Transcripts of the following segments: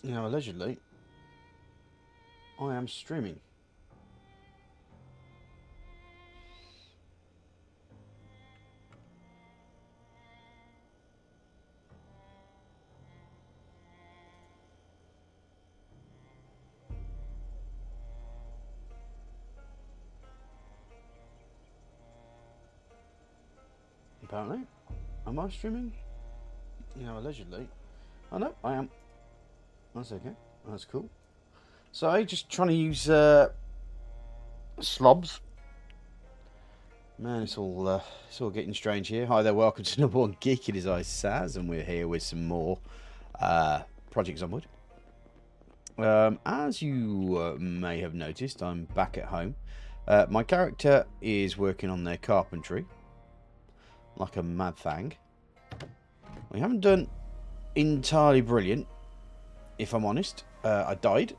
Now, allegedly, I am streaming. Apparently. Am I streaming? Allegedly. Oh no, I am. That's okay. That's cool. So I just trying to use slobs. Man, it's all getting strange here. Hi there, welcome to number one geek. It is I, Saz, and we're here with some more Project Zomboid. As you may have noticed, I'm back at home. My character is working on their carpentry, like a mad thing. We haven't done entirely brilliant, if I'm honest. I died.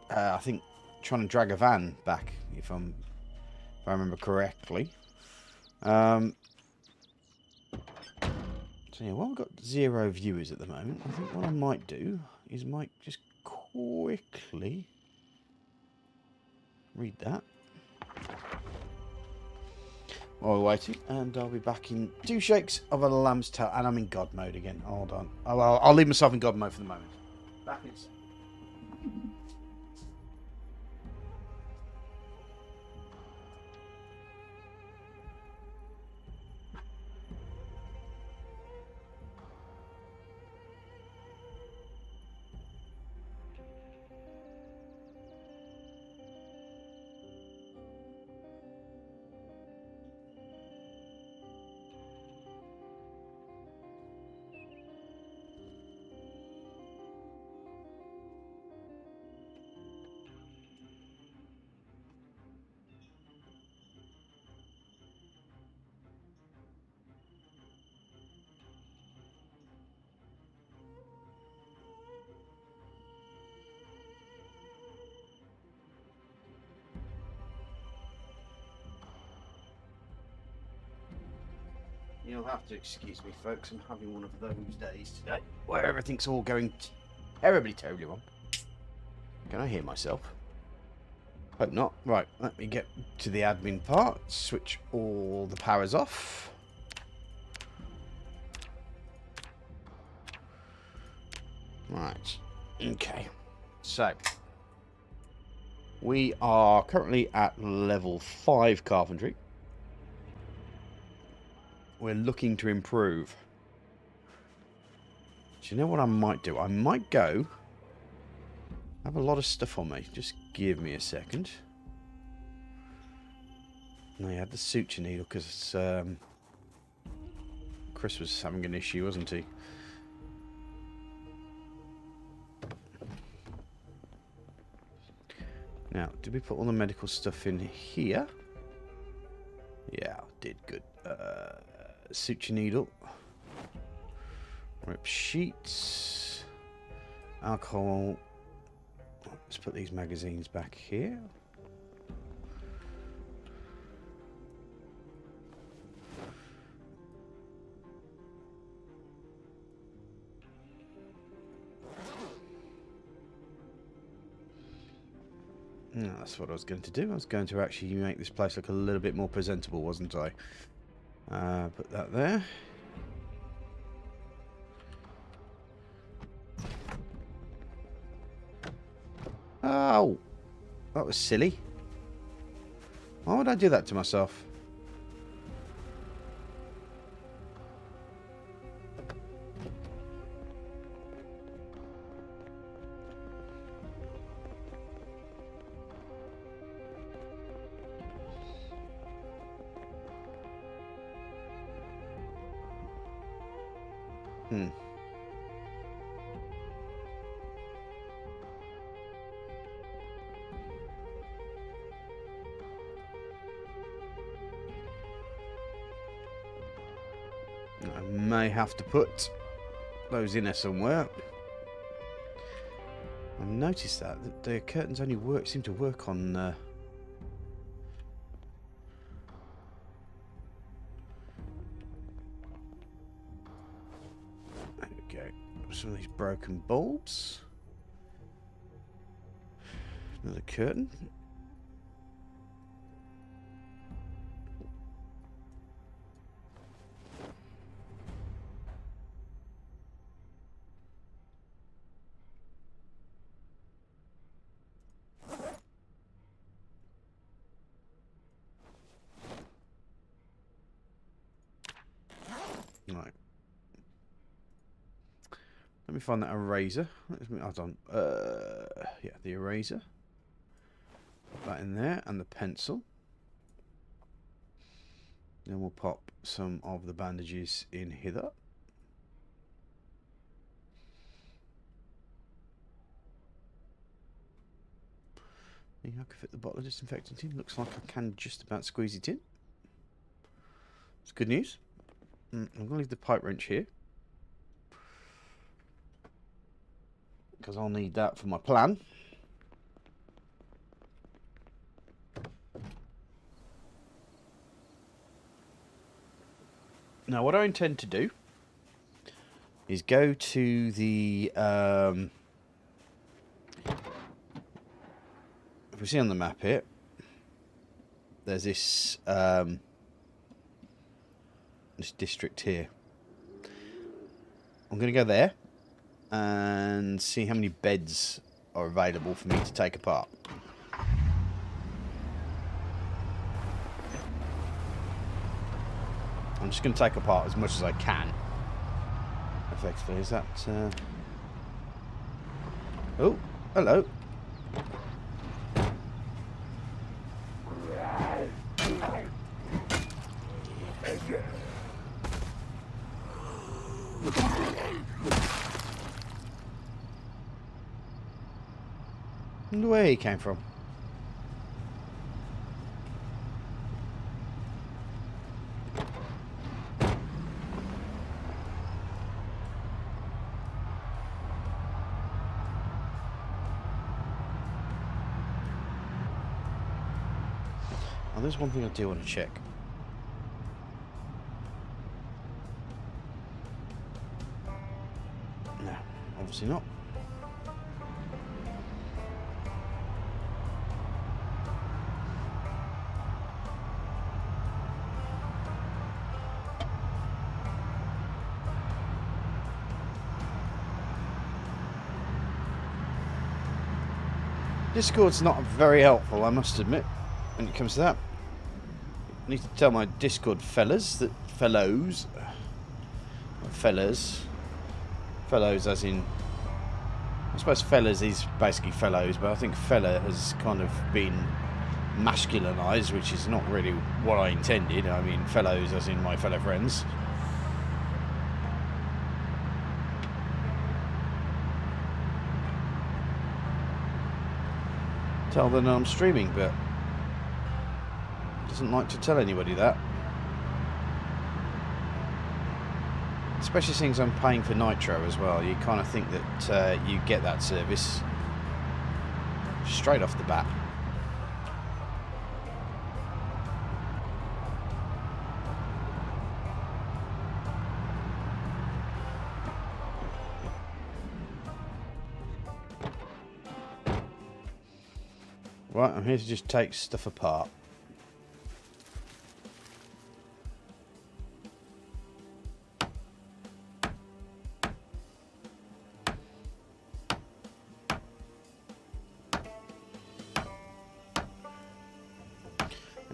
I think trying to drag a van back, if I remember correctly. So yeah, well, we've got 0 viewers at the moment. I think what I might do is might just quickly read that while we're waiting, and I'll be back in 2 shakes of a lamb's tail, and I'm in God mode again. Hold on. I'll leave myself in God mode for the moment. Back in a sec. You'll have to excuse me, folks. I'm having one of those days today where everything's all going terribly wrong. Can I hear myself? Hope not. Right, let me get to the admin part. Switch all the powers off. Right. Okay. So, we are currently at level 5 carpentry. We're looking to improve. Do you know what I might do? I might go. I have a lot of stuff on me. Just give me a second. No, I had the suture needle because Chris was having an issue, wasn't he? Now, did we put all the medical stuff in here? Yeah, did. Good. Suture needle. Rip sheets. Alcohol. Let's put these magazines back here. No, that's what I was going to do. I was going to actually make this place look a little bit more presentable, wasn't I? Put that there. Oh, that was silly. Why would I do that to myself? I may have to put those in there somewhere. I've noticed that the curtains only seem to work on there we go. some of these broken bulbs. Another curtain. Right. Let me find that eraser. Hold on. Yeah, the eraser. Put that in there, and the pencil. Then we'll pop some of the bandages in hither. I think I can fit the bottle of disinfectant in. Looks like I can just about squeeze it in. It's good news. I'm going to leave the pipe wrench here, because I'll need that for my plan. Now, what I intend to do is go to the... if we see on the map here, there's this this district here. I'm going to go there and see how many beds are available for me to take apart. I'm just going to take apart as much as I can. Effectively, is that... Oh, hello. I wonder where he came from. Oh, there's one thing I do want to check. No, obviously not. Discord's not very helpful, I must admit, when it comes to that. I need to tell my Discord fellas that fellows as in, I suppose fellas is basically fellows, but I think fella has kind of been masculinized, which is not really what I intended. I mean fellows as in my fellow friends. Tell them I'm streaming, but doesn't like to tell anybody that. Especially since I'm paying for Nitro as well. You kind of think that you get that service straight off the bat. Right, I'm here to just take stuff apart.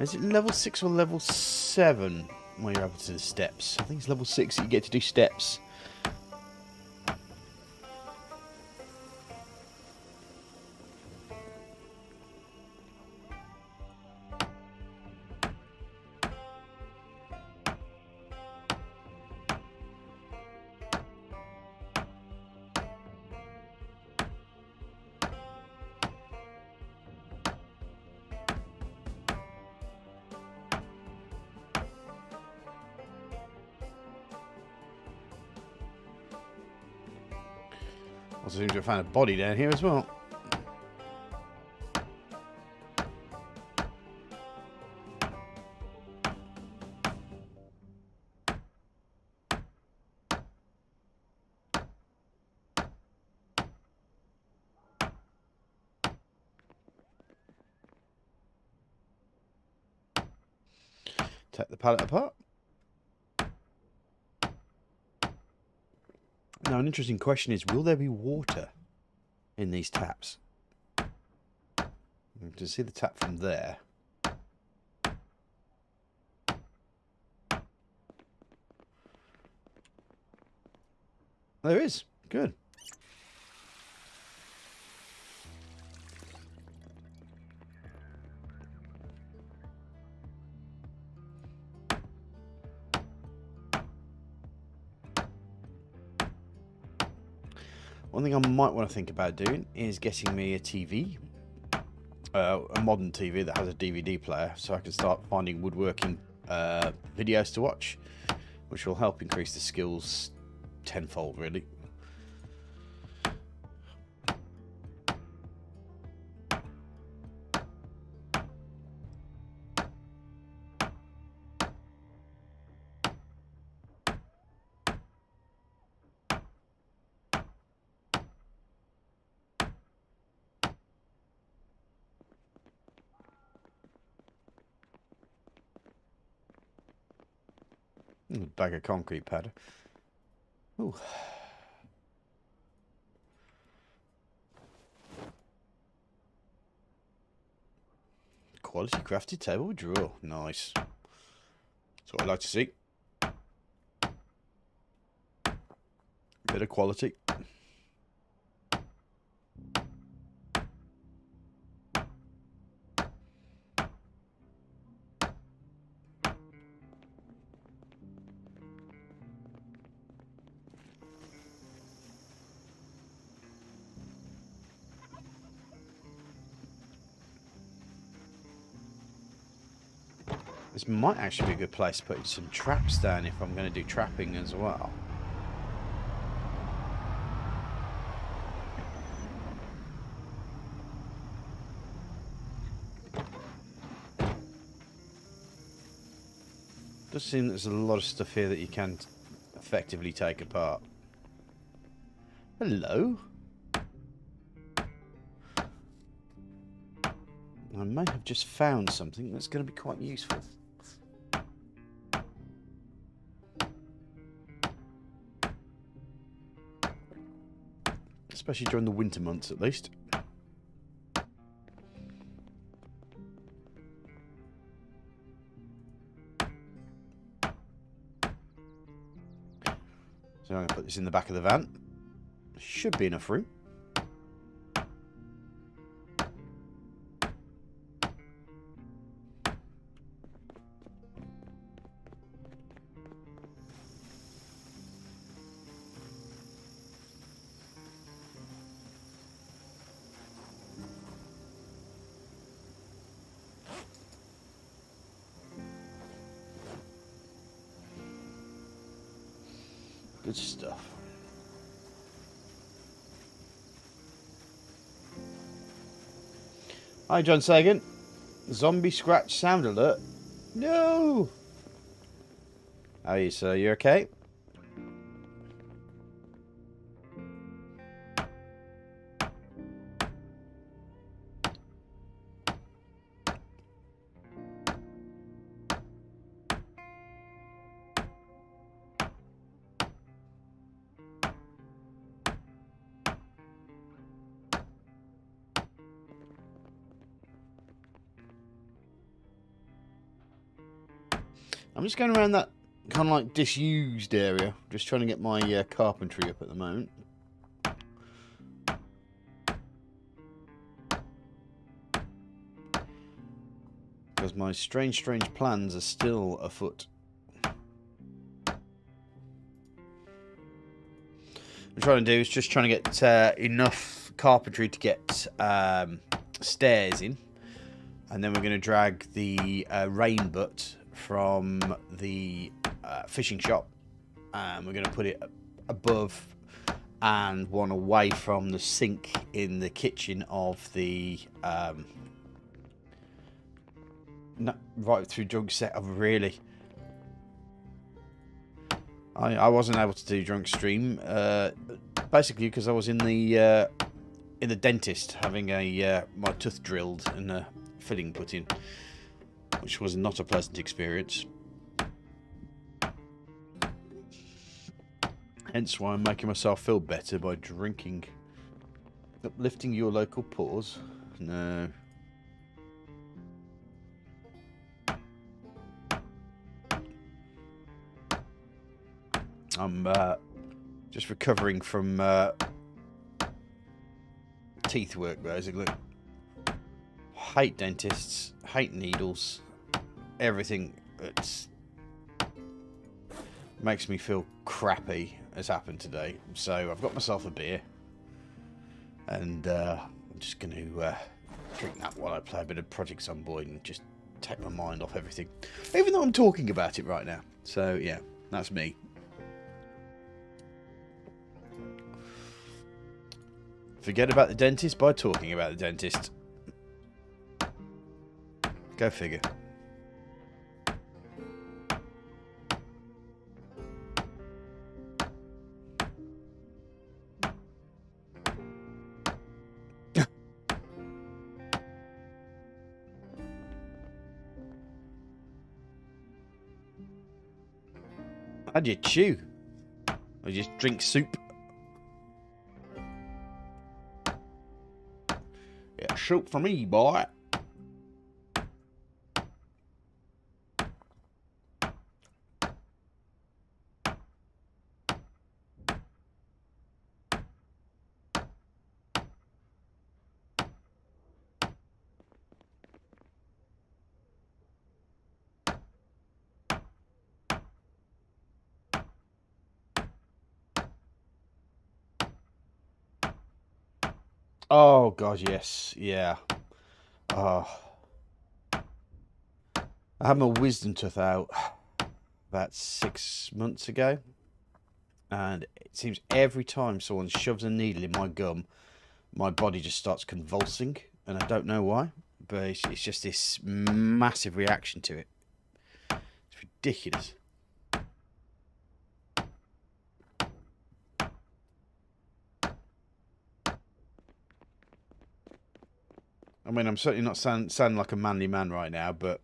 Is it level 6 or level 7 where you're able to do the steps? I think it's level 6 that you get to do steps. Also seems to have found a body down here as well. Take the pallet apart. Now, an interesting question is, will there be water in these taps? You can see the tap from there. There is. Good. One thing I might want to think about doing is getting me a TV. A modern TV that has a DVD player, so I can start finding woodworking videos to watch, which will help increase the skills tenfold, really. Bag of concrete powder. Ooh. Quality crafted table drawer. Nice. That's what I like to see. Bit of quality. This might actually be a good place to put some traps down if I'm going to do trapping as well. Does seem there's a lot of stuff here that you can effectively take apart. Hello. I may have just found something that's going to be quite useful. Especially during the winter months, at least. So I'm going to put this in the back of the van. Should be enough room. Good stuff. Hi, John Sagan. Zombie scratch sound alert. No! How are you, sir? You okay? I'm just going around that kind of like disused area, just trying to get my carpentry up at the moment. Because my strange plans are still afoot. What I'm trying to do is just trying to get enough carpentry to get stairs in. And then we're going to drag the rain butt from the fishing shop, and we're going to put it above and one away from the sink in the kitchen of the right through drunk set of really. I wasn't able to do drunk stream basically because I was in the dentist having my tooth drilled and a filling put in, which was not a pleasant experience. Hence why I'm making myself feel better by drinking. Uplifting your local pause? No. I'm just recovering from teeth work, basically. Hate dentists, hate needles, everything that makes me feel crappy has happened today. So I've got myself a beer, and I'm just going to drink that while I play a bit of Project Zomboid and just take my mind off everything. Even though I'm talking about it right now. So yeah, that's me. Forget about the dentist by talking about the dentist. Go figure. How'd you chew? Or just drink soup? Yeah, soup for me, boy. Oh, God, yes. Yeah. Oh. I had my wisdom tooth out about 6 months ago. And it seems every time someone shoves a needle in my gum, my body just starts convulsing. And I don't know why. But it's just this massive reaction to it. It's ridiculous. I mean, I'm certainly not sounding like a manly man right now, but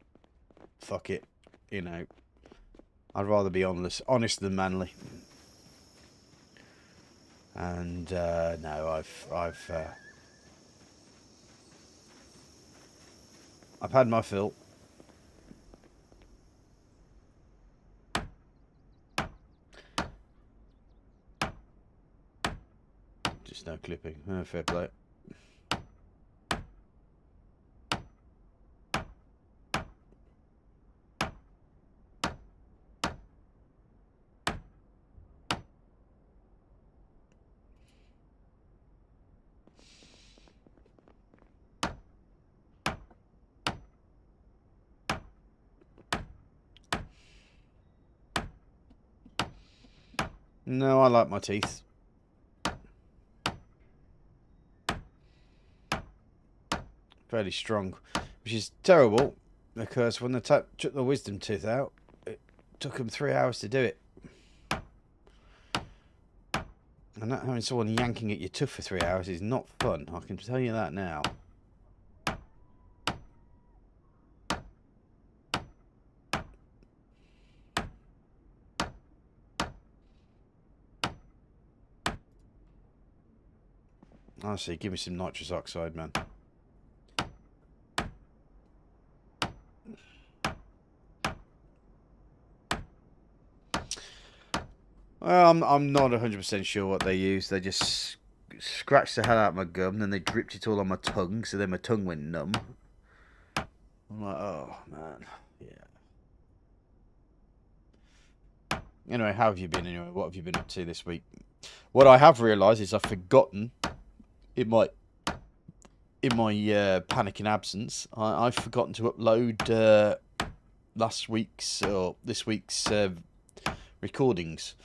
fuck it. You know, I'd rather be honest than manly. And no, I've had my fill. Just no clipping. Oh, fair play. No, I like my teeth. Fairly strong, which is terrible because when they took the wisdom tooth out, it took them 3 hours to do it. And not having someone yanking at your tooth for 3 hours is not fun. I can tell you that now. Honestly, give me some nitrous oxide, man. Well, I'm not 100% sure what they used. They just scratched the hell out of my gum, then they dripped it all on my tongue, so then my tongue went numb. I'm like, oh, man. Yeah. Anyway, how have you been anyway? What have you been up to this week? What I have realised is I've forgotten, in my panicking absence, I've forgotten to upload last week's or this week's recordings.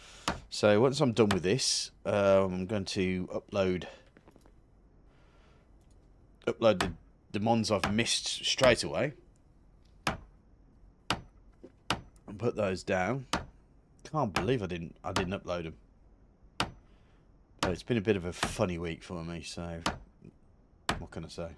So once I'm done with this, I'm going to upload the ones I've missed straight away and put those down. Can't believe I didn't upload them. But it's been a bit of a funny week for me, so what can I say?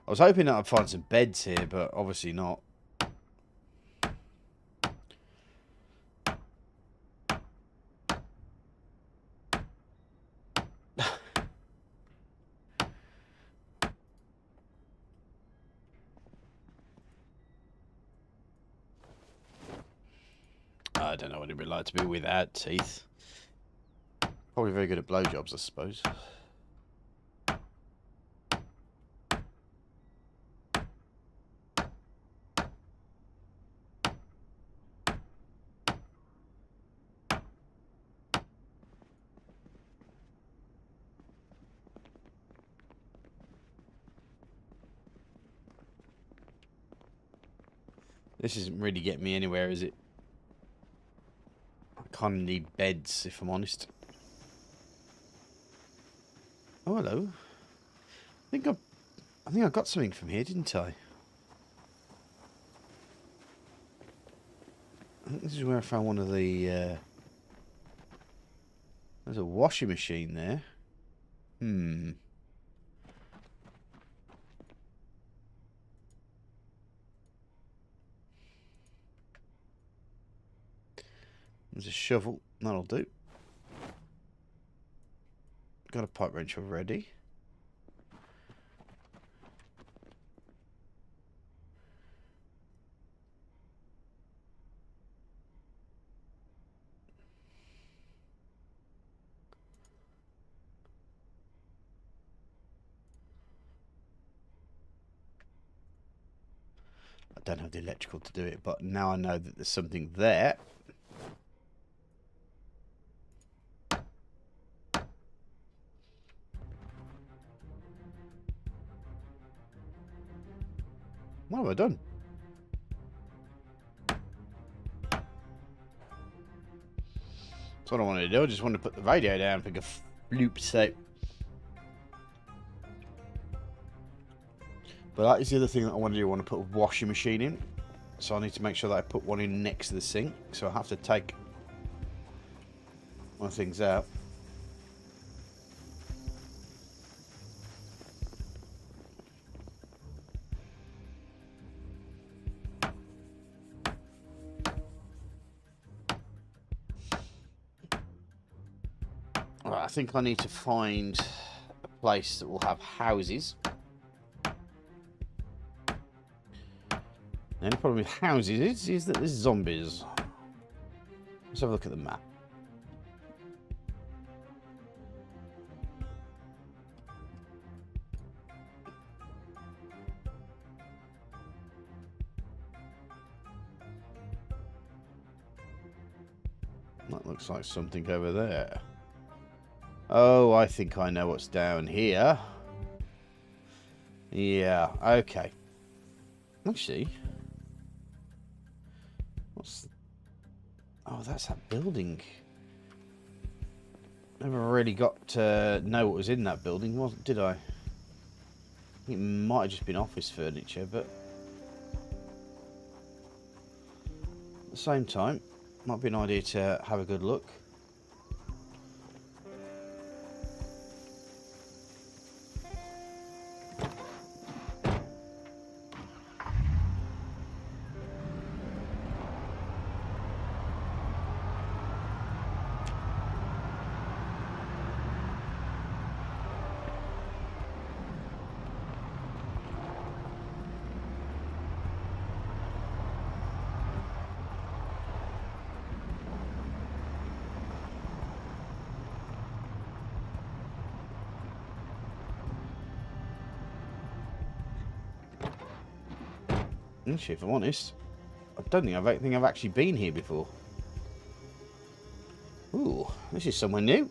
I was hoping that I'd find some beds here, but obviously not. I don't know what it'd be like to be without teeth. Probably very good at blowjobs, I suppose. This isn't really getting me anywhere, is it? I kind of need beds, if I'm honest. Oh, hello. I think I got something from here, didn't I? I think this is where I found one of the... There's a washing machine there. There's a shovel. That'll do. Got a pipe wrench already. I don't have the electrical to do it, but now I know that there's something there. What have I done? That's what I wanted to do. I just wanted to put the radio down for a floop's sake. But that is the other thing that I want to do. I want to put a washing machine in. So I need to make sure that I put one in next to the sink. So I have to take my things out. Alright, I think I need to find a place that will have houses. The only problem with houses is that there's zombies. Let's have a look at the map. That looks like something over there. Oh, I think I know what's down here. Yeah, okay. Actually... Oh, that's that building. Never really got to know what was in that building, wasn't did I? I think it might have just been office furniture, but at the same time, might be an idea to have a good look. Actually, if I'm honest, I don't think I've actually been here before. Ooh, this is somewhere new.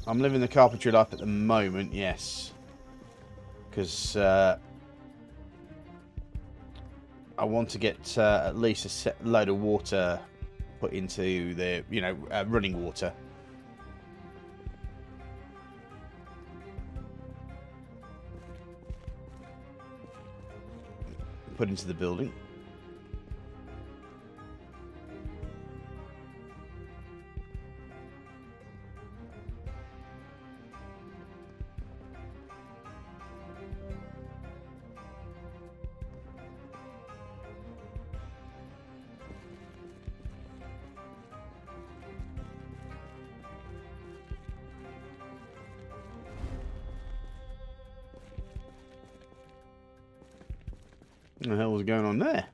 I'm living the carpentry life at the moment, yes. Because I want to get at least a load of water put into the, running water. Put into the building. What the hell was going on there?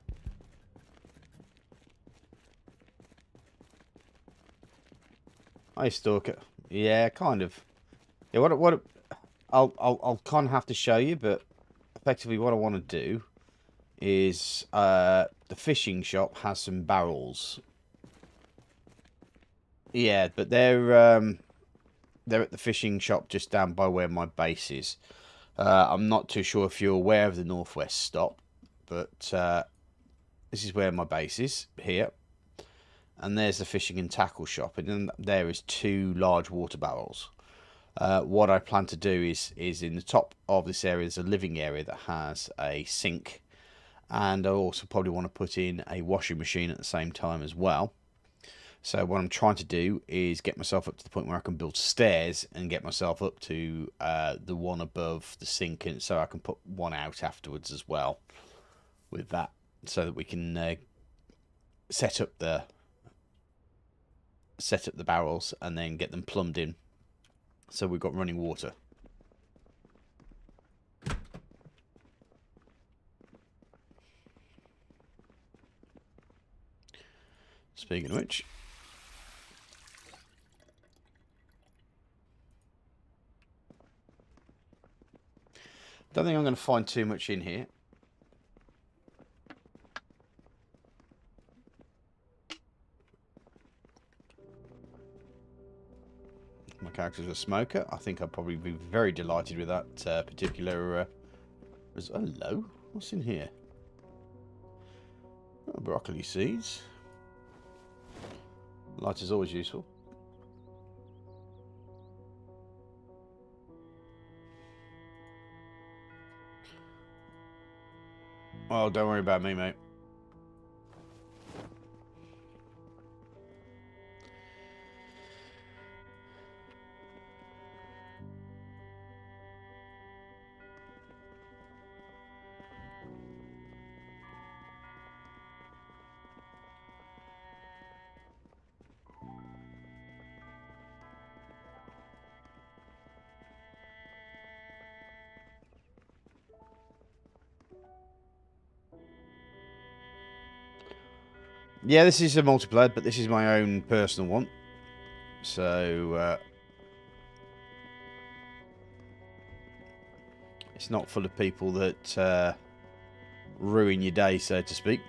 Hey, Stalker. Yeah, kind of. Yeah, I'll kind of have to show you, but effectively what I want to do is the fishing shop has some barrels. Yeah, but they're at the fishing shop just down by where my base is. I'm not too sure if you're aware of the Northwest stop, but this is where my base is, here. And there's the fishing and tackle shop, and then there is 2 large water barrels. What I plan to do is in the top of this area, there's a living area that has a sink. And I also probably want to put in a washing machine at the same time as well. So what I'm trying to do is get myself up to the point where I can build stairs and get myself up to the one above the sink, and so I can put one out afterwards as well with that, so that we can set up the barrels and then get them plumbed in, so we've got running water. Speaking of which, don't think I'm going to find too much in here. My character's a smoker. I think I'd probably be very delighted with that particular... hello? What's in here? Oh, broccoli seeds. Light is always useful. Oh, don't worry about me, mate. Yeah, this is a multiplayer, but this is my own personal one. So, it's not full of people that ruin your day, so to speak.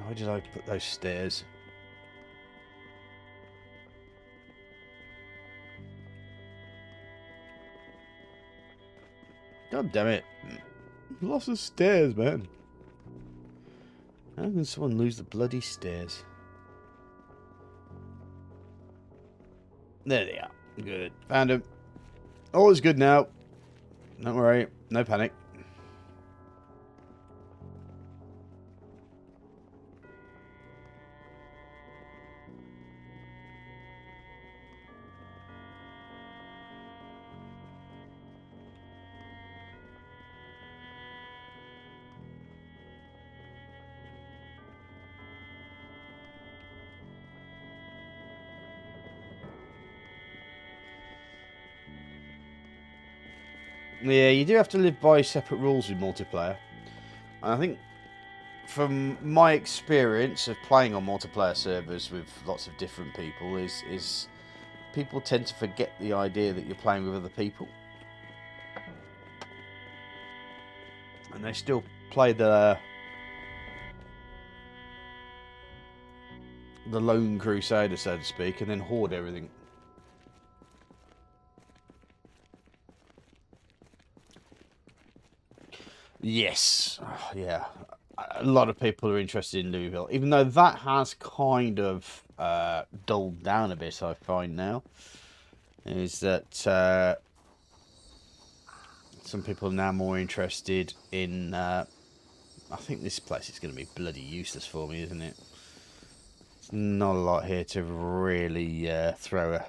Why did I put those stairs? God damn it. Lots of stairs, man. How can someone lose the bloody stairs? There they are. Good. Found them. All is good now. Don't worry. No panic. Yeah, you do have to live by separate rules with multiplayer. And I think, from my experience of playing on multiplayer servers with lots of different people, is people tend to forget the idea that you're playing with other people. And they still play the lone crusader, so to speak, and then hoard everything. Yes, yeah. A lot of people are interested in Louisville, even though that has kind of dulled down a bit, I find now. Is that some people are now more interested in... I think this place is going to be bloody useless for me, isn't it? There's not a lot here to really throw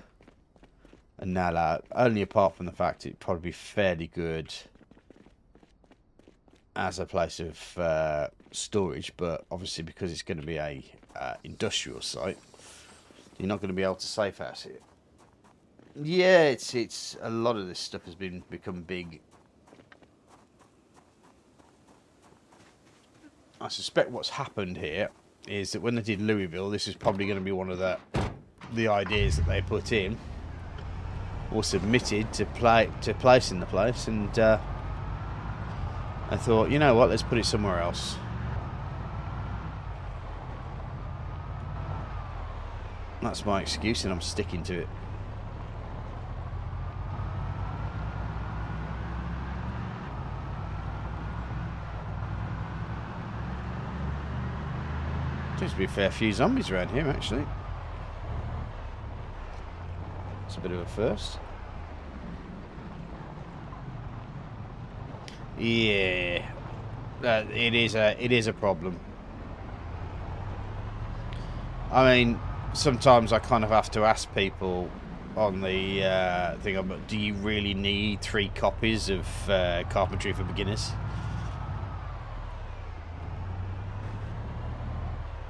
a nail out. Only apart from the fact it'd probably be fairly good as a place of storage, but obviously because it's going to be a industrial site, you're not going to be able to safe house here. Yeah, it's a lot of this stuff has become big. I suspect what's happened here is that when they did Louisville, this is probably going to be one of the ideas that they put in or submitted to place in the place, and I thought, you know what, let's put it somewhere else. That's my excuse, and I'm sticking to it. Seems to be a fair few zombies around here, actually. It's a bit of a first. Yeah, it is a problem. I mean, sometimes I kind of have to ask people on the thing, do you really need 3 copies of Carpentry for Beginners?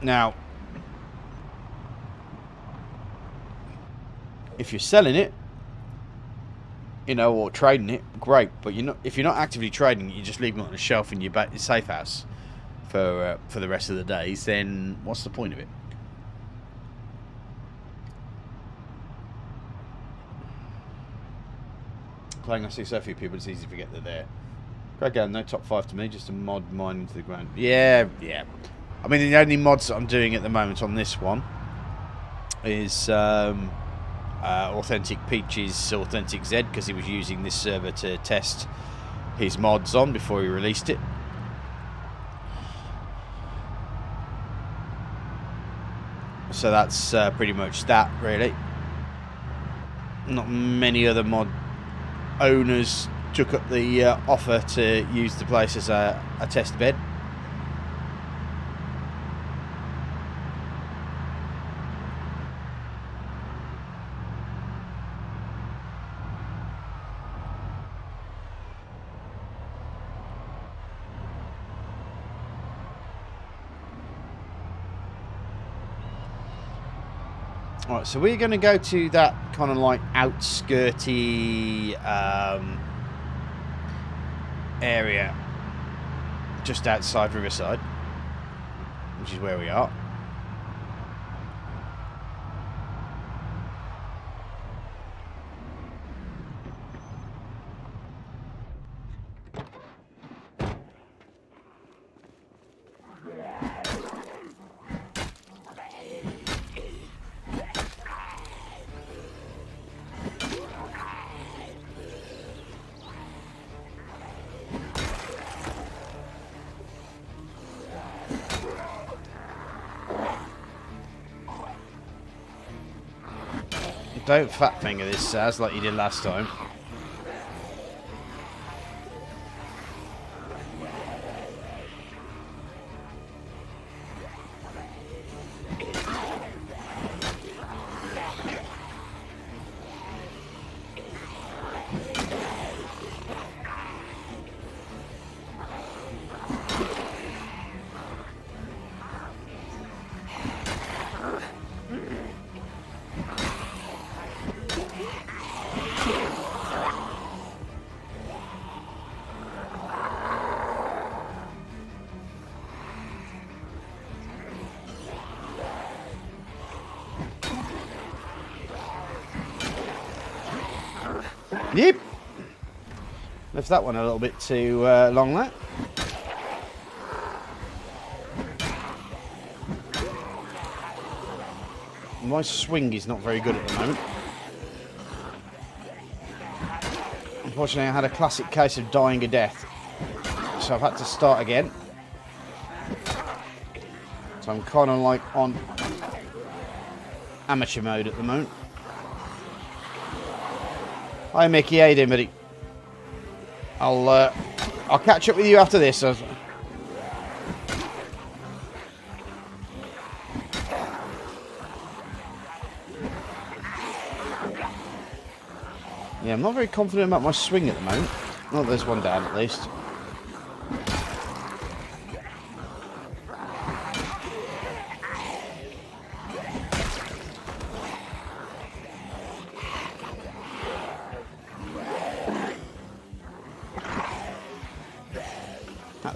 Now, if you're selling it, you know, or trading it, great. But if you're not actively trading it, you're just leaving it on the shelf in your safe house for the rest of the days, then what's the point of it? Playing, I see so few people, it's easy to forget they're there. Great game, no top 5 to me, just a mod mine into the ground. Yeah. I mean, the only mods that I'm doing at the moment on this one is Authentic Peach's Authentic Z, because he was using this server to test his mods on before he released it. So that's pretty much that, really. Not many other mod owners took up the offer to use the place as a test bed. Right, so we're going to go to that kind of like outskirty area just outside Riverside, which is where we are. Don't fat finger this, Saz, like you did last time. Yep. Left that one a little bit too long there. My swing is not very good at the moment. Unfortunately, I had a classic case of dying a death, so I've had to start again. So I'm kind of like on amateur mode at the moment. Hi Mickey, how you doing, buddy? I'll catch up with you after this. Yeah, I'm not very confident about my swing at the moment. Oh, there's one down at least.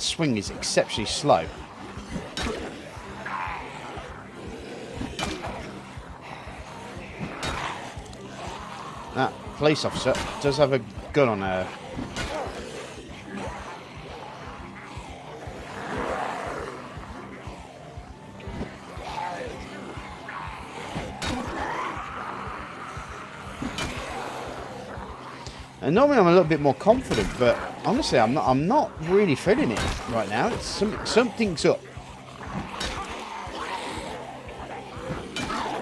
that swing is exceptionally slow. That police officer does have a gun on her. And normally I'm a little bit more confident, but honestly I'm not really feeling it right now. It's something's up.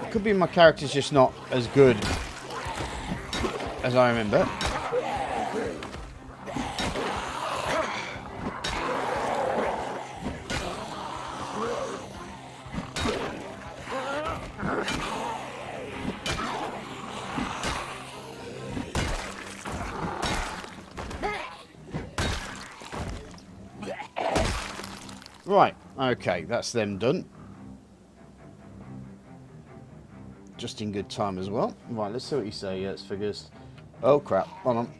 Could be my character's just not as good as I remember. Right, okay, that's them done. Just in good time as well. Right, let's see what you say. Yeah, it's figures. Oh crap! Hold on.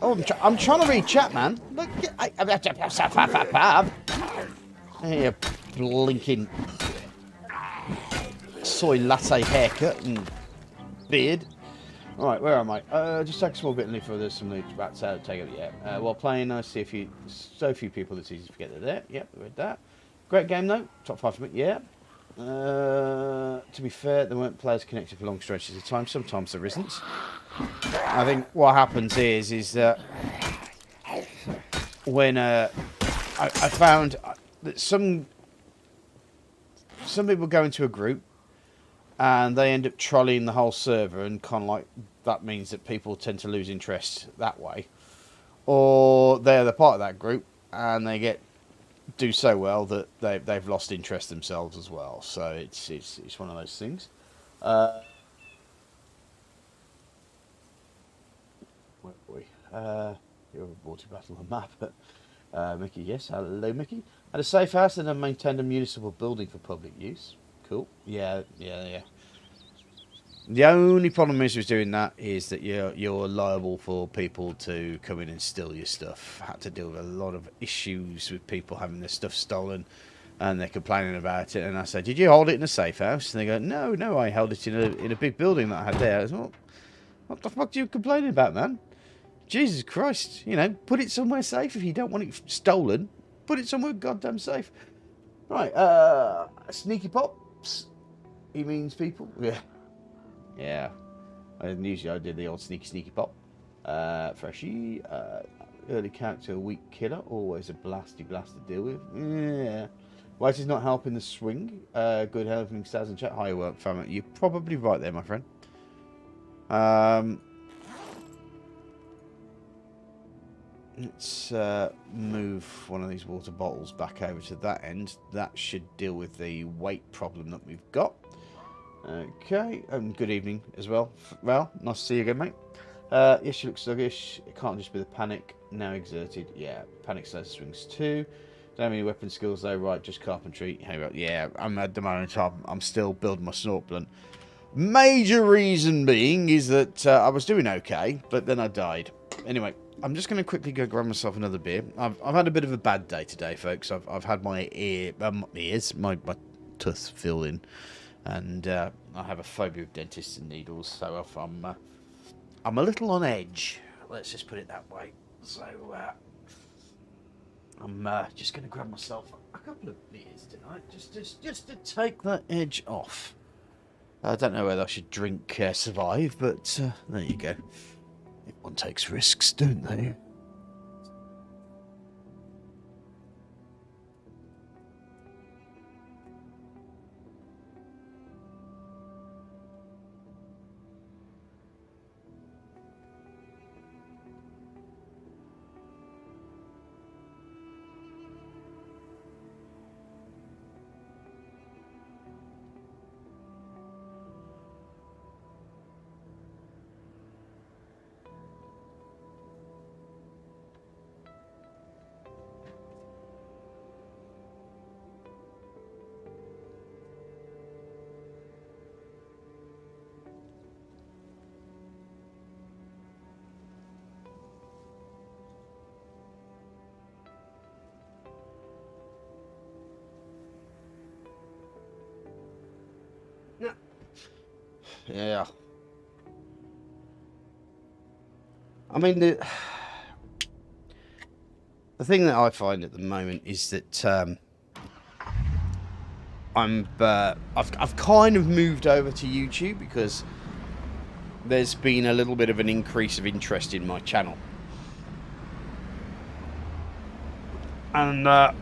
Oh, I'm trying to read chat, man. Look, hey, a blinking soy latte haircut and beard. All right, where am I? Just take a small bit and leave for there's some loot about to take it. Yeah. While playing, I see so few people. It's easy to forget they're there. Yep, read that. Great game though. Top 5 for me. Yeah. To be fair, there weren't players connected for long stretches of time. Sometimes there isn't. I think what happens is that when I found that some people go into a group and they end up trolleying the whole server, and kind of like that means that people tend to lose interest that way, or they're the part of that group and they do so well that they've lost interest themselves as well. So it's one of those things. Where are we? You're a water battle on the map, but Mickey, yes, hello Mickey. Had a safe house and then maintained a municipal building for public use. Cool. Yeah. The only problem is doing that is that you're liable for people to come in and steal your stuff. Had to deal with a lot of issues with people having their stuff stolen, and they're complaining about it. And I said, "Did you hold it in a safe house?" And they go, "No, I held it in a big building that I had there." I said, "What the fuck are you complaining about, man? Jesus Christ! Put it somewhere safe if you don't want it stolen. Put it somewhere goddamn safe." Right, sneaky pops. He means people. Yeah. Usually I did the old sneaky pop. Freshie. Early character, weak killer. Always a blasty blast to deal with. Yeah. White is not helping the swing. Good helping Saz and chat. High work, family. You're probably right there, my friend. Let's move one of these water bottles back over to that end. That should deal with the weight problem that we've got. Okay, and good evening as well. Well, nice to see you again, mate. Yes, you look sluggish. It can't just be the panic now exerted. Yeah, panic slash swings too. Don't have any weapon skills though, right? Just carpentry. Hey, right, yeah, I'm at the moment. I'm still building my snort blunt. Major reason being is that I was doing okay, but then I died. Anyway, I'm just going to quickly go grab myself another beer. I've had a bit of a bad day today, folks. I've had my my tooth filled in. And I have a phobia of dentists and needles, so I'm a little on edge. Let's just put it that way. So I'm just going to grab myself a couple of beers tonight, just to take that edge off. I don't know whether I should drink survive, but there you go. Everyone takes risks, don't they? Yeah. I mean, the thing that I find at the moment is that I've kind of moved over to YouTube because there's been a little bit of an increase of interest in my channel, and I'm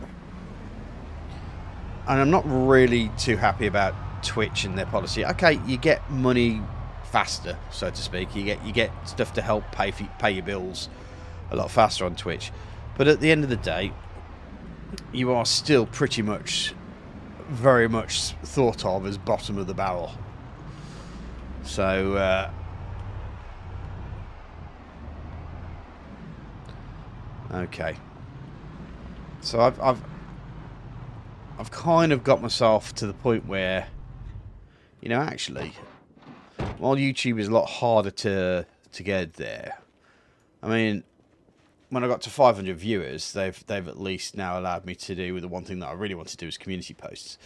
not really too happy about Twitch and their policy. Okay, you get money faster, so to speak. You get stuff to help pay your bills a lot faster on Twitch, but at the end of the day, you are still pretty much, very much thought of as bottom of the barrel. So okay, so I've kind of got myself to the point where, you know, actually, while YouTube is a lot harder to get there, I mean, when I got to 500 viewers, they've at least now allowed me to do the one thing that I really want to do is community posts.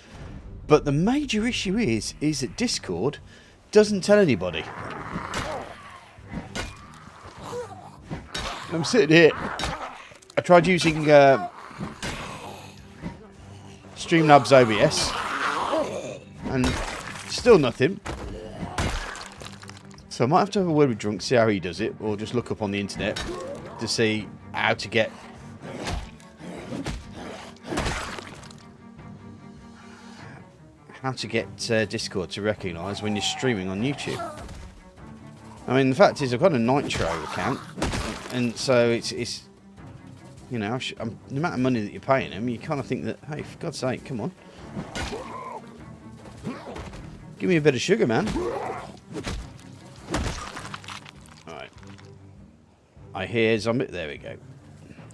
But the major issue is that Discord doesn't tell anybody. I'm sitting here. I tried using Streamlabs OBS, and still nothing. So I might have to have a word with Drunk, see how he does it, or just look up on the internet to see how to get Discord to recognise when you're streaming on YouTube. I mean, the fact is, I've got a Nitro account, and so it's you know, the amount of money that you're paying them, you kind of think that, hey, for God's sake, come on, give me a bit of sugar, man. Alright. I hear zombie. There we go.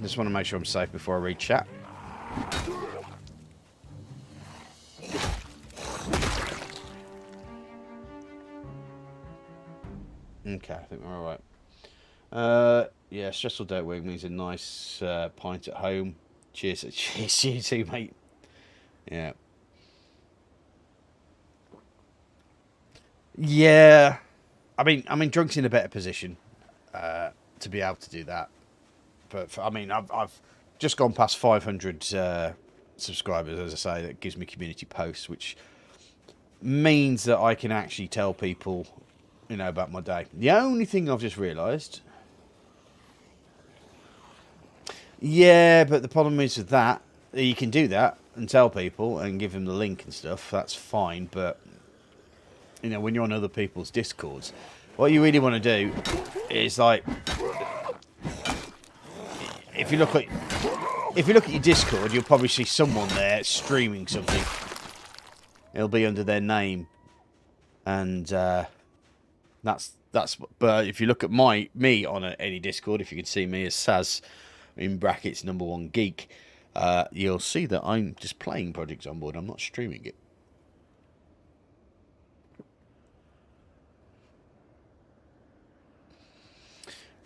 Just want to make sure I'm safe before I read chat. Okay, I think we're alright. Yeah, stressful dirt wing means a nice pint at home. Cheers, cheers to you too, mate. Yeah. Yeah. I mean, Drunk's in a better position to be able to do that. But I mean, I've just gone past 500 subscribers, as I say. That gives me community posts, which means that I can actually tell people, you know, about my day. The only thing I've just realised. Yeah, but the problem is with that, you can do that and tell people and give them the link and stuff. That's fine, but you know, when you're on other people's Discords, what you really want to do is like, if you look at your Discord, you'll probably see someone there streaming something. It'll be under their name, and that's. But if you look at me on any Discord, if you can see me as Saz, in brackets #1 geek, you'll see that I'm just playing Project Zomboid. I'm not streaming it.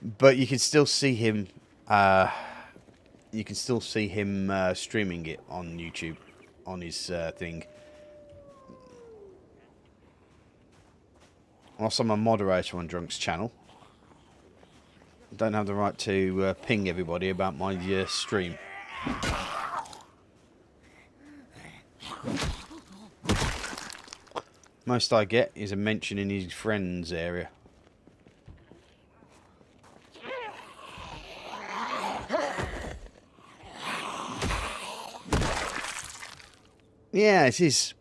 But you can still see him. You can still see him streaming it on YouTube, on his thing. Also, I'm a moderator on Drunk's channel. Don't have the right to ping everybody about my stream. Most I get is a mention in his friends area. Yeah, it is.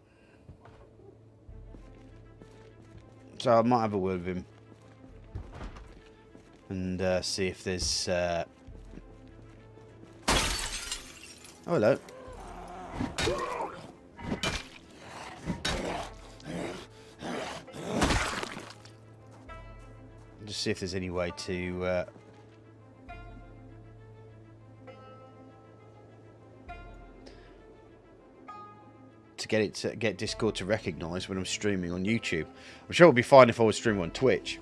So I might have a word with him. And see if there's... Oh, hello. Just see if there's any way to get Discord to recognise when I'm streaming on YouTube. I'm sure it would be fine if I was streaming on Twitch.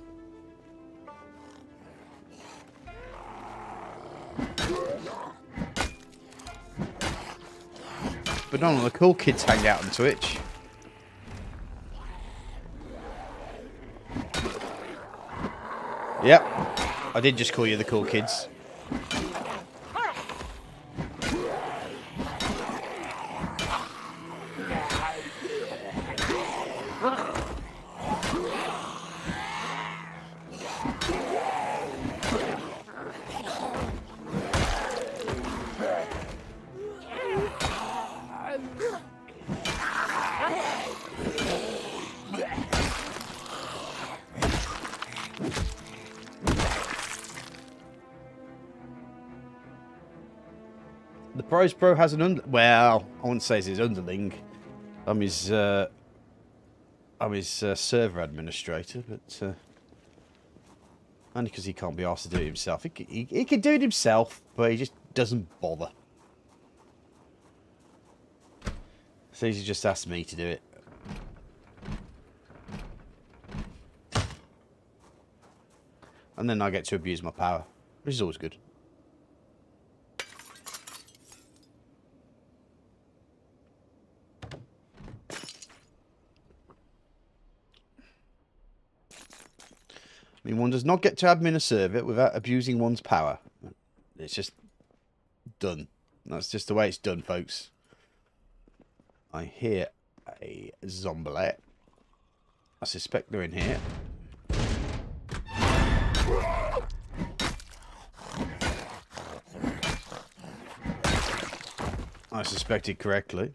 But none of the cool kids hang out on Twitch. Yep. I did just call you the cool kids. The Prize Pro has an well, I wouldn't say it's his underling. I'm his server administrator, but only because he can't be asked to do it himself. He can do it himself, but he just doesn't bother. So he just asked me to do it. And then I get to abuse my power, which is always good. I mean, one does not get to admin a server without abusing one's power. It's just done. That's just the way it's done, folks. I hear a zombie. I suspect they're in here. I suspected correctly.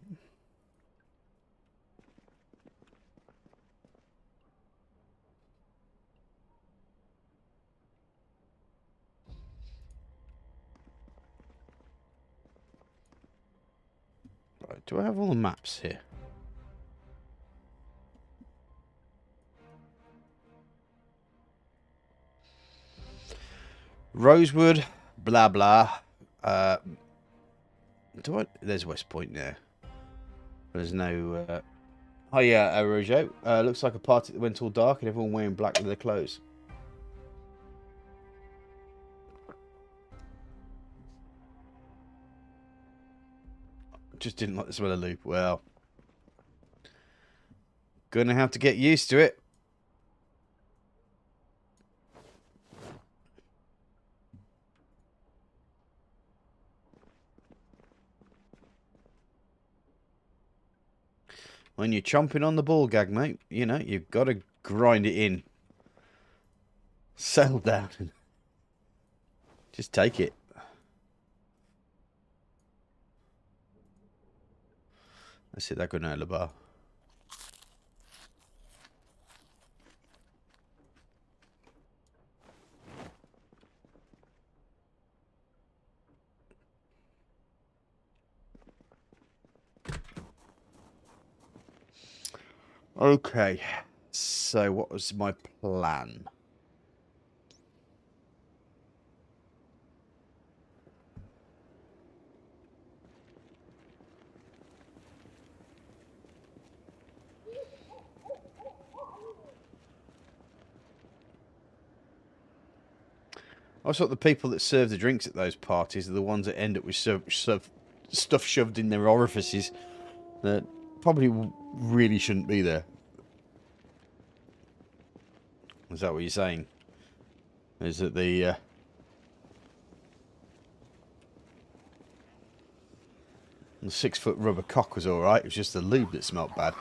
Right, do I have all the maps here? Rosewood, blah blah. There's West Point there. There's no. Oh yeah, Rojo. Looks like a party that went all dark and everyone wearing black with their clothes. Just didn't like the smell of loop. Well, gonna have to get used to it. When you're chomping on the ball gag, mate, you know, you've got to grind it in. Settle down. Just take it. Let's hit that granola bar. Okay, so what was my plan? I thought the people that serve the drinks at those parties are the ones that end up with stuff shoved in their orifices that probably really shouldn't be there. Is that what you're saying? Is that the 6-foot rubber cock was alright, it was just the lube that smelled bad.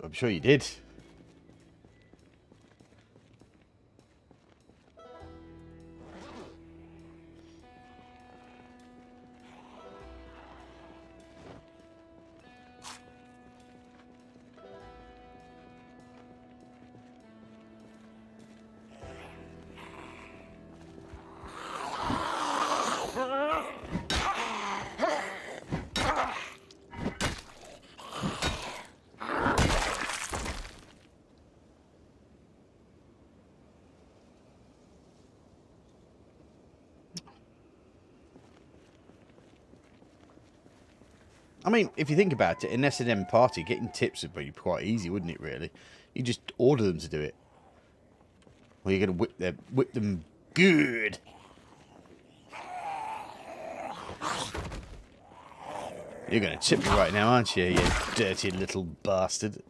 I'm sure you did. I mean, if you think about it, an S&M party, getting tips would be quite easy, wouldn't it, really? You just order them to do it. Well, you're going to whip them good. You're going to tip me right now, aren't you, you dirty little bastard?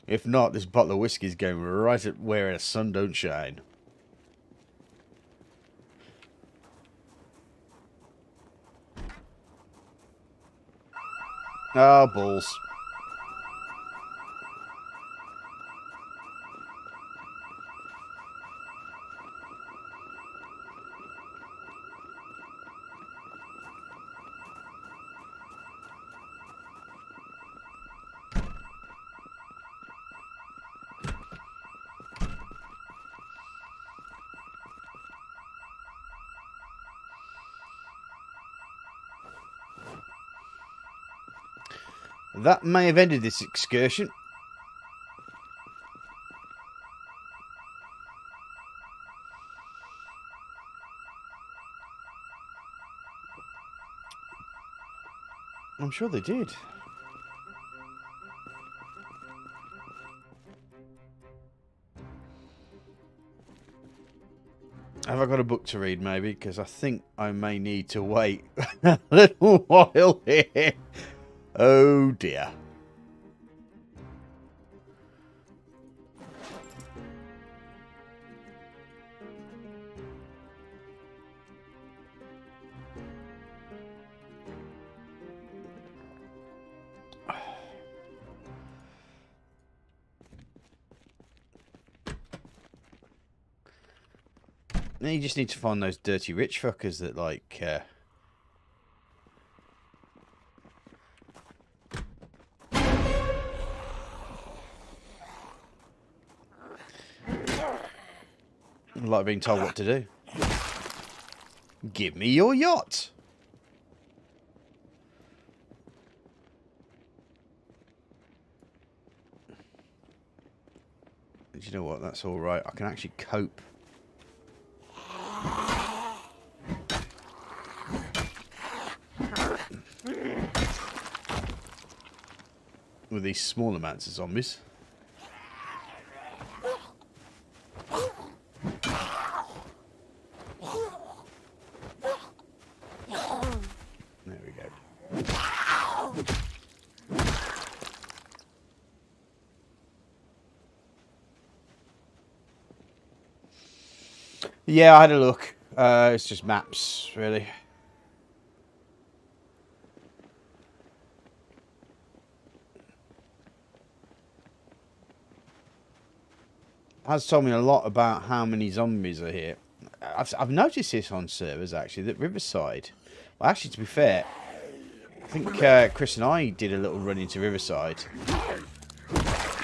If not, this bottle of whiskey's going right at where the sun don't shine. Oh, balls. That may have ended this excursion. I'm sure they did. Have I got a book to read, maybe? Because I think I may need to wait a little while here. Oh, dear. Now you just need to find those dirty rich fuckers that, like, like being told what to do. Give me your yacht. Do you know what? That's all right. I can actually cope. With these small amounts of zombies. There we go. Yeah, I had a look. It's just maps, really. Has told me a lot about how many zombies are here. I've noticed this on servers, actually, that Riverside... Well, actually, to be fair, I think Chris and I did a little run into Riverside.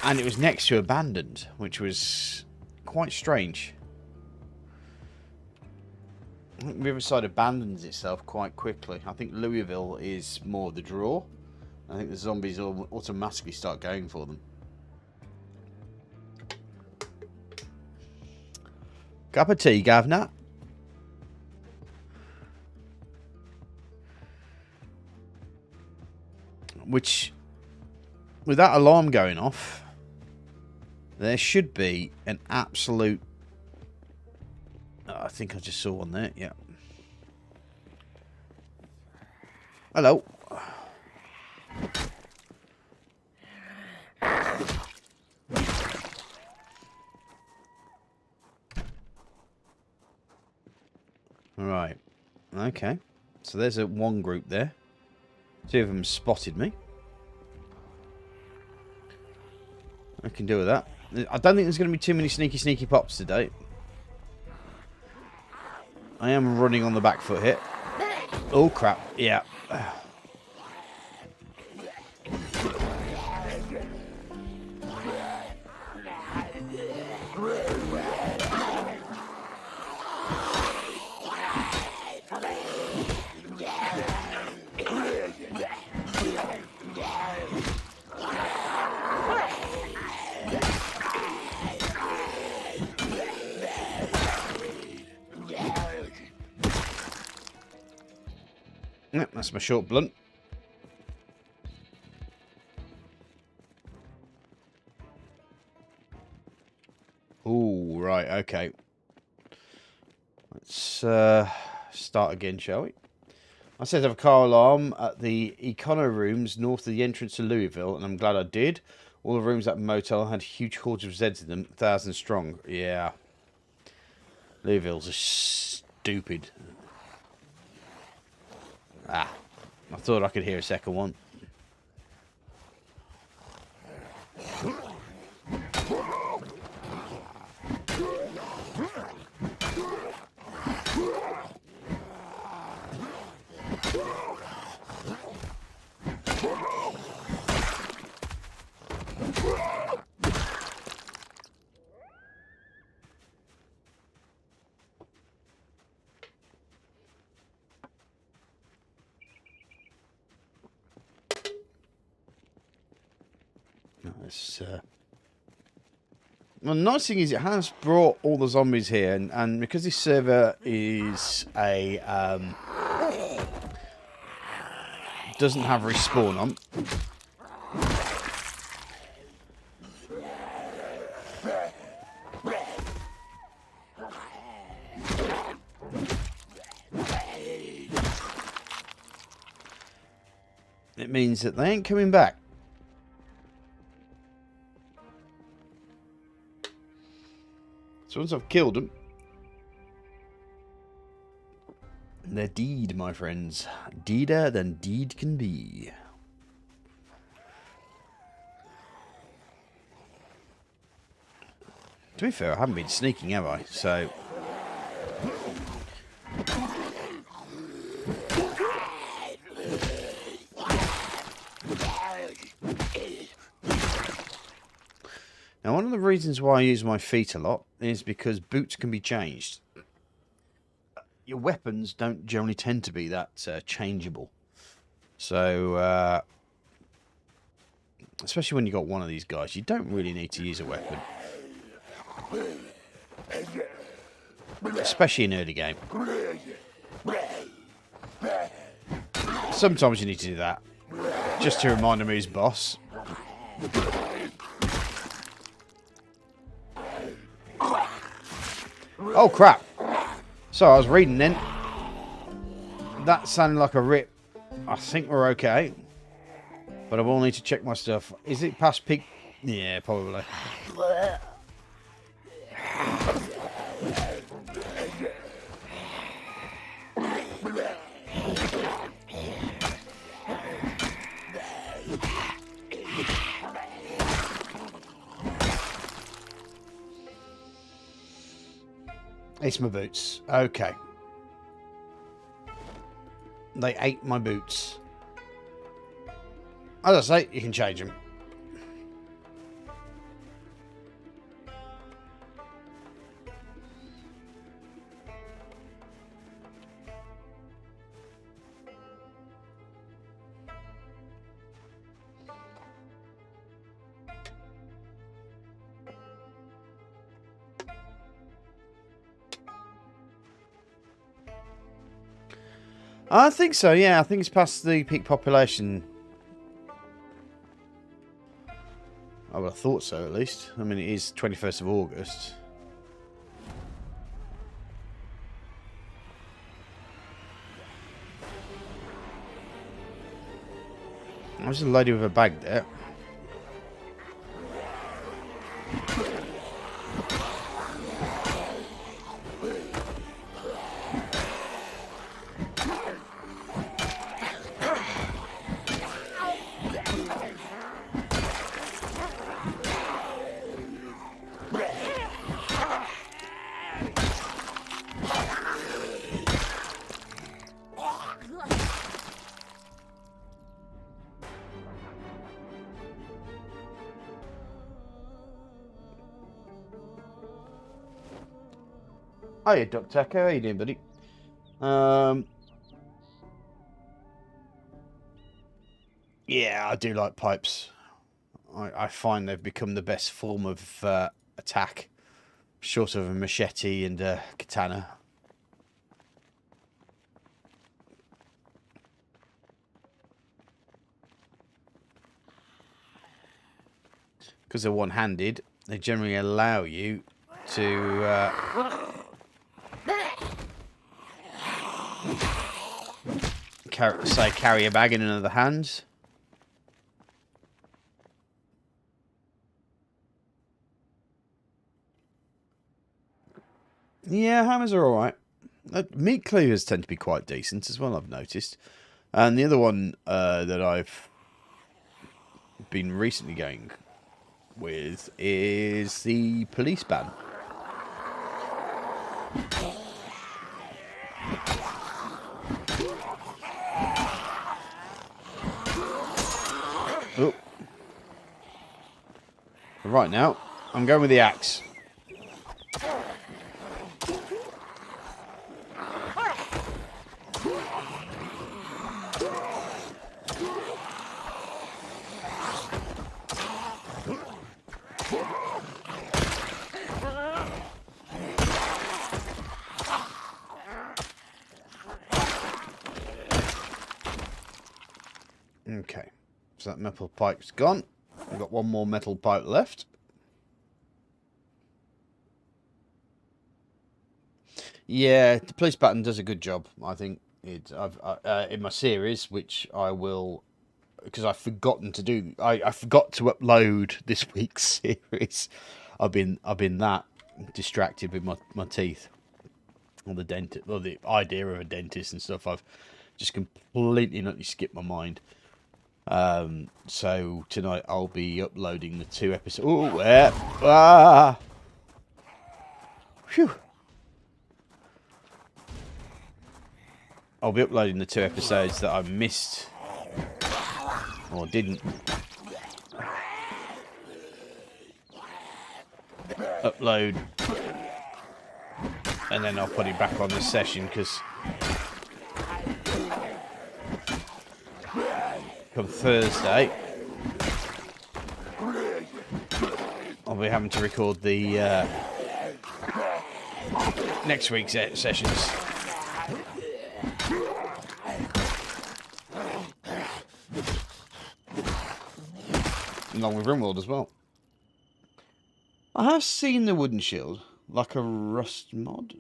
And it was next to Abandoned, which was quite strange. I think Riverside abandons itself quite quickly. I think Louisville is more the draw. I think the zombies will automatically start going for them. Cup of tea, Governor. Which, with that alarm going off, there should be an absolute... Oh, I think I just saw one there, yeah. Hello. Right. Okay. So there's one group there. Two of them spotted me. I can deal with that. I don't think there's going to be too many sneaky pops today. I am running on the back foot here. Oh, crap. Yeah. Yep, that's my short blunt. okay. Let's start again, shall we? I set up a car alarm at the Econo rooms north of the entrance to Louisville, and I'm glad I did. All the rooms at the motel had huge hordes of Zeds in them, 1,000 strong. Yeah. Louisville's are stupid. Ah, I thought I could hear a second one. Nice. Well, the nice thing is it has brought all the zombies here, and because this server is a doesn't have respawn on. It means that they ain't coming back. So once I've killed them, they're deed, my friends. Deeder than deed can be. To be fair, I haven't been sneaking, have I? So... Now, one of the reasons why I use my feet a lot is because boots can be changed. Your weapons don't generally tend to be that changeable. So, especially when you've got one of these guys, you don't really need to use a weapon. Especially in early game. Sometimes you need to do that. Just to remind him who's boss. Oh crap! So I was reading then. That sounded like a rip. I think we're okay. But I will need to check my stuff. Is it past peak? Yeah, probably. It's my boots. Okay. They ate my boots. As I say, you can change them. I think so, yeah. I think it's past the peak population. I would have thought so, at least. I mean, it is 21st of August. There's a lady with a bag there. Hiya, Dr. Echo. How you doing, buddy? Yeah, I do like pipes. I find they've become the best form of attack, short of a machete and a katana. Because they're one-handed, they generally allow you to carry a bag in another hand. Yeah, hammers are alright. Meat cleavers tend to be quite decent as well, I've noticed. And the other one that I've been recently going with is the police ban. Oh. Right now, I'm going with the axe. Okay, so that metal pipe's gone. We've got one more metal pipe left. Yeah, the police button does a good job. I think I've in my series, which I will, because I've forgotten to do. I forgot to upload this week's series. I've been that distracted with my teeth, or the dentist, or the idea of a dentist and stuff. I've just completely skipped my mind. So tonight I'll be uploading the 2 episodes. Oh, Phew. I'll be uploading the 2 episodes that I missed or didn't upload, and then I'll put it back on the session, because come Thursday I'll be having to record the next week's sessions. Along with Rimworld as well. I have seen the wooden shield, like a rust mod.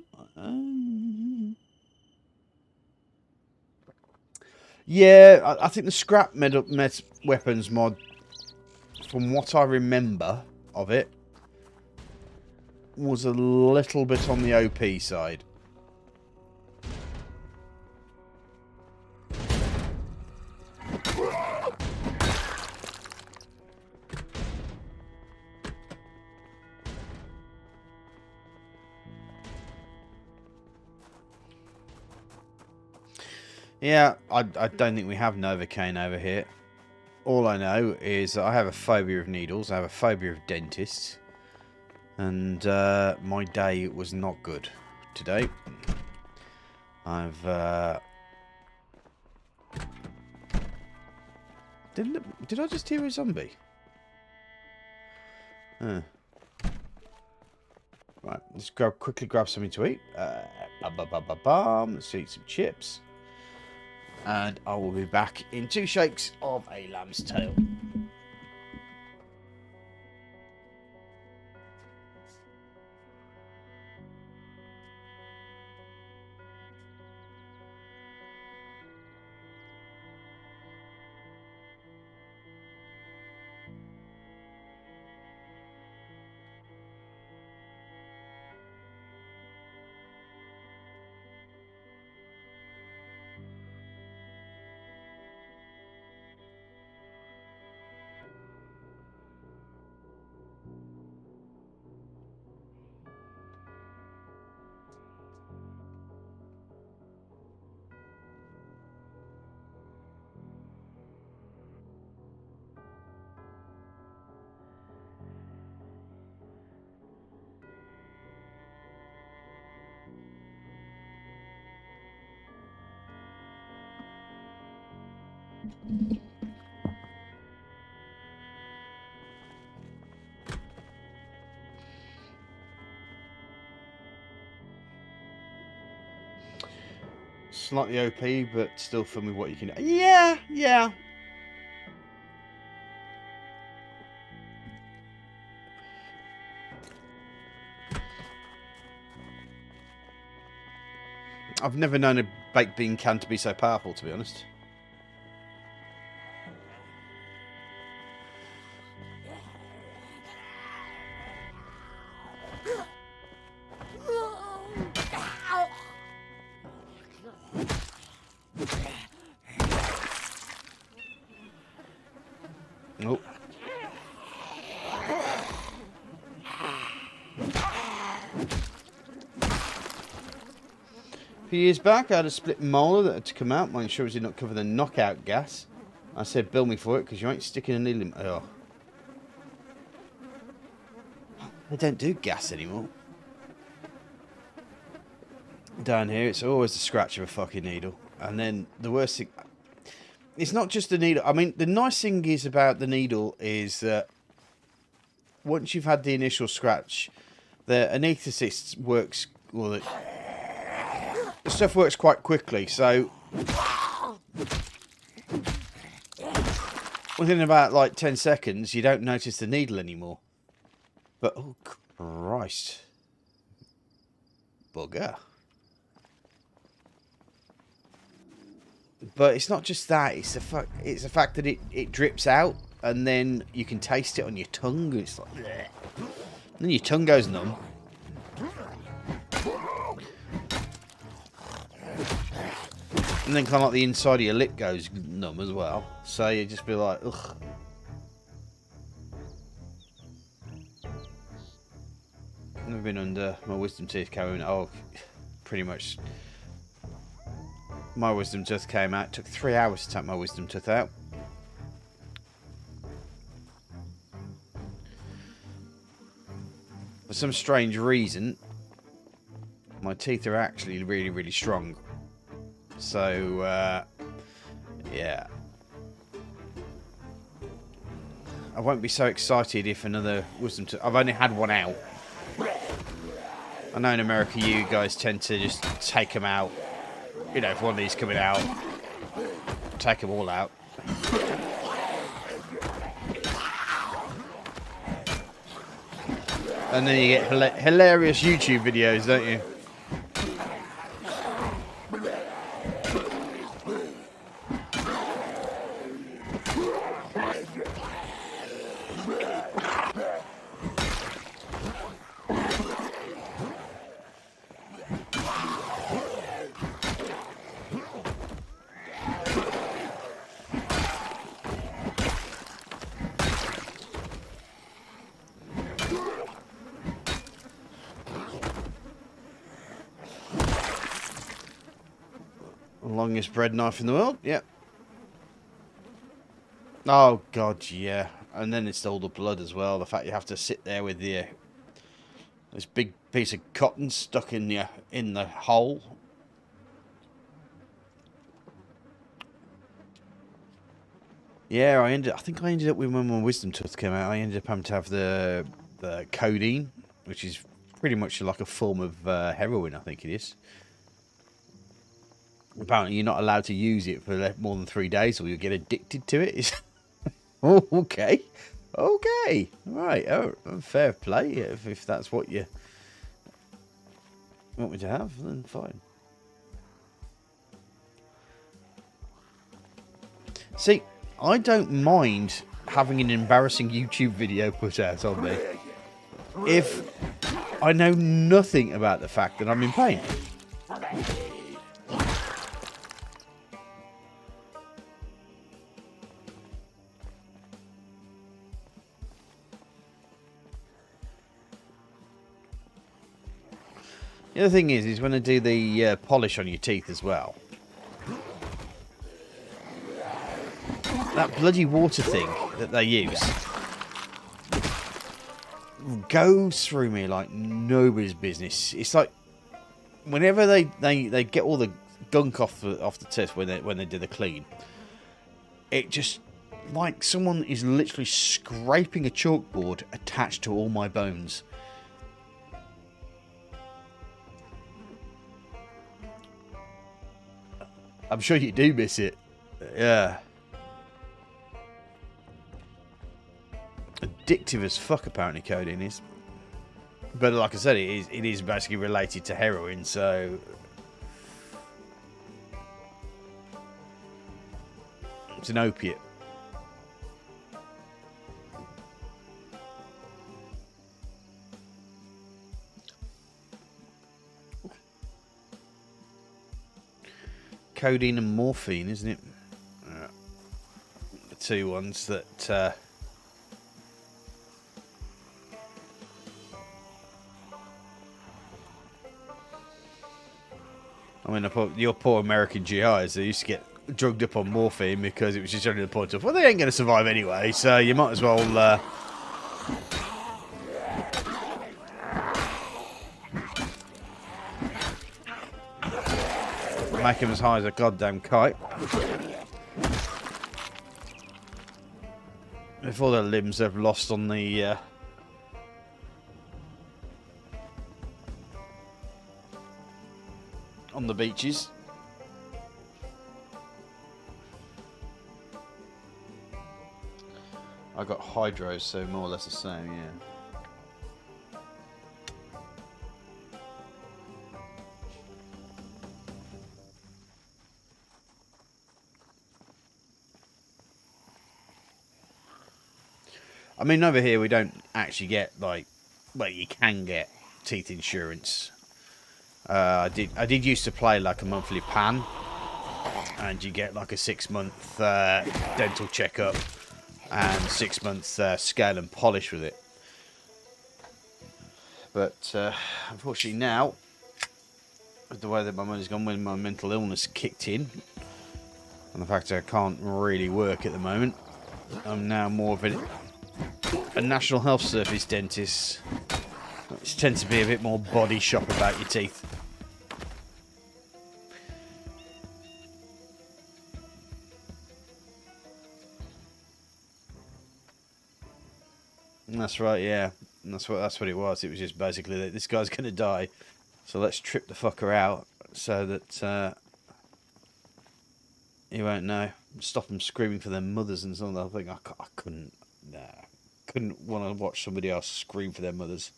Yeah, I think the scrap weapons mod, from what I remember of it, was a little bit on the OP side. Yeah, I don't think we have Novocaine over here. All I know is that I have a phobia of needles, I have a phobia of dentists, and my day was not good today. I've did I just hear a zombie? Right, let's quickly grab something to eat. Let's eat some chips. And I will be back in 2 shakes of a lamb's tail. Slightly OP, but still film me what you can. Yeah. I've never known a baked bean can to be so powerful, to be honest. Oh. A few years back, I had a split molar that had to come out. My insurance did not cover the knockout gas. I said, bill me for it because you ain't sticking a needle in. Oh. They don't do gas anymore. Down here, it's always the scratch of a fucking needle. And then the worst thing... It's not just the needle. I mean, the nice thing is about the needle is that once you've had the initial scratch, the anaesthetist works... Well, the stuff works quite quickly, so... Within about, like, 10 seconds, you don't notice the needle anymore. But, oh, Christ. Bugger. But it's not just that. It's the fact that it drips out, and then you can taste it on your tongue. It's like, bleh. And then your tongue goes numb. And then kind of like the inside of your lip goes numb as well. So you just be like, ugh. Never been under my wisdom teeth coming. Oh, pretty much. My wisdom tooth came out. It took 3 hours to take my wisdom tooth out. For some strange reason, my teeth are actually really, really strong. So, yeah. I won't be so excited if another wisdom tooth... I've only had one out. I know in America you guys tend to just take them out. You know, if one of these coming out, take them all out. And then you get hilarious YouTube videos, don't you? Longest bread knife in the world, yep. Oh god, yeah. And then it's all the blood as well. The fact you have to sit there with this big piece of cotton stuck in the hole. Yeah, I think I ended up with when my wisdom tooth came out. I ended up having to have the codeine, which is pretty much like a form of heroin, I think it is. Apparently, you're not allowed to use it for more than 3 days, or you'll get addicted to it. Oh, okay, okay, right. Oh, fair play. If that's what you want me to have, then fine. See, I don't mind having an embarrassing YouTube video put out on me if I know nothing about the fact that I'm in pain. The other thing is when I do the polish on your teeth as well, that bloody water thing that they use goes through me like nobody's business. It's like whenever they get all the gunk off the tooth when they do the clean, it just like someone is literally scraping a chalkboard attached to all my bones. I'm sure you do miss it. Yeah. Addictive as fuck, apparently, codeine is. But like I said, it is basically related to heroin, so... It's an opiate. Codeine and morphine, isn't it? The two ones that I mean, your poor American GIs, they used to get drugged up on morphine because it was just only the point of, well, they ain't going to survive anyway, so you might as well make him as high as a goddamn kite. Before their limbs they've lost on the beaches. I got hydros, so more or less the same, yeah. I mean, over here we don't actually get, like, well, you can get teeth insurance. I did used to play like a monthly pan, and you get like a 6-month dental checkup and 6 months scale and polish with it. But unfortunately now, with the way that my money's gone, when my mental illness kicked in, and the fact that I can't really work at the moment, I'm now more of a National Health Service dentist, which tends to be a bit more body shop about your teeth. That's right, yeah. And that's what it was. It was just basically that this guy's going to die, so let's trip the fucker out so that he won't know. Stop them screaming for their mothers and something. I think I couldn't. Nah, couldn't want to watch somebody else scream for their mothers.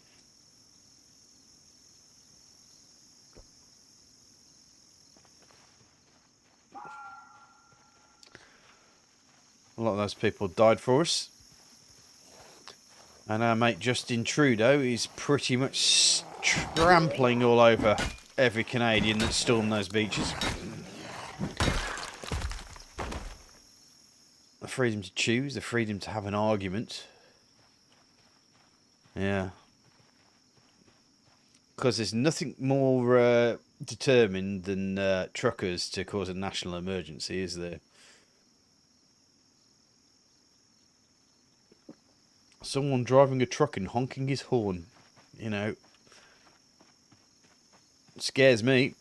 A lot of those people died for us. And our mate Justin Trudeau is pretty much trampling all over every Canadian that stormed those beaches. The freedom to choose, the freedom to have an argument. Yeah. Because there's nothing more determined than truckers to cause a national emergency, is there? Someone driving a truck and honking his horn, you know, scares me.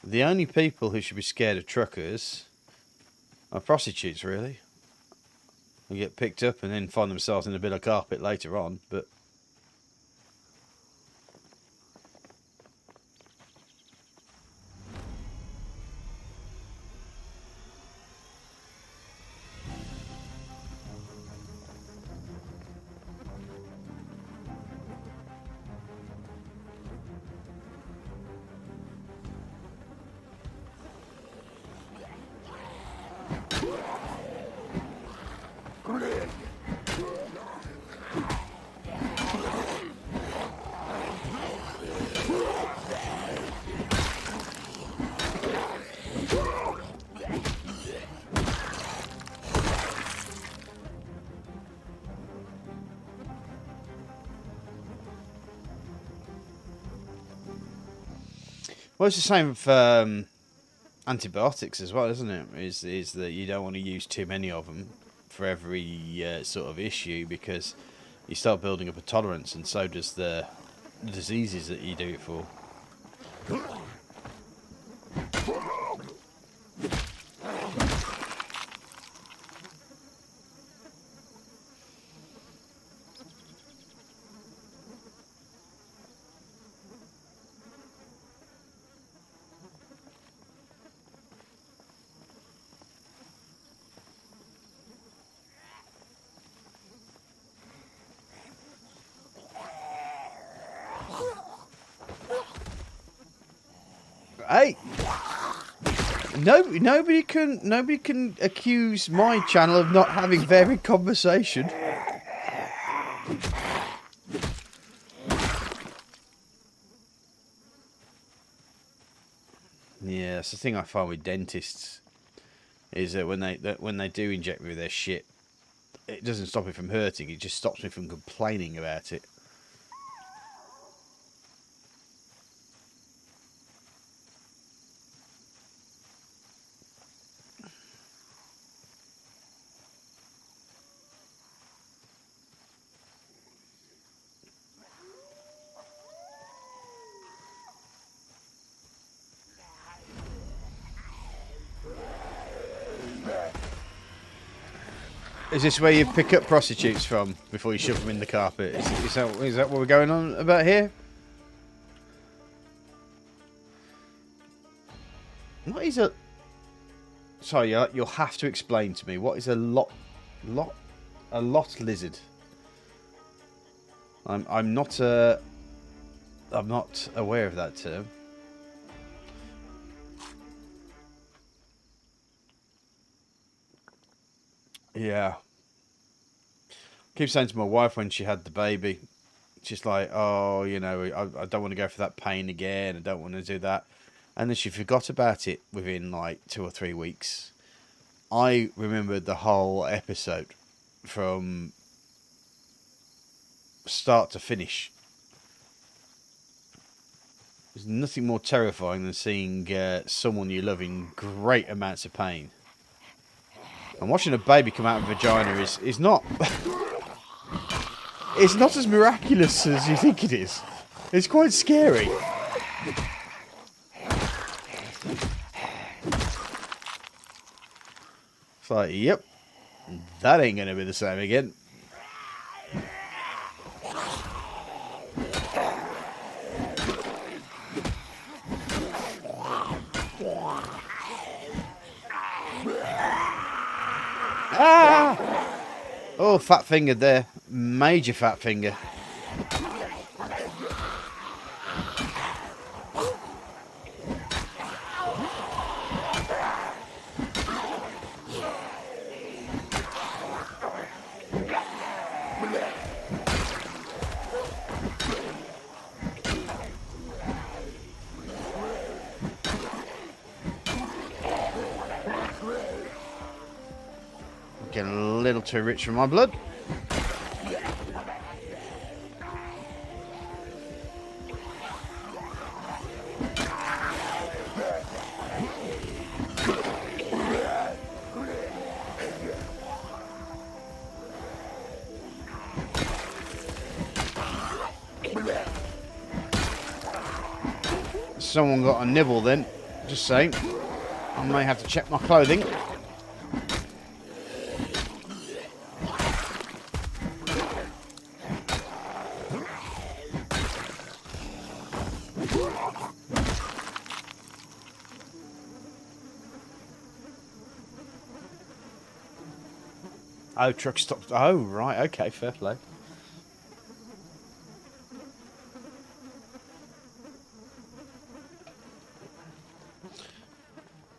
The only people who should be scared of truckers are prostitutes, really. They get picked up and then find themselves in a bit of carpet later on, but well, it's the same with antibiotics as well, isn't it? Is that you don't want to use too many of them for every sort of issue, because you start building up a tolerance, and so does the diseases that you do it for. Hey! Nobody can accuse my channel of not having varied conversation. Yeah, that's the thing I find with dentists is that when they do inject me with their shit, it doesn't stop it from hurting. It just stops me from complaining about it. Is this where you pick up prostitutes from before you shove them in the carpet? Is that what we're going on about here? What is a... Sorry, you'll have to explain to me. What is a lot lizard? I'm not aware of that term. Yeah. I keep saying to my wife when she had the baby, she's like, oh, you know, I don't want to go for that pain again. I don't want to do that. And then she forgot about it within like 2 or 3 weeks. I remembered the whole episode from start to finish. There's nothing more terrifying than seeing someone you love in great amounts of pain. And watching a baby come out of a vagina is not... it's not as miraculous as you think it is. It's quite scary. It's like, yep, that ain't going to be the same again. Ah! Oh, fat finger there. Major fat finger. Getting a little too rich for my blood. Someone got a nibble then. Just saying. I may have to check my clothing. Oh, truck stopped. Oh, right. Okay, fair play.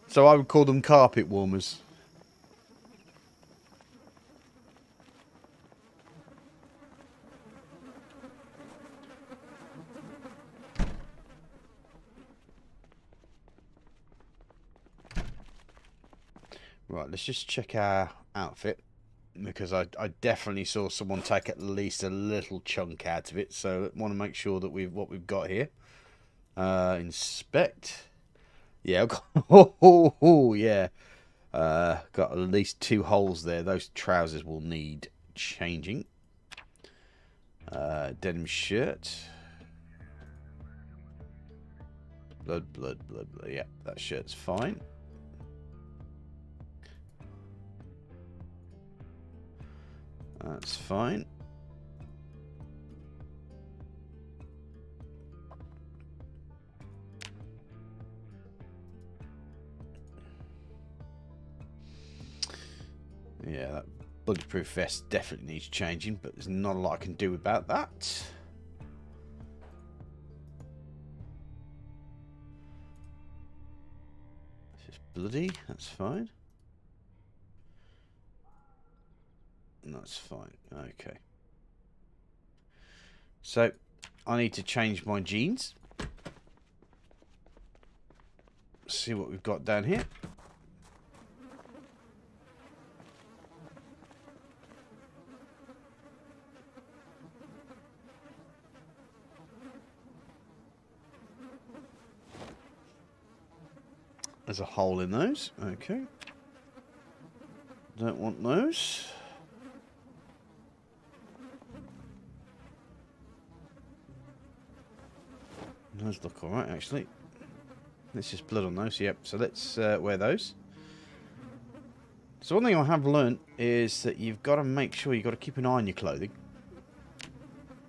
So I would call them carpet warmers. Right, let's just check our outfit. Because I definitely saw someone take at least a little chunk out of it. So I want to make sure that what we've got here. Inspect. Yeah, I've got, yeah. Got at least 2 holes there. Those trousers will need changing. Denim shirt. Blood. Yeah, that shirt's fine. That's fine. Yeah, that bulletproof vest definitely needs changing, but there's not a lot I can do about that. Just bloody, that's fine. That's fine. Okay. So, I need to change my jeans. See what we've got down here. There's a hole in those. Okay. Don't want those. Those look alright, actually. There's just blood on those. Yep, so let's wear those. So one thing I have learnt is that you've got to make sure you've got to keep an eye on your clothing.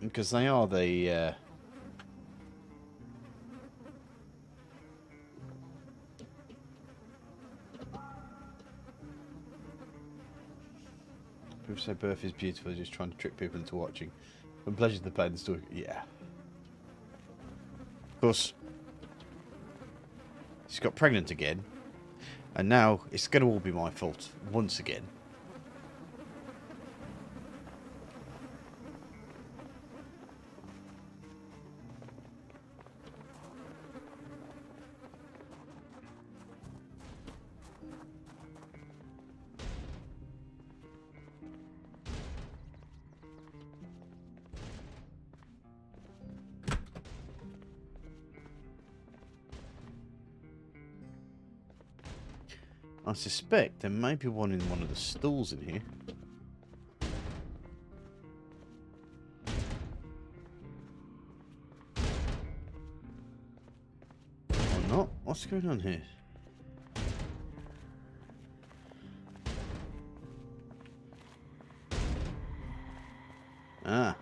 Because they are the... People say birth is beautiful, just trying to trick people into watching. When pleasure to play the story. Yeah. Of course, she's got pregnant again. And now it's going to all be my fault. Once again. I suspect there may be one in one of the stalls in here. Or not? What's going on here? Ah.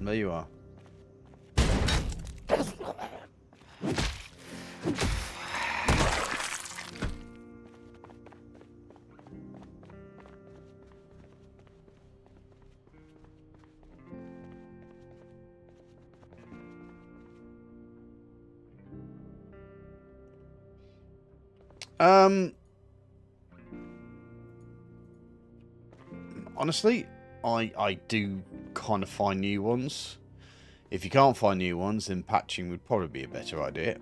There you are. Honestly, I do kind of find new ones. If you can't find new ones, then patching would probably be a better idea.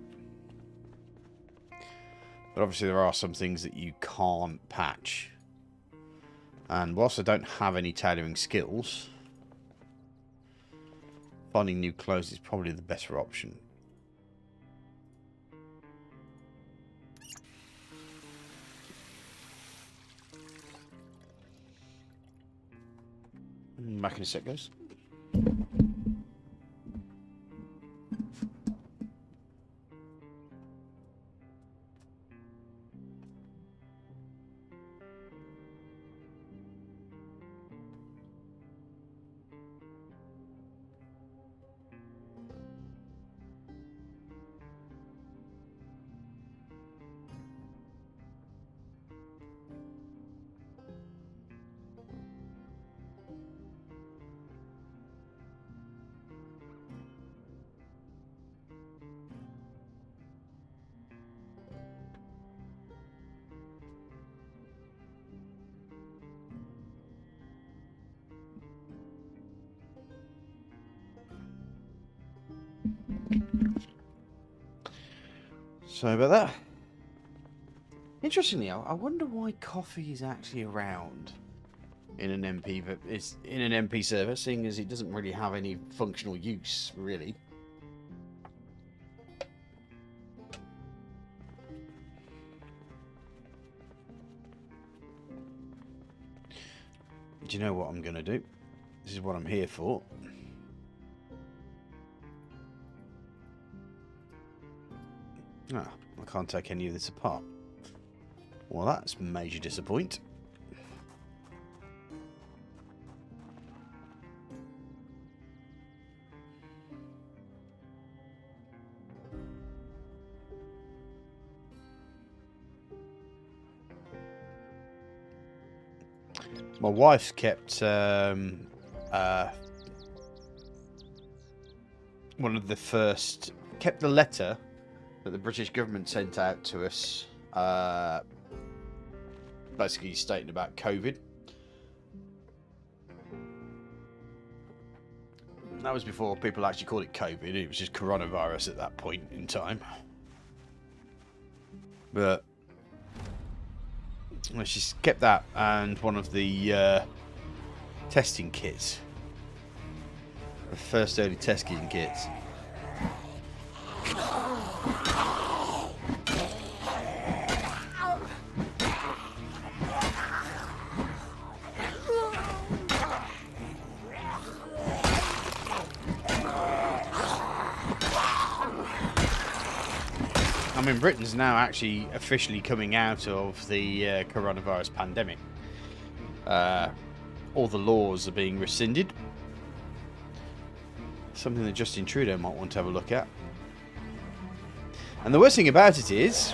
But obviously there are some things that you can't patch. And whilst I don't have any tailoring skills, finding new clothes is probably the better option. Back in a sec, guys. Sorry about that. Interestingly, I wonder why coffee is actually around in an MP, but it's in an MP server, seeing as it doesn't really have any functional use, really. Do you know what I'm going to do? This is what I'm here for. Ah, I can't take any of this apart. Well, that's major disappoint. My wife's kept one of the first, kept the letter that the British government sent out to us basically stating about COVID. That was before people actually called it COVID. It was just coronavirus at that point in time. But she's kept that and one of the testing kits. The first early testing kits. I mean, Britain's now actually officially coming out of the coronavirus pandemic. All the laws are being rescinded. Something that Justin Trudeau might want to have a look at. And the worst thing about it is,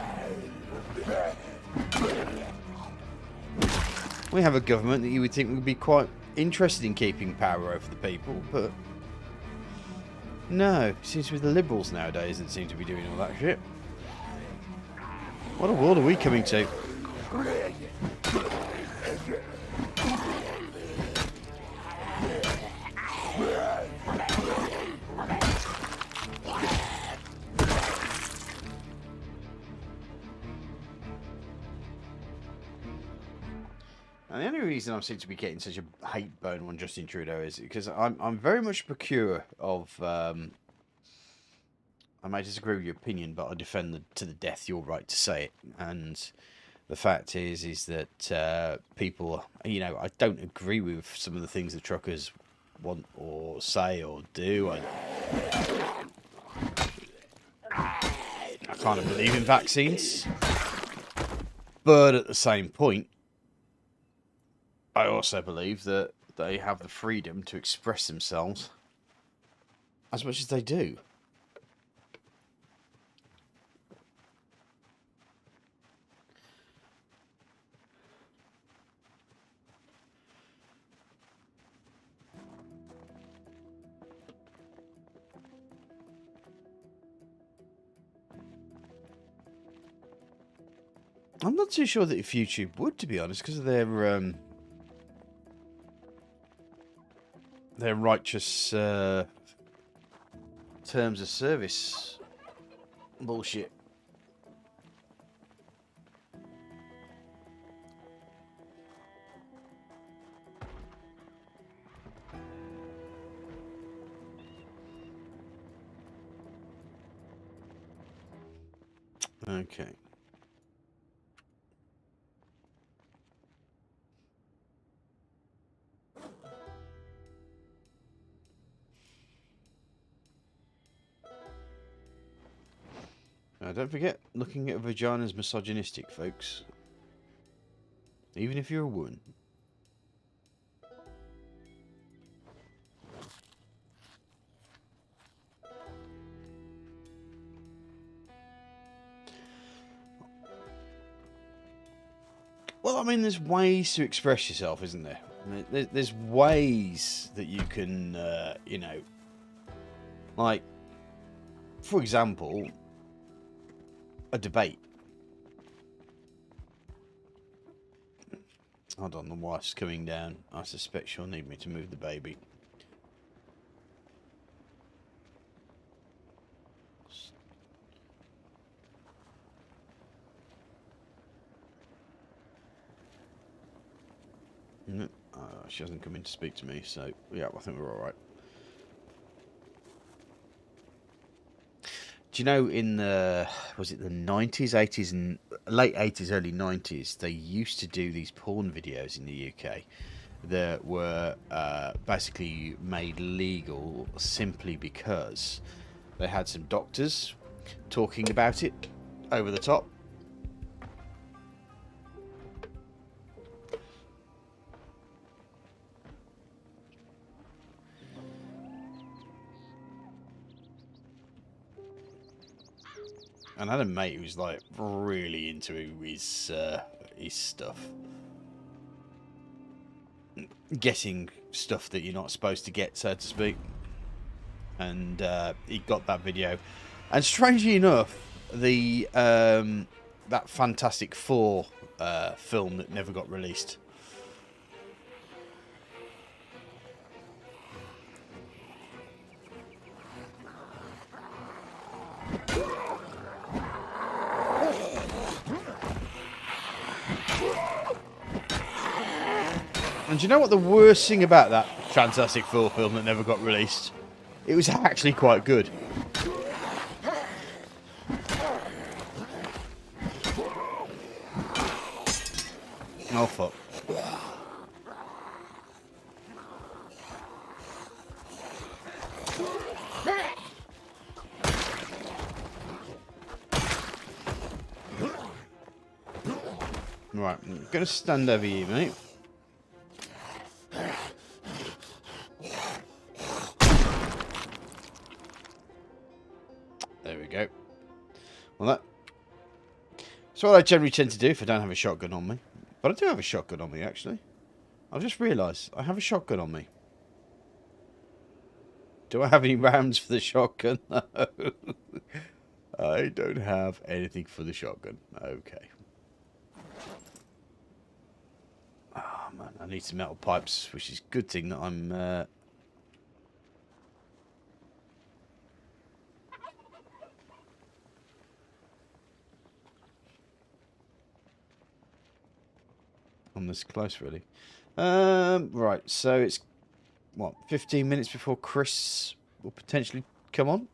we have a government that you would think would be quite interested in keeping power over the people, but no, it seems to be the Liberals nowadays that seem to be doing all that shit. What a world are we coming to? And the only reason I seem to be getting such a hate bone on Justin Trudeau is because I'm very much a procure of I may disagree with your opinion, but I defend to the death your right to say it. And the fact is that people, you know, I don't agree with some of the things the truckers want or say or do. I kind of believe in vaccines, but at the same point, I also believe that they have the freedom to express themselves as much as they do. I'm not too sure that if YouTube would, to be honest, because of their righteous terms of service bullshit. Okay. Don't forget, looking at a vagina is misogynistic, folks. Even if you're a woman. Well, I mean, there's ways to express yourself, isn't there? There's ways that you can, you know, like, for example, a debate. Hold on, the wife's coming down. I suspect she'll need me to move the baby. She hasn't come in to speak to me, so yeah, I think we're all right. Do you know in the, was it the 90s, 80s, and late 80s, early 90s, they used to do these porn videos in the UK that were basically made legal simply because they had some doctors talking about it over the top. And I had a mate who was like really into his stuff, getting stuff that you're not supposed to get, so to speak. And he got that video, and strangely enough, the that Fantastic Four film that never got released. And do you know what the worst thing about that Fantastic Four film that never got released? It was actually quite good. Oh, fuck. Right, I'm going to stand over you, mate. There we go. Well, that's what I generally tend to do if I don't have a shotgun on me. But I do have a shotgun on me, actually. I've just realised I have a shotgun on me. Do I have any rounds for the shotgun? No. I don't have anything for the shotgun. Okay. Oh, man, I need some metal pipes, which is a good thing that I'm... I'm this close, really. Right, so it's, what, 15 minutes before Chris will potentially come on?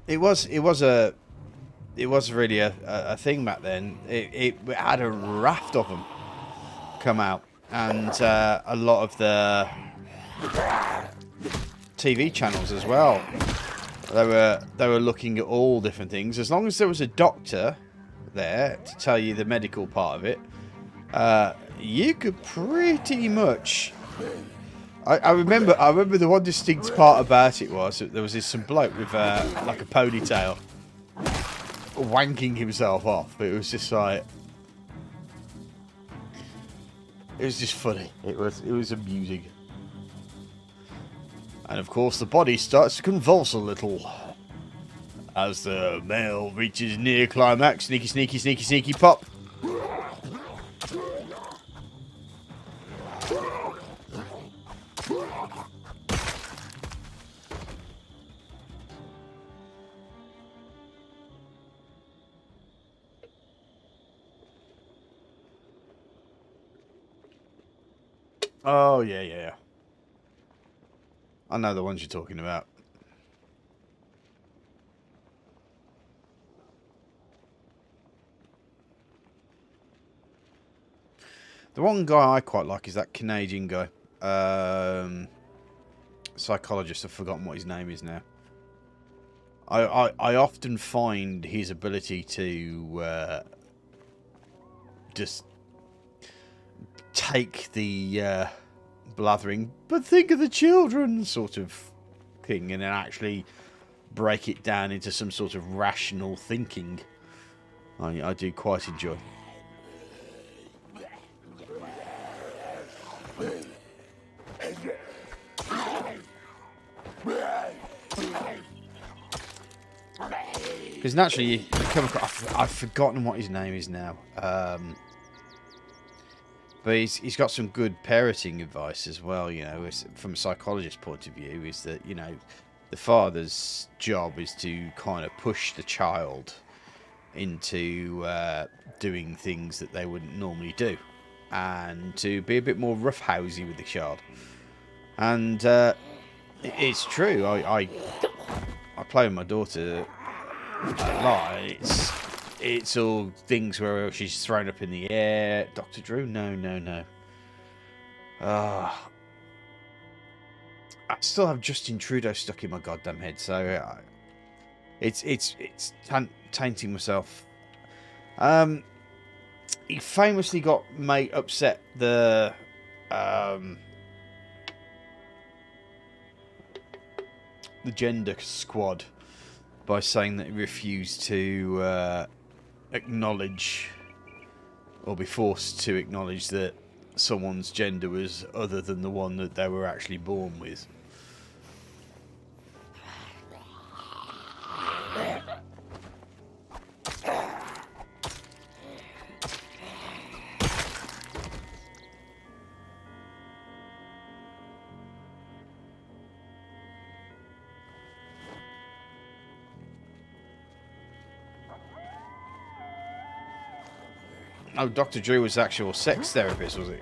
It was really a thing back then. It had a raft of them come out, and a lot of the TV channels as well. They were looking at all different things. As long as there was a doctor there to tell you the medical part of it, you could pretty much. I remember the one distinct part about it was that there was some bloke with like a ponytail wanking himself off. It was just like, it was just funny. It was amusing. And of course the body starts to convulse a little as the male reaches near climax. Sneaky, sneaky, sneaky, sneaky pop. Oh, yeah. I know the ones you're talking about. The one guy I quite like is that Canadian guy. Psychologist. I've forgotten what his name is now. I often find his ability to just take the blathering, but think of the children sort of thing, and then actually break it down into some sort of rational thinking. I do quite enjoy. Because naturally you come across, I've forgotten what his name is now. But he's got some good parenting advice as well, you know, from a psychologist's point of view, is that, you know, the father's job is to kind of push the child into doing things that they wouldn't normally do, and to be a bit more roughhousey with the child. And it's true. I play with my daughter a lot. It's all things where she's thrown up in the air. Dr. Drew, no. I still have Justin Trudeau stuck in my goddamn head, so it's tainting myself. He famously got upset the gender squad by saying that he refused to acknowledge or be forced to acknowledge that someone's gender was other than the one that they were actually born with. Oh, Dr. Drew was actual sex therapist, was he?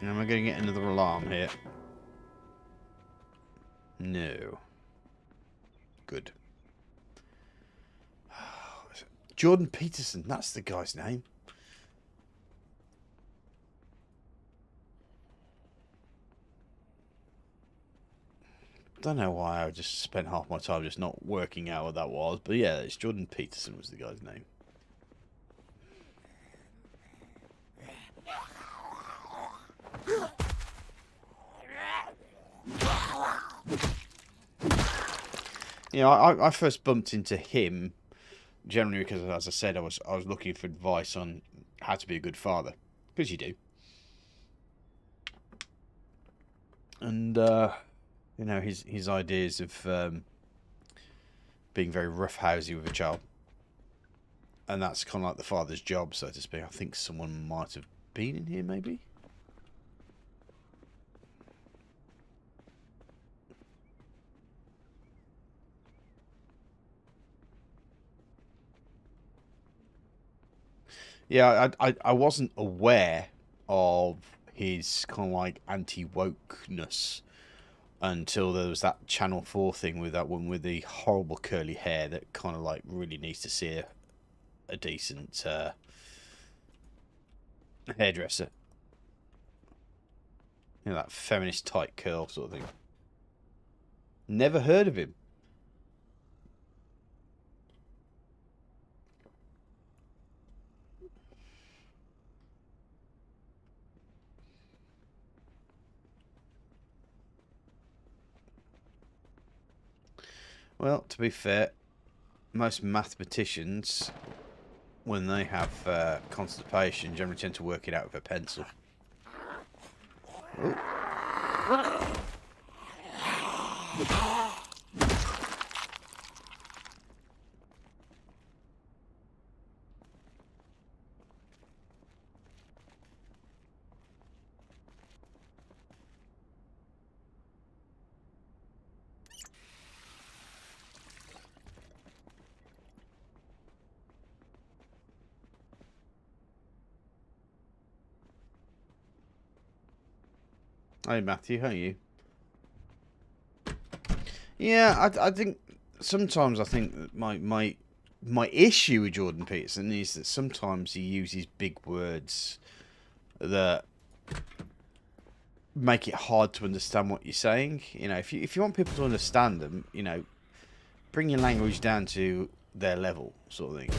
Am I going to get another alarm here? No. Good. Jordan Peterson, that's the guy's name. Don't know why I just spent half my time just not working out what that was, but yeah, it's Jordan Peterson was the guy's name. You know, I first bumped into him generally because, as I said, I was looking for advice on how to be a good father, because you do. And you know, his ideas of being very roughhousey with a child, and that's kind of like the father's job, so to speak. I think someone might have been in here, maybe. Yeah, I wasn't aware of his kind of like anti-wokeness until there was that Channel 4 thing with that one with the horrible curly hair that kind of like really needs to see a decent hairdresser. You know, that feminist tight curl sort of thing. Never heard of him. Well, to be fair, most mathematicians, when they have constipation, generally tend to work it out with a pencil. Ooh. Hey Matthew, how are you? Yeah, I think sometimes I think that my issue with Jordan Peterson is that sometimes he uses big words that make it hard to understand what you're saying. You know, if you want people to understand them, you know, bring your language down to their level, sort of thing.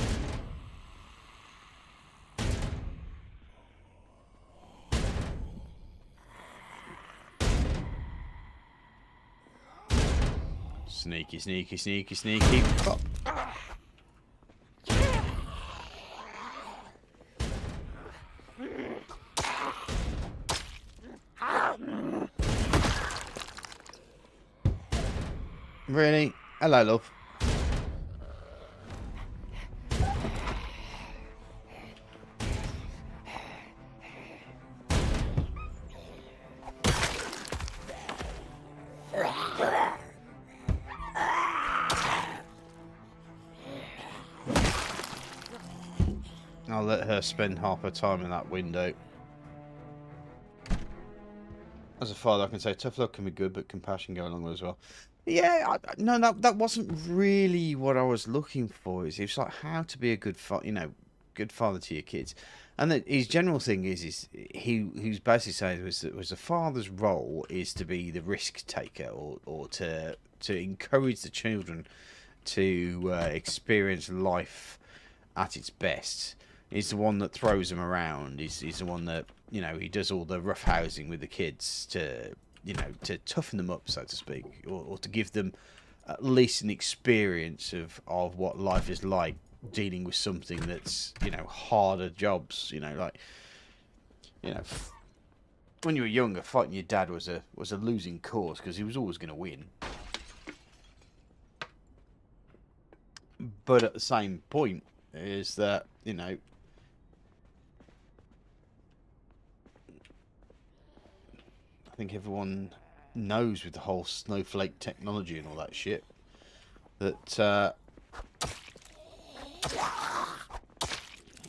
Sneaky, sneaky, sneaky, sneaky. Oh. Really? Hello, love. I'll let her spend half her time in that window. As a father, I can say tough love can be good, but compassion go along with it as well. Yeah, no, that wasn't really what I was looking for. It's like how to be a good good father to your kids, and his general thing is he's basically saying was the father's role is to be the risk taker or to encourage the children to experience life at its best. He's the one that throws them around. He's the one that he does all the rough housing with the kids to to toughen them up, so to speak, or to give them at least an experience of what life is like dealing with something that's harder jobs. Like you know when you were younger, fighting your dad was a losing cause because he was always going to win. But at the same point is that I think everyone knows with the whole snowflake technology and all that shit that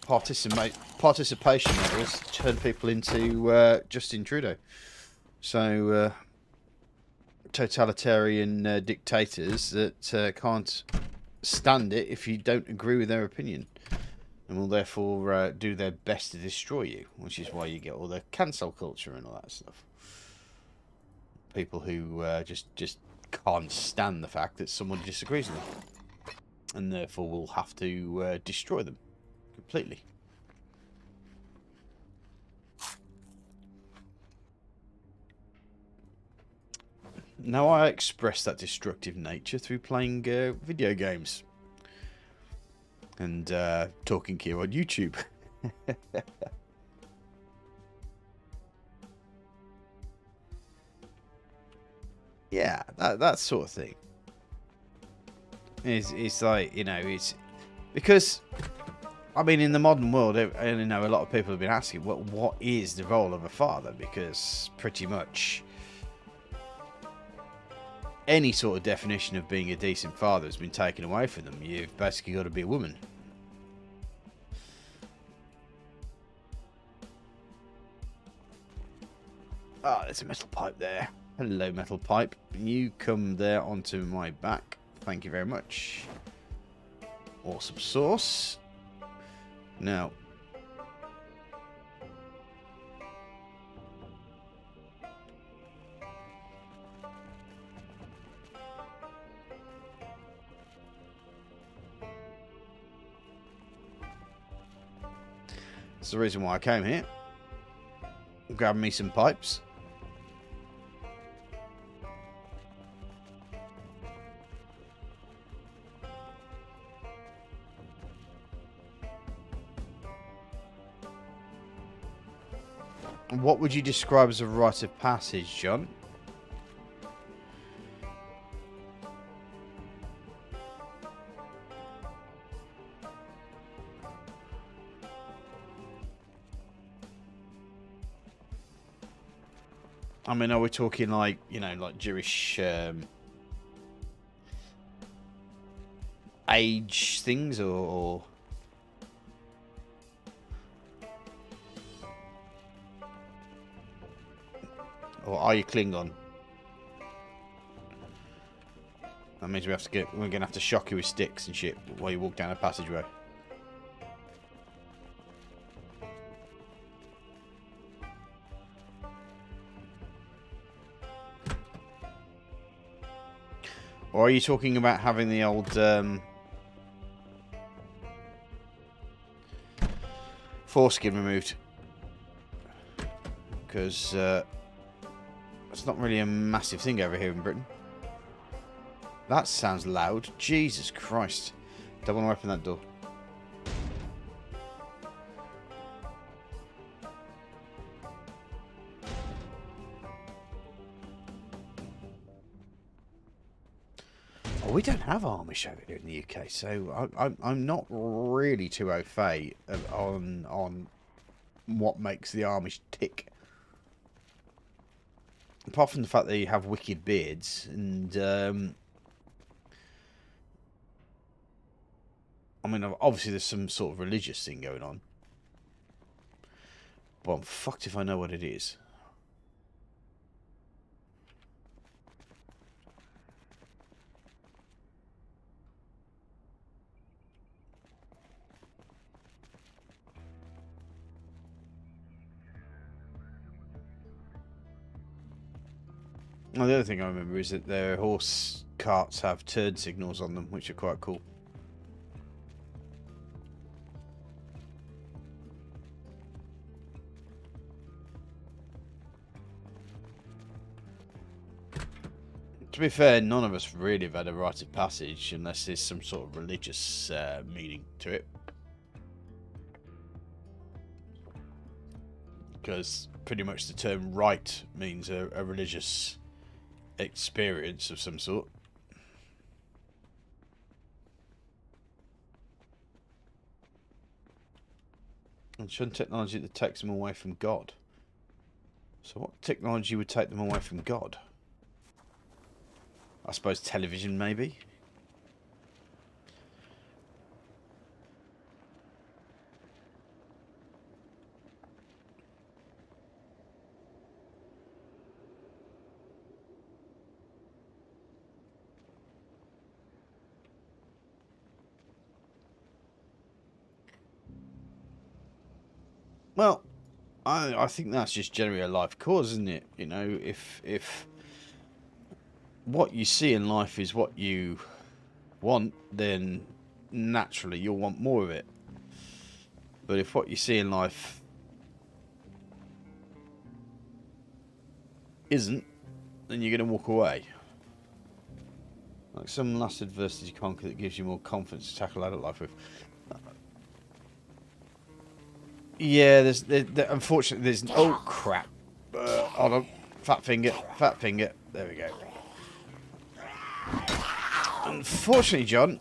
participation levels turn people into Justin Trudeau. So totalitarian dictators that can't stand it if you don't agree with their opinion, and will therefore do their best to destroy you, which is why you get all the cancel culture and all that stuff. People who just can't stand the fact that someone disagrees with them, and therefore will have to destroy them completely. Now I express that destructive nature through playing video games and talking here on YouTube. Yeah, that sort of thing. It's like it's because I mean in the modern world, a lot of people have been asking what is the role of a father, because pretty much any sort of definition of being a decent father has been taken away from them. You've basically got to be a woman. Ah, there's a metal pipe there. Hello, metal pipe. You come there onto my back. Thank you very much. Awesome sauce. Now, that's the reason why I came here. Grab me some pipes. What would you describe as a rite of passage, John? I mean, are we talking like, like Jewish age things, or are you Klingon? That means we're gonna have to shock you with sticks and shit while you walk down a passageway. Or are you talking about having the old foreskin removed? Because it's not really a massive thing over here in Britain. That sounds loud. Jesus Christ. Don't want to open that door. Oh, we don't have Amish over here in the UK, so I'm not really too au fait on what makes the Amish tick. Apart from the fact that you have wicked beards, and I mean, obviously there's some sort of religious thing going on, but I'm fucked if I know what it is. Well, the other thing I remember is that their horse carts have turn signals on them, which are quite cool. To be fair, none of us really have had a rite of passage unless there's some sort of religious meaning to it. Because pretty much the term rite means a religious experience of some sort. And shun technology that takes them away from God. So what technology would take them away from God? I suppose television, maybe? Well, I think that's just generally a life cause, isn't it? You know, if what you see in life is what you want, then naturally you'll want more of it. But if what you see in life isn't, then you're going to walk away. Like some last adversity you conquer that gives you more confidence to tackle adult life with. Yeah, unfortunately, there's... Oh, crap. Hold on. Fat finger. There we go. Unfortunately, John,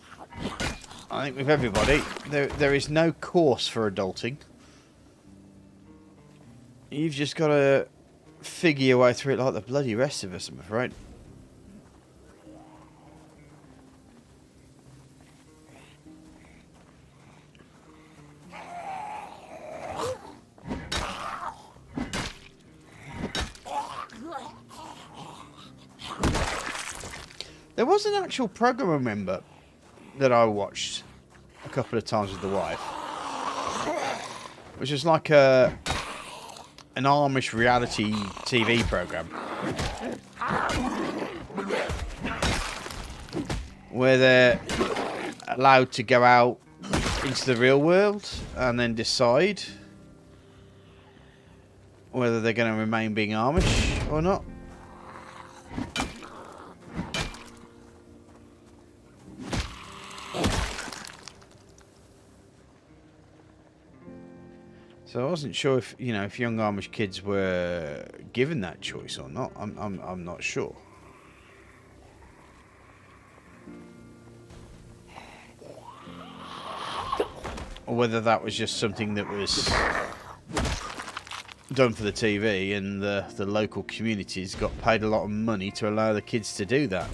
I think with everybody, there is no course for adulting. You've just got to figure your way through it like the bloody rest of us, I'm afraid. There was an actual program, I remember, that I watched a couple of times with the wife, which was like an Amish reality TV program where they're allowed to go out into the real world and then decide whether they're going to remain being Amish or not. So I wasn't sure if, you know, if young Amish kids were given that choice or not. I'm not sure. Or whether that was just something that was done for the TV and the local communities got paid a lot of money to allow the kids to do that.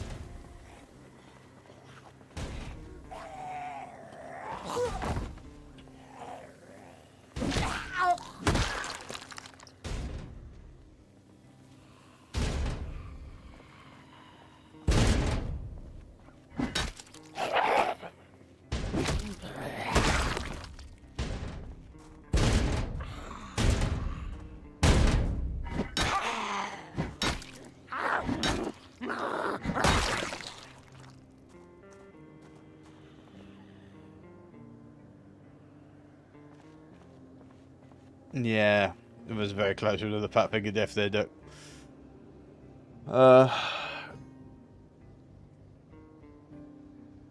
Yeah, it was very close to another fat finger death there, Duck.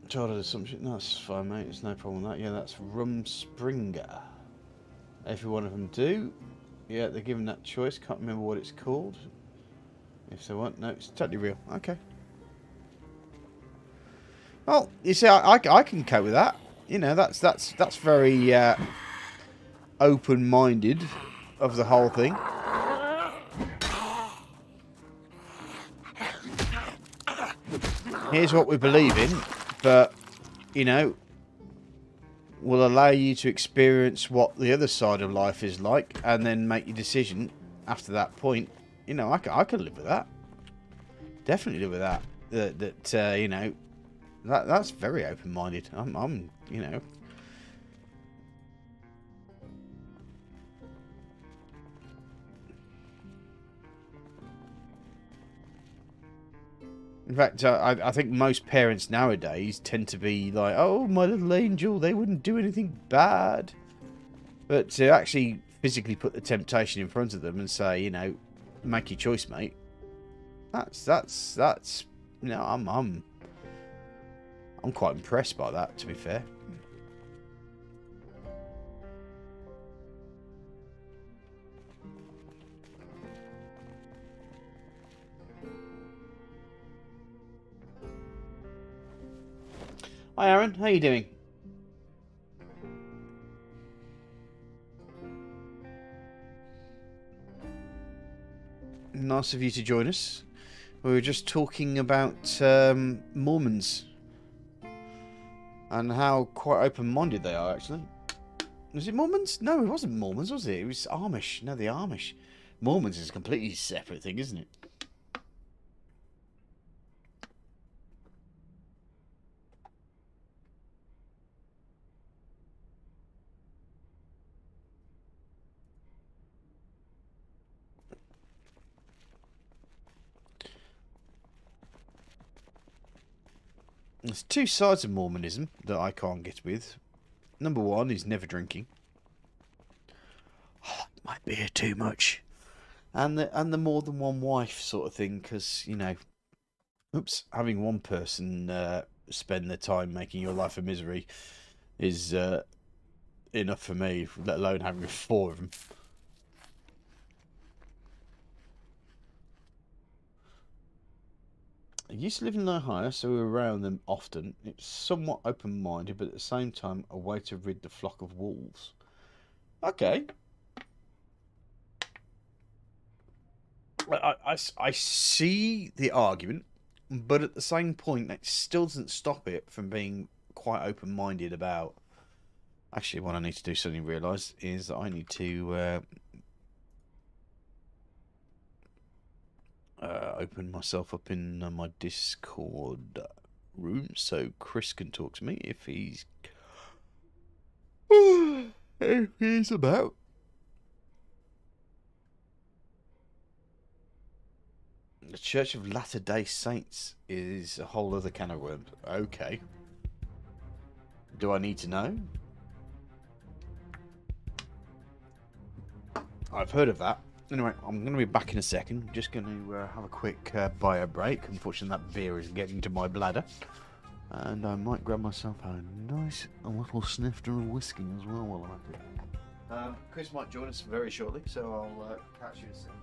Childhood assumption. No, that's fine, mate. There's no problem with that. Yeah, that's Rumspringer. Every one of them do. Yeah, they're given that choice. Can't remember what it's called. If they want, no, it's totally real. Okay. Well, you see, I can cope with that. You know, that's very open-minded of the whole thing. Here's what we believe in, but, you know, we'll allow you to experience what the other side of life is like and then make your decision after that point. You know, I can live with that. Definitely live with that. You know, that's very open-minded. I'm, you know... In fact, I think most parents nowadays tend to be like, oh, my little angel, they wouldn't do anything bad. But to actually physically put the temptation in front of them and say, you know, make your choice, mate. That's you know, I'm quite impressed by that, to be fair. Hi, Aaron. How you doing? Nice of you to join us. We were just talking about Mormons and how quite open-minded they are, actually. Was it Mormons? No, it wasn't Mormons, was it? It was Amish. No, the Amish. Mormons is a completely separate thing, isn't it? There's two sides of Mormonism that I can't get with. Number one is never drinking. Oh, might be too much. And the more than one wife sort of thing, because, you know, having one person spend their time making your life a misery is enough for me, let alone having four of them. I used to live in Ohio, so we were around them often. It's somewhat open-minded, but at the same time, a way to rid the flock of wolves. Okay. I see the argument, but at the same point, it still doesn't stop it from being quite open-minded about... Actually, what I need to do, suddenly realise, is that I need to open myself up in my Discord room so Chris can talk to me if he's about. The Church of Latter-day Saints is a whole other can of worms. Okay. Do I need to know? I've heard of that. Anyway, I'm going to be back in a second. Just going to have a quick bio break. Unfortunately, that beer is getting to my bladder. And I might grab myself a nice little snifter of whiskey as well while I'm at it. Chris might join us very shortly, so I'll catch you in a second.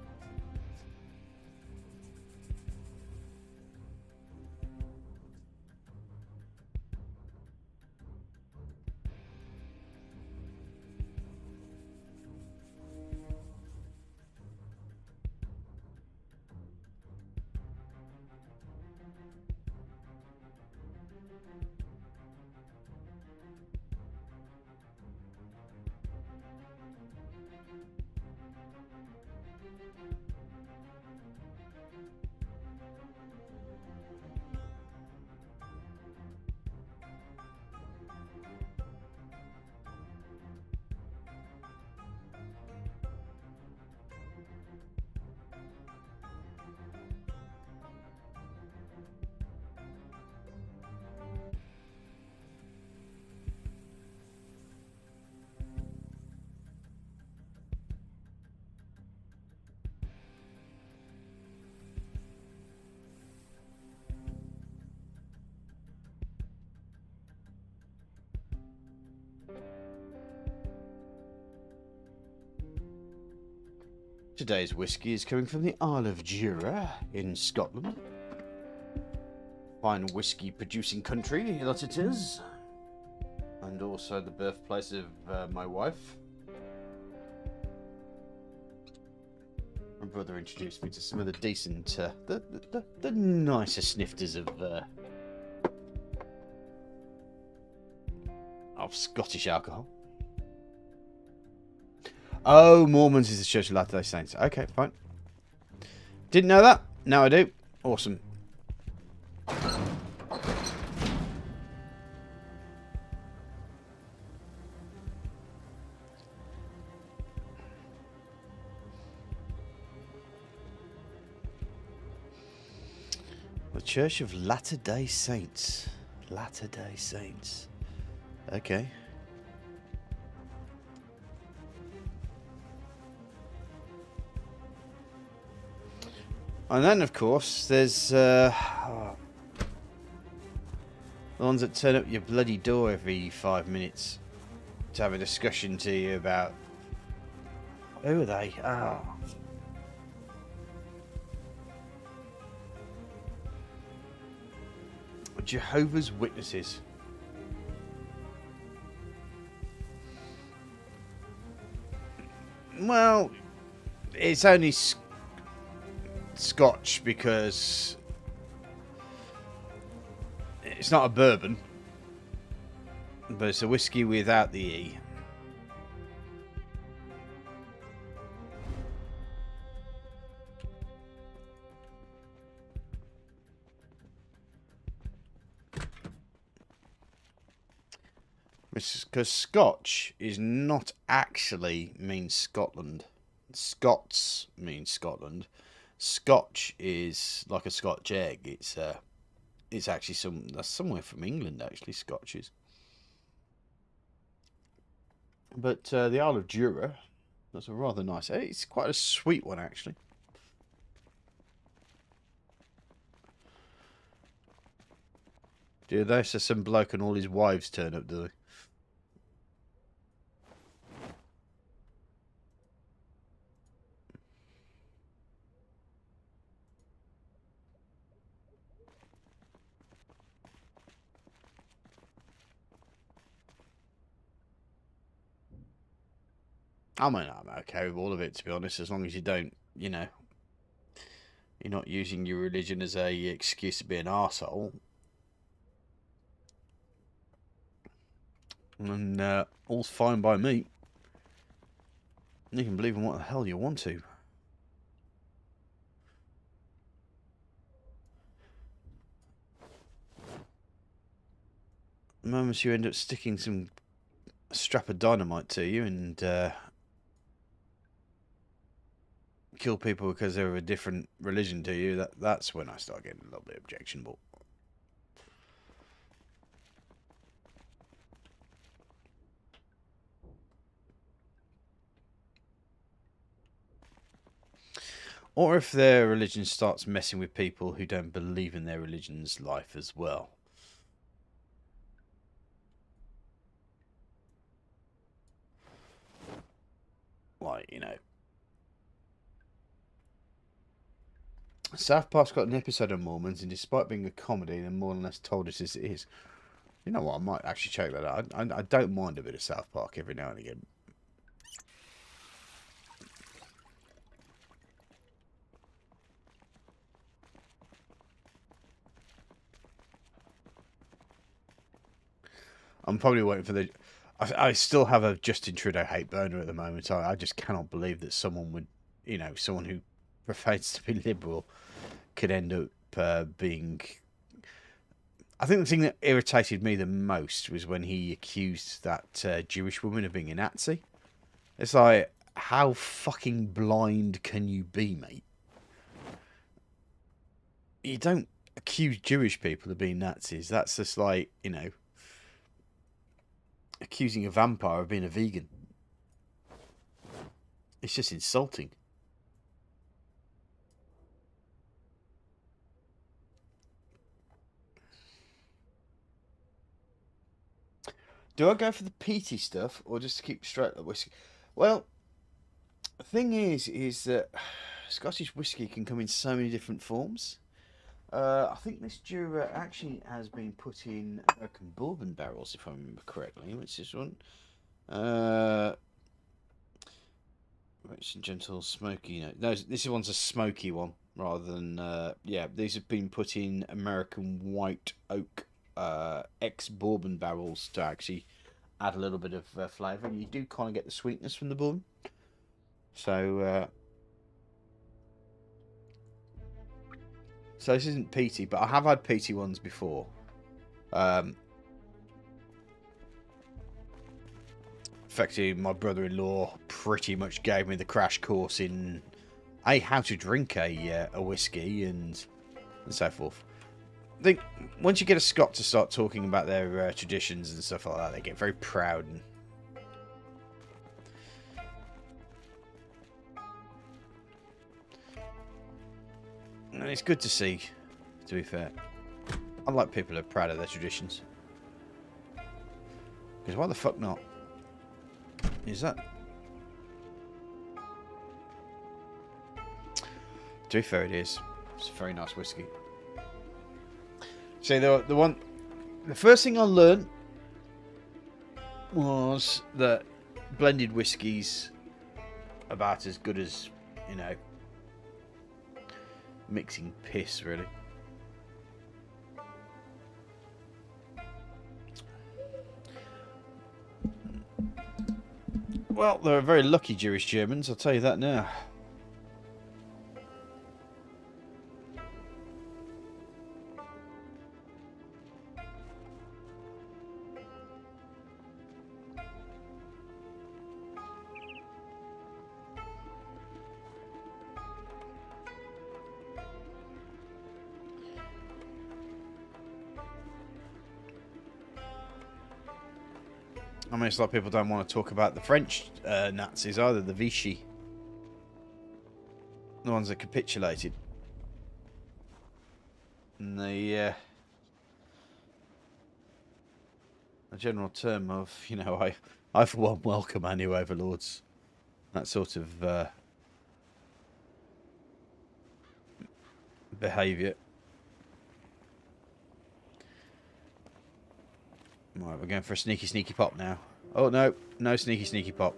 Today's whiskey is coming from the Isle of Jura in Scotland. Fine whiskey producing country that it is. And also the birthplace of my wife. My brother introduced me to some of the decent, the nicer snifters of Scottish alcohol. Oh, Mormons is the Church of Latter-day Saints. Okay, fine. Didn't know that. Now I do. Awesome. The Church of Latter-day Saints. Latter-day Saints. Okay. And then, of course, there's the ones that turn up your bloody door every 5 minutes to have a discussion to you about... Who are they? Oh. Jehovah's Witnesses. Well, it's only Scotch because it's not a bourbon, but it's a whiskey without the E. Because Scotch is not actually means Scotland. Scots means Scotland. Scotch is like a Scotch egg. It's actually somewhere from England. Actually, Scotch is. But the Isle of Jura, that's a rather nice. It's quite a sweet one actually. Do they? So some bloke and all his wives turn up, do they? I mean, I'm okay with all of it, to be honest, as long as you don't, you know, you're not using your religion as a excuse to be an arsehole. And all's fine by me. You can believe in what the hell you want to. The moment you end up sticking some strap of dynamite to you and kill people because they're of a different religion to you, that's when I start getting a little bit objectionable. Or if their religion starts messing with people who don't believe in their religion's life as well. Like, you know. South Park's got an episode on Mormons, and despite being a comedy, they're more or less told us as it is. You know what? I might actually check that out. I don't mind a bit of South Park every now and again. I'm probably waiting for the... I still have a Justin Trudeau hate burner at the moment. I just cannot believe that someone would... You know, someone who prefers to be liberal could end up being... I think the thing that irritated me the most was when he accused that Jewish woman of being a Nazi. It's like, how fucking blind can you be, mate? You don't accuse Jewish people of being Nazis. That's just like, you know, accusing a vampire of being a vegan. It's just insulting. Do I go for the peaty stuff or just keep straight up whiskey? Well, the thing is that Scottish whiskey can come in so many different forms. I think this Jura actually has been put in American bourbon barrels, if I remember correctly. What's this one? Rich and gentle, smoky. No, this one's a smoky one rather than. Yeah, these have been put in American white oak ex-bourbon barrels to actually add a little bit of flavour. And you do kind of get the sweetness from the bourbon. So this isn't peaty, but I have had peaty ones before. Effectively, my brother-in-law pretty much gave me the crash course in how to drink a whiskey and so forth. I think once you get a Scot to start talking about their traditions and stuff like that, they get very proud. And it's good to see, to be fair. I like people who are proud of their traditions. Because why the fuck not? Is that... To be fair, it is. It's a very nice whiskey. See, the first thing I learned was that blended whiskies are about as good as, you know, mixing piss, really. Well, they're very lucky Jewish Germans, I'll tell you that now. I mean, it's like people don't want to talk about the French Nazis either, the Vichy. The ones that capitulated. And the a general term of, you know, I for one welcome our new overlords. That sort of behaviour. Right, we're going for a sneaky pop now. Oh no, no sneaky pop.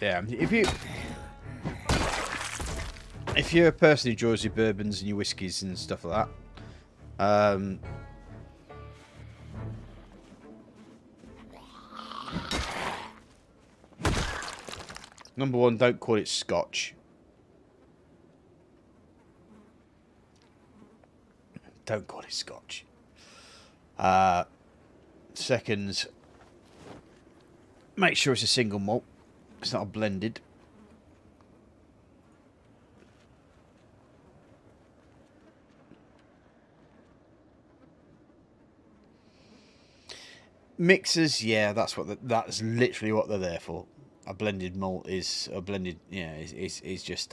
Yeah, if you're a person who enjoys your bourbons and your whiskies and stuff like that, number one, don't call it Scotch. Don't call it Scotch. Second, make sure it's a single malt. It's not a blended. Mixers, yeah, that's literally what they're there for. A blended malt is a blended, yeah, is just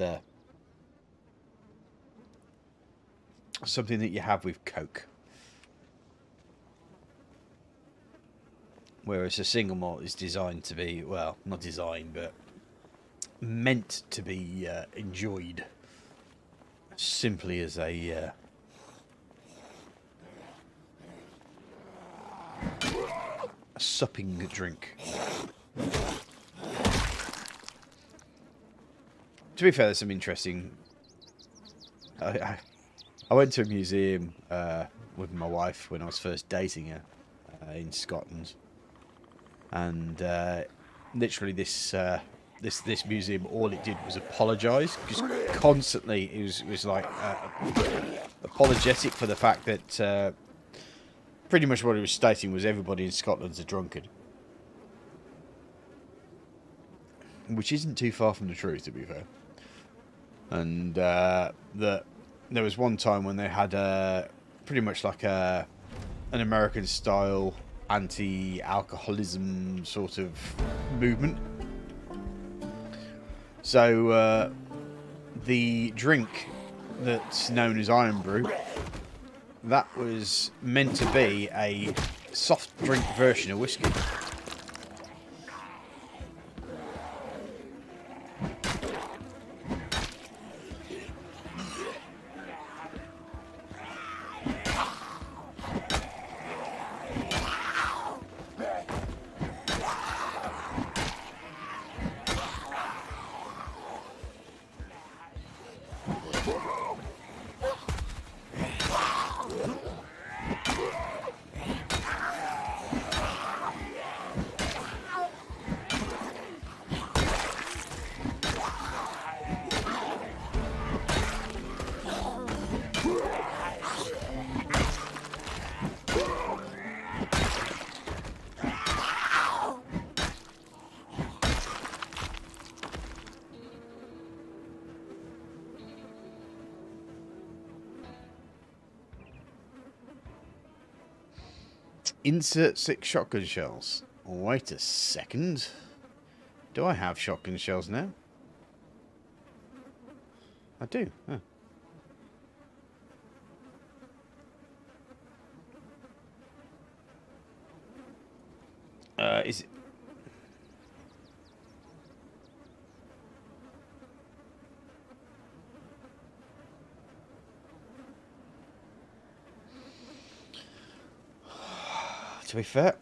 something that you have with Coke. Whereas a single malt is designed to be, well, not designed, but meant to be enjoyed simply as a supping drink. To be fair, there's some interesting... I went to a museum with my wife when I was first dating her in Scotland, and literally this museum, all it did was apologise, just constantly. It was like apologetic for the fact that pretty much what it was stating was everybody in Scotland's a drunkard, which isn't too far from the truth, to be fair. And that there was one time when they had pretty much like an American style anti-alcoholism sort of movement. So the drink that's known as Iron Brew, that was meant to be a soft drink version of whiskey. Insert 6 shotgun shells. Wait a second. Do I have shotgun shells now? I do. Huh. Is it? To be fair,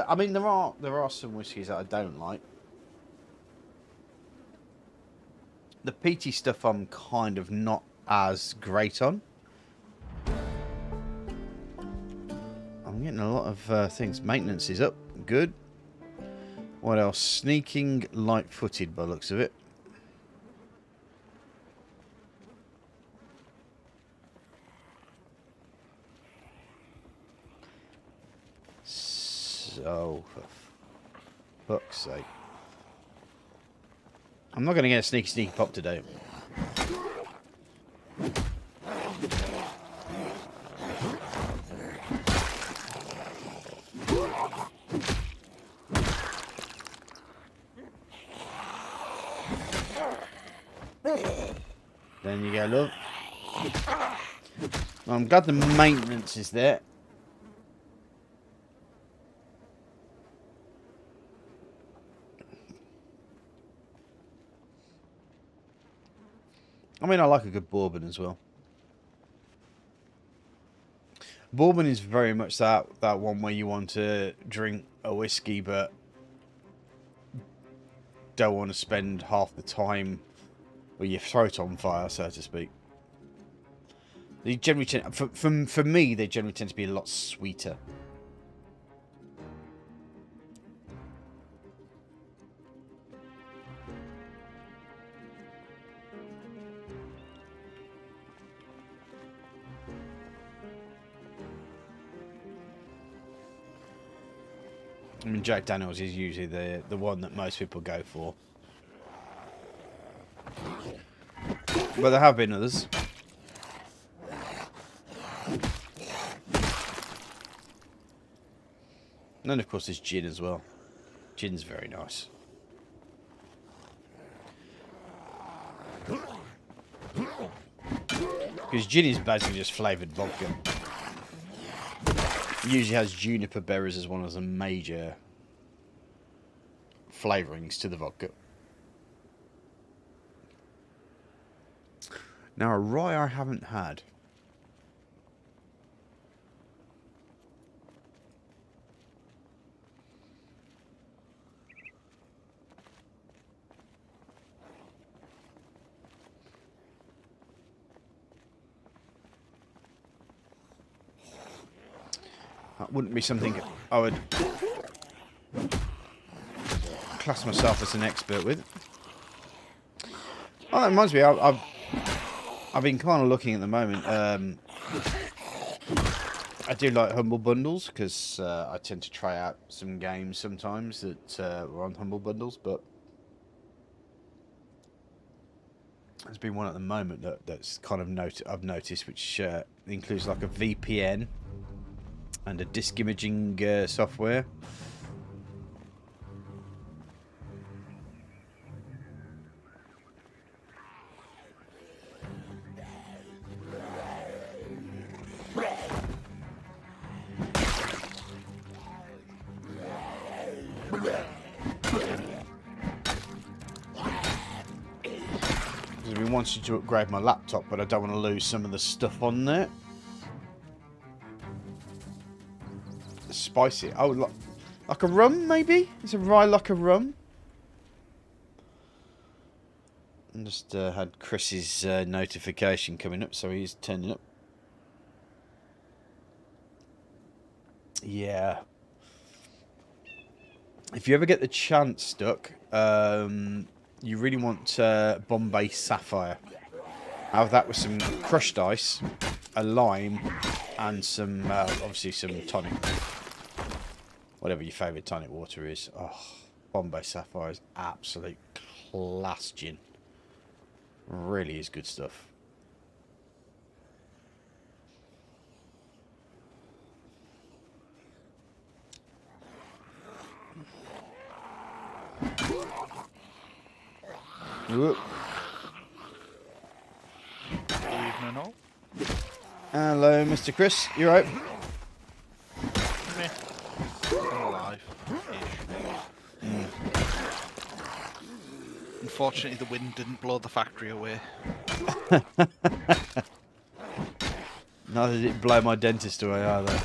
I mean there are some whiskies that I don't like. The peaty stuff I'm kind of not as great on. I'm getting a lot of things. Maintenance is up. Good. What else? Sneaking light-footed by the looks of it. So, for fuck's sake. I'm not going to get a sneaky pop today. Then you go, look. Well, I'm glad the maintenance is there. I mean, I like a good bourbon as well. Bourbon is very much that one where you want to drink a whiskey, but don't want to spend half the time with your throat on fire, so to speak. They generally tend, for me, they generally tend to be a lot sweeter. I mean, Jack Daniels is usually the one that most people go for. But there have been others. And then, of course, there's gin as well. Gin's very nice. Because gin is basically just flavoured vodka. Usually has juniper berries as one of the major flavourings to the vodka. Now, a rye I haven't had. That wouldn't be something I would class myself as an expert with. Oh, that reminds me, I've been kind of looking at the moment. I do like Humble Bundles because I tend to try out some games sometimes that were on Humble Bundles, but there's been one at the moment that's kind of I've noticed, which includes like a VPN and a disk imaging software. I've been wanting to upgrade my laptop, but I don't want to lose some of the stuff on there. Spicy. Oh, like a rum, maybe? Is a rye like a rum? I just had Chris's notification coming up, so he's turning up. Yeah. If you ever get the chance, Stuck, you really want Bombay Sapphire. Have that with some crushed ice, a lime, and some, obviously some tonic. Whatever your favourite tonic water is. Oh, Bombay Sapphire is absolute class gin. Really is good stuff. Whoop. Evening all. Hello, Mr. Chris. You right? Meh. I'm alive-ish. Unfortunately, the wind didn't blow the factory away. Neither did it blow my dentist away either.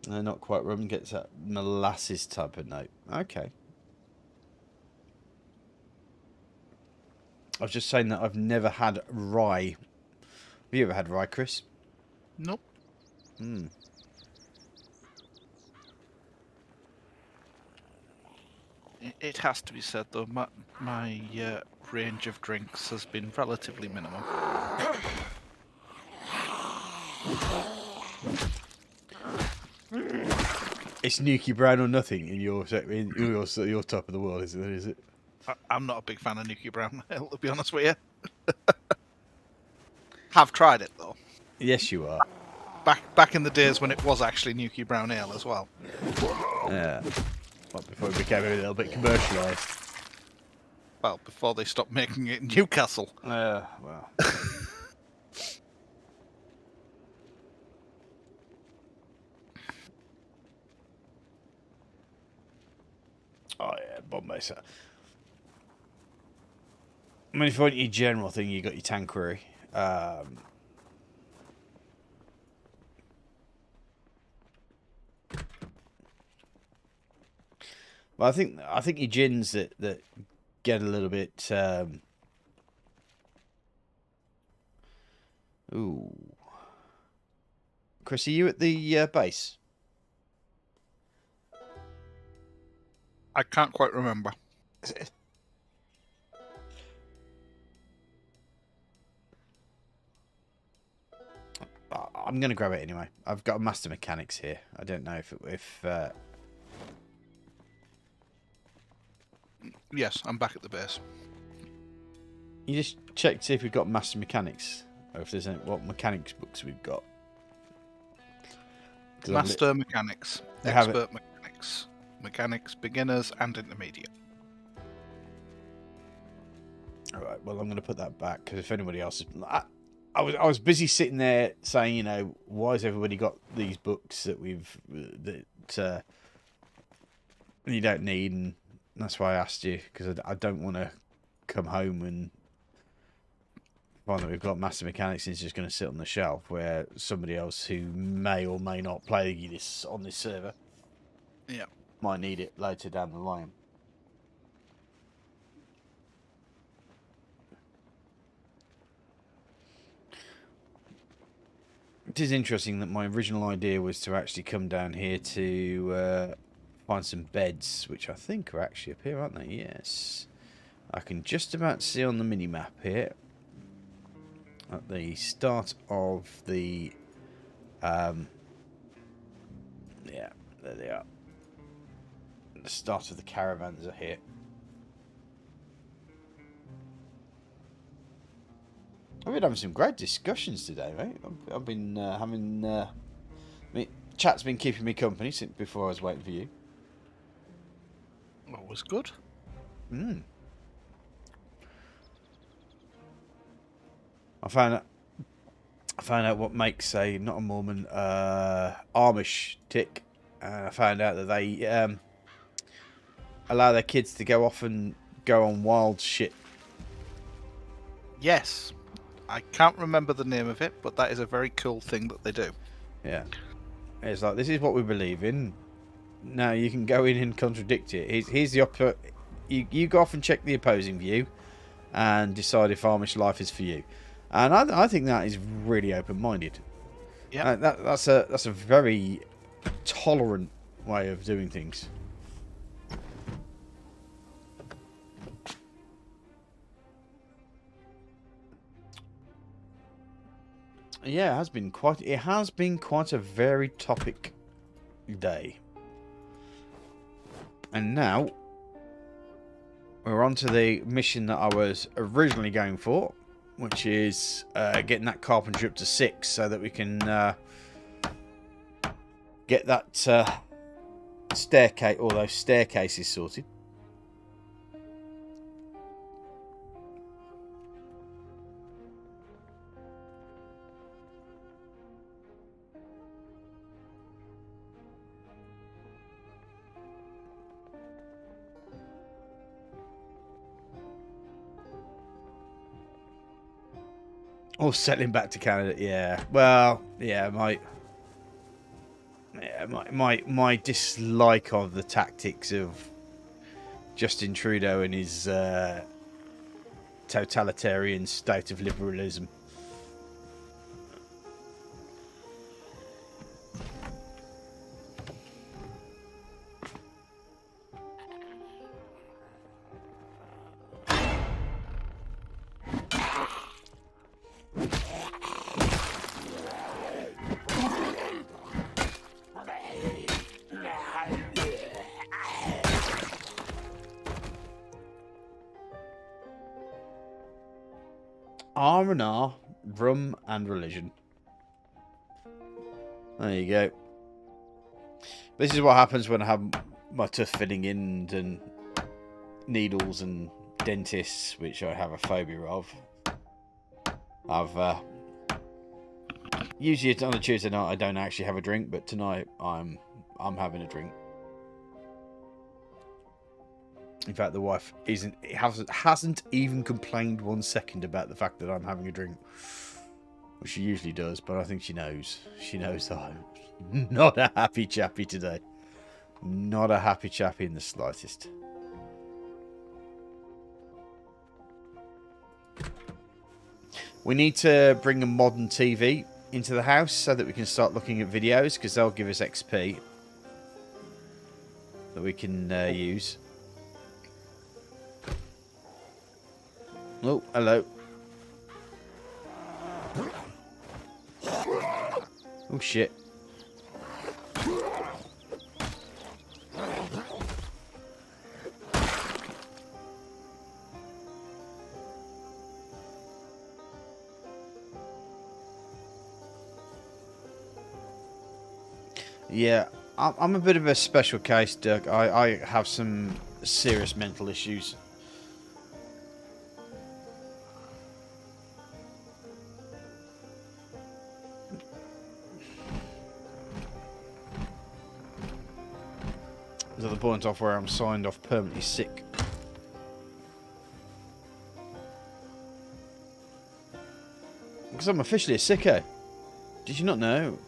No, not quite. Rum gets that molasses type of note. Okay. I was just saying that I've never had rye. Have you ever had rye, Chris? Nope. It has to be said, though, my range of drinks has been relatively minimal. It's Nuki Brown or nothing in your top of the world, is it? I'm not a big fan of Nuki Brown Ale, to be honest with you. Have tried it, though. Yes, you are. Back in the days when it was actually Nuki Brown Ale as well. Yeah. Well, before it became a little bit commercialised. Well, before they stopped making it in Newcastle. Well. Oh, yeah, Bombay. So. I mean, if you want your general thing, you got your Tanqueray. Well, I think your gins that get a little bit. Ooh, Chris, are you at the base? I can't quite remember. I'm going to grab it anyway. I've got a Master Mechanics here. I don't know if Yes, I'm back at the base. you just check to see if we've got Master Mechanics or if there's what mechanics books we've got. Master Mechanics, Expert Mechanics, Mechanics, Beginners and Intermediate. Alright, well, I'm going to put that back because if anybody else is... I was busy sitting there saying, you know, why has everybody got these books that you don't need, and that's why I asked you, because I don't want to come home and find that we've got Master Mechanics and it's just going to sit on the shelf where somebody else who may or may not play this on this server might need it later down the line. It is interesting that my original idea was to actually come down here to find some beds, which I think are actually up here, aren't they? Yes. I can just about see on the mini-map here, at the start of the... yeah, there they are. The start of the caravans are here. I've been having some great discussions today, mate. I've been having... I mean, chat's been keeping me company since before I was waiting for you. Always good. I found out what makes a not a Mormon Amish tick, and I found out that they allow their kids to go off and go on wild shit. Yes. I can't remember the name of it, but that is a very cool thing that they do. Yeah. It's like, this is what we believe in. Now you can go in and contradict it. Here's the opposite. You go off and check the opposing view and decide if Amish life is for you. And I think that is really open-minded. Yeah. That's a very tolerant way of doing things. Yeah, it has been quite a varied topic day. And now we're on to the mission that I was originally going for, which is getting that carpentry up to 6 so that we can get that staircase, or those staircases sorted. Or settling back to Canada, yeah. Well, yeah, my dislike of the tactics of Justin Trudeau and his totalitarian state of liberalism. R&R, rum and religion. There you go. This is what happens when I have my tooth filling in and needles and dentists, which I have a phobia of. I've usually on a Tuesday night I don't actually have a drink, but tonight I'm having a drink. In fact, the wife hasn't even complained 1 second about the fact that I'm having a drink, which she usually does. But I think she knows. She knows that I'm not a happy chappy today. Not a happy chappy in the slightest. We need to bring a modern TV into the house so that we can start looking at videos, because they'll give us XP that we can use. Oh, hello. Oh, shit. Yeah, I'm a bit of a special case, Doug. I have some serious mental issues. To the point off where I'm signed off permanently sick. Because I'm officially a sicko. Did you not know?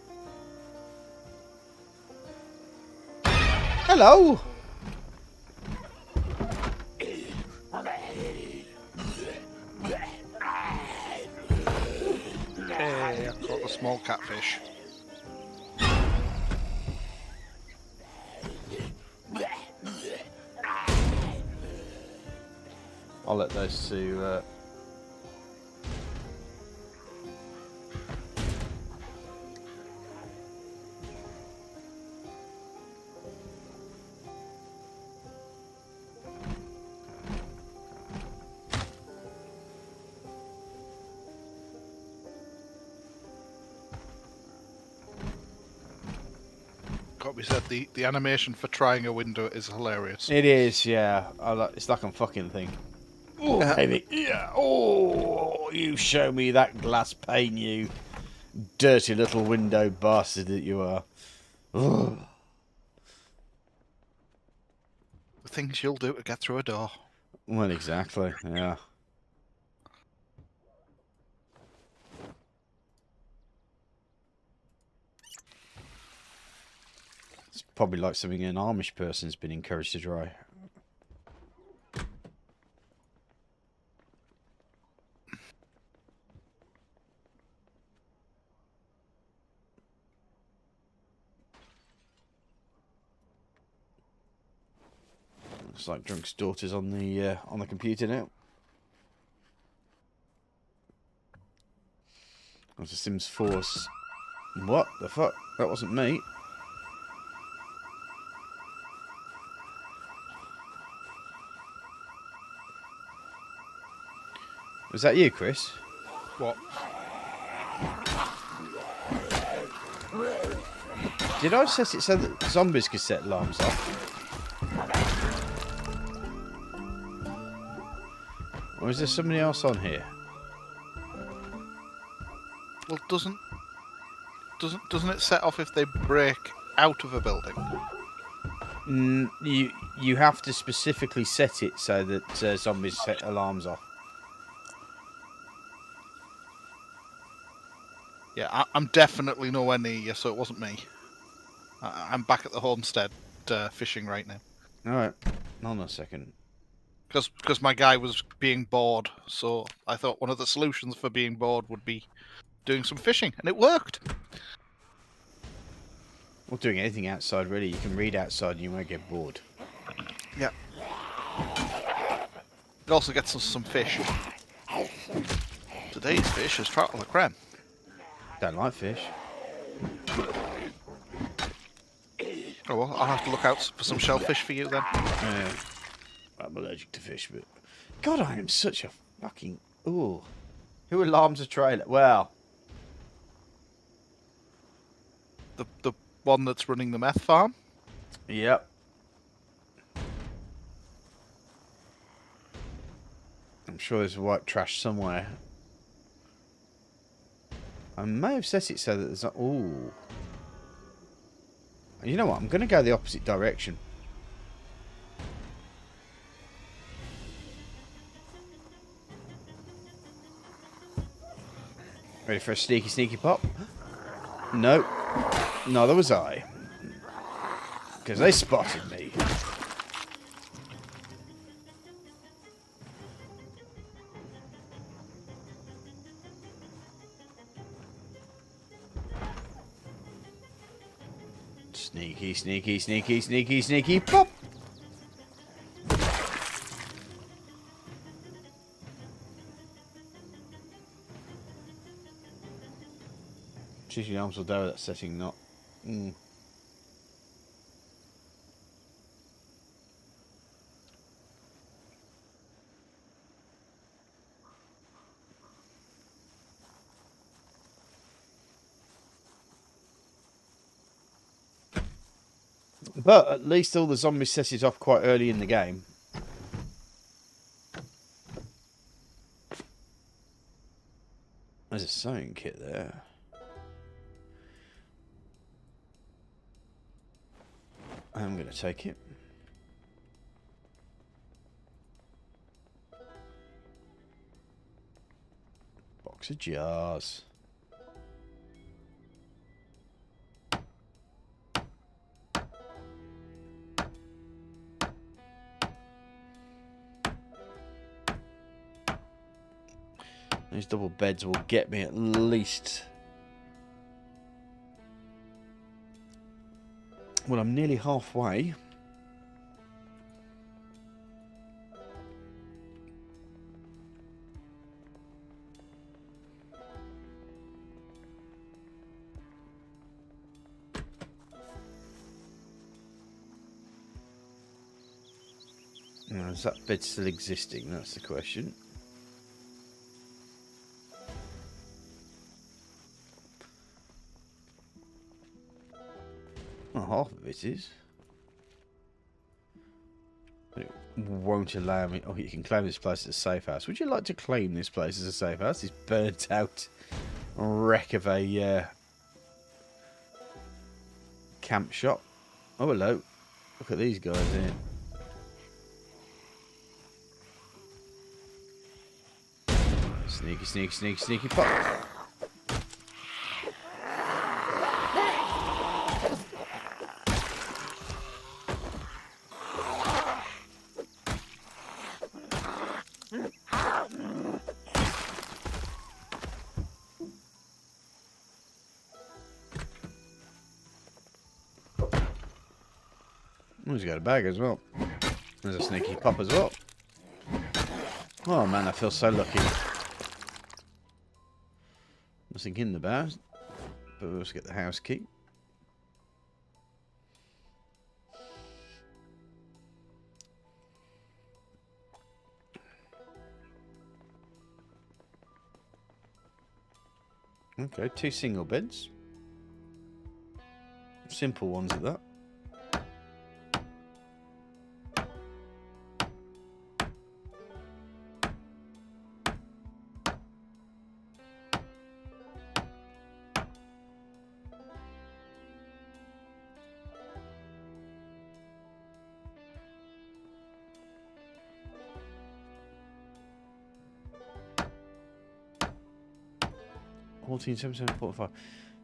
Hello! Hey, I caught the small catfish. I'll let those two... Got to be said, the animation for trying a window is hilarious. It is, yeah. It's like I'm fucking thing. Oh, baby. Yeah. Oh, you show me that glass pane, you dirty little window bastard that you are. Ugh. The things you'll do to get through a door. Well, exactly, yeah. It's probably like something an Amish person's been encouraged to try. Looks like Drunk's daughter's on the computer now. There's a Sims 4. What the fuck? That wasn't me. Was that you, Chris? What? Did I set it so that zombies could set alarms off? Or is there somebody else on here? Well, doesn't it set off if they break out of a building? You have to specifically set it so that zombies set alarms off. Yeah, I'm definitely nowhere near you, so it wasn't me. I'm back at the homestead fishing right now. Alright, hold on a second. Because my guy was being bored, so I thought one of the solutions for being bored would be doing some fishing, and it worked. Well, doing anything outside, really. You can read outside and you won't get bored. Yeah. It also gets us some fish. Today's fish is trout a la creme. Don't like fish. Oh well, I'll have to look out for some shellfish for you then. I'm allergic to fish, but... God, I am such a fucking... Ooh. Who alarms a trailer? Well... The one that's running the meth farm? Yep. I'm sure there's white trash somewhere. I may have set it so that there's not... Ooh. You know what? I'm going to go the opposite direction. Ready for a sneaky, sneaky pop? No. Neither was I. Because they spotted me. Sneaky, sneaky, sneaky, sneaky, sneaky pop! Cheesy arms will die with that setting, not. But at least all the zombies set it off quite early in the game. There's a sewing kit there. I'm going to take it. Box of jars. These double beds will get me at least... Well, I'm nearly halfway. Now, is that bed still existing? That's the question. Well, half of it is. But it won't allow me... Oh, you can claim this place as a safe house. Would you like to claim this place as a safe house? This burnt out wreck of a camp shop. Oh, hello. Look at these guys here. Sneaky, sneaky, sneaky, sneaky pop. Oh, he's got a bag as well. There's a sneaky pop as well. Oh man, I feel so lucky. Nothing in the bar, but we'll just get the house key. Okay, 2 single beds. Simple ones at that.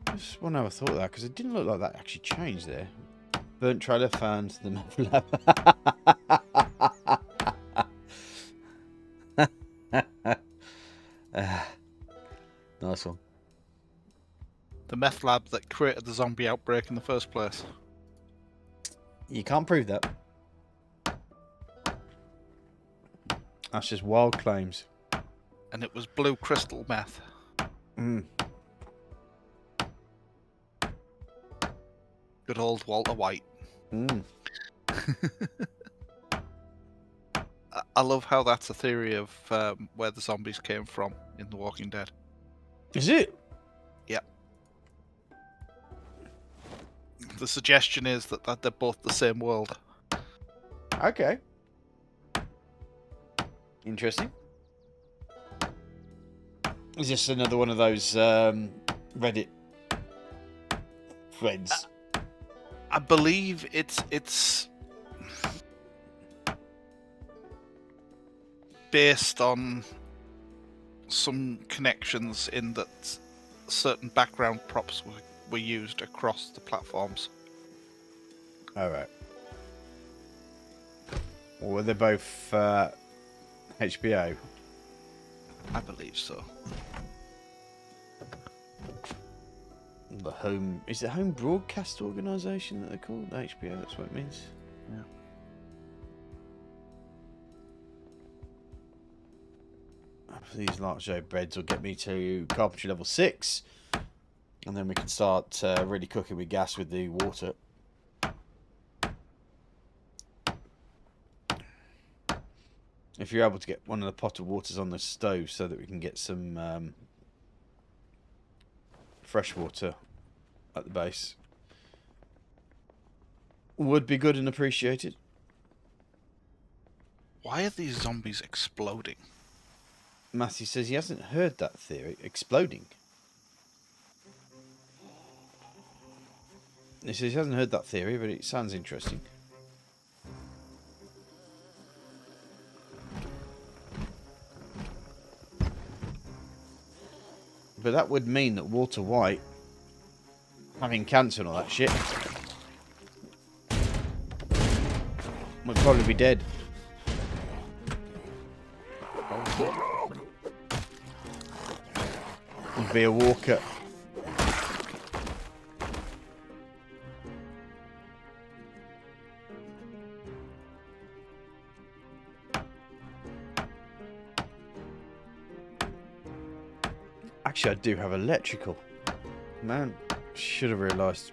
I just want to have a thought of that because it didn't look like that actually changed there. Burnt trailer found the meth lab. Nice one. The meth lab that created the zombie outbreak in the first place. You can't prove that. That's just wild claims. And it was blue crystal meth. Good old Walter White. I love how that's a theory of where the zombies came from in The Walking Dead. Is it? Yeah. The suggestion is that they're both the same world. Okay. Interesting. Is this another one of those Reddit threads? I believe it's based on some connections in that certain background props were used across the platforms. All right. Or were they both HBO? I believe so. The home is it home broadcast organisation that they're called? The HBO, that's what it means. Yeah. These large breads will get me to carpentry level 6, and then we can start really cooking with gas with the water. If you're able to get one of the pot of waters on the stove so that we can get some fresh water at the base, would be good and appreciated. Why are these zombies exploding? Matthew says he hasn't heard that theory. Exploding. He says he hasn't heard that theory, but it sounds interesting. But that would mean that Walter White, having cancer and all that shit, would probably be dead. Would be a walker. Actually, I do have electrical. Man, should have realised.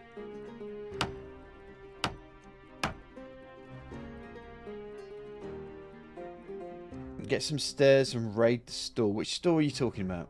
Get some stairs and raid the store. Which store are you talking about?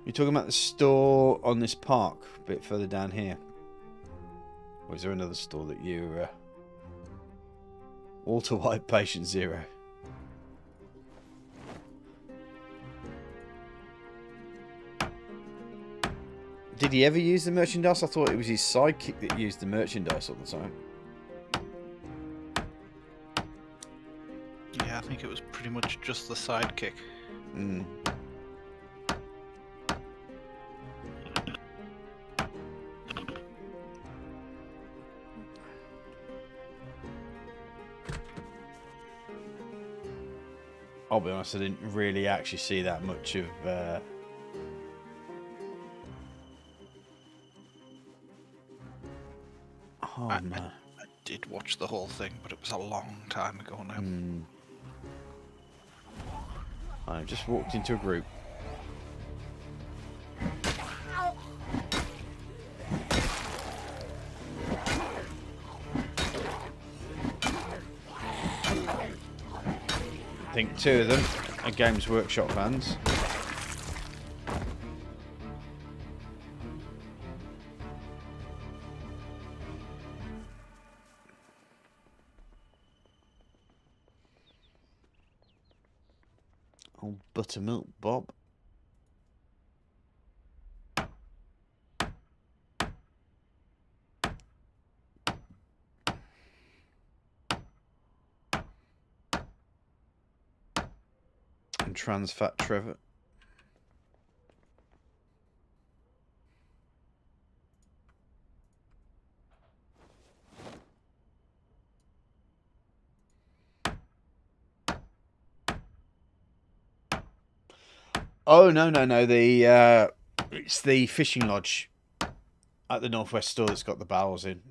You're talking about the store on this park, a bit further down here. Or is there another store that you... Walter White Patient Zero. Did he ever use the merchandise? I thought it was his sidekick that used the merchandise all the time. Yeah, I think it was pretty much just the sidekick. Mm. I'll be honest, I didn't really actually see that much of... Oh, man. I did watch the whole thing, but it was a long time ago now. I've just walked into a group. I think 2 of them are Games Workshop fans. Old Buttermilk Bob. And Trans Fat Trevor. Oh no. The it's the fishing lodge at the Northwest store that's got the barrels in.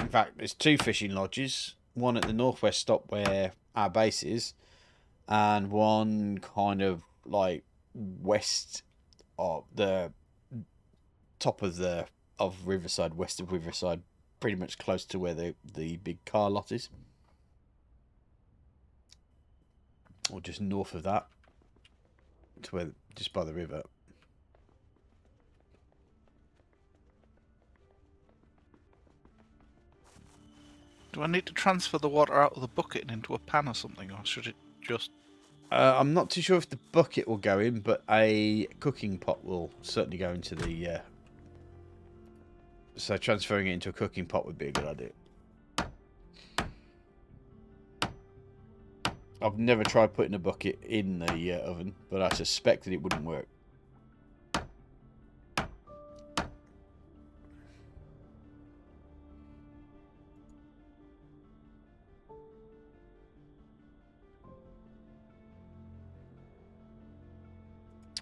In fact, there's 2 fishing lodges. One at the Northwest stop where our base is, and one kind of like west of the top of Riverside, west of Riverside, pretty much close to where the big car lot is, or just north of that, to where just by the river. Do I need to transfer the water out of the bucket and into a pan or something, or should it just... I'm not too sure if the bucket will go in, but a cooking pot will certainly go into the... So transferring it into a cooking pot would be a good idea. I've never tried putting a bucket in the oven, but I suspect that it wouldn't work.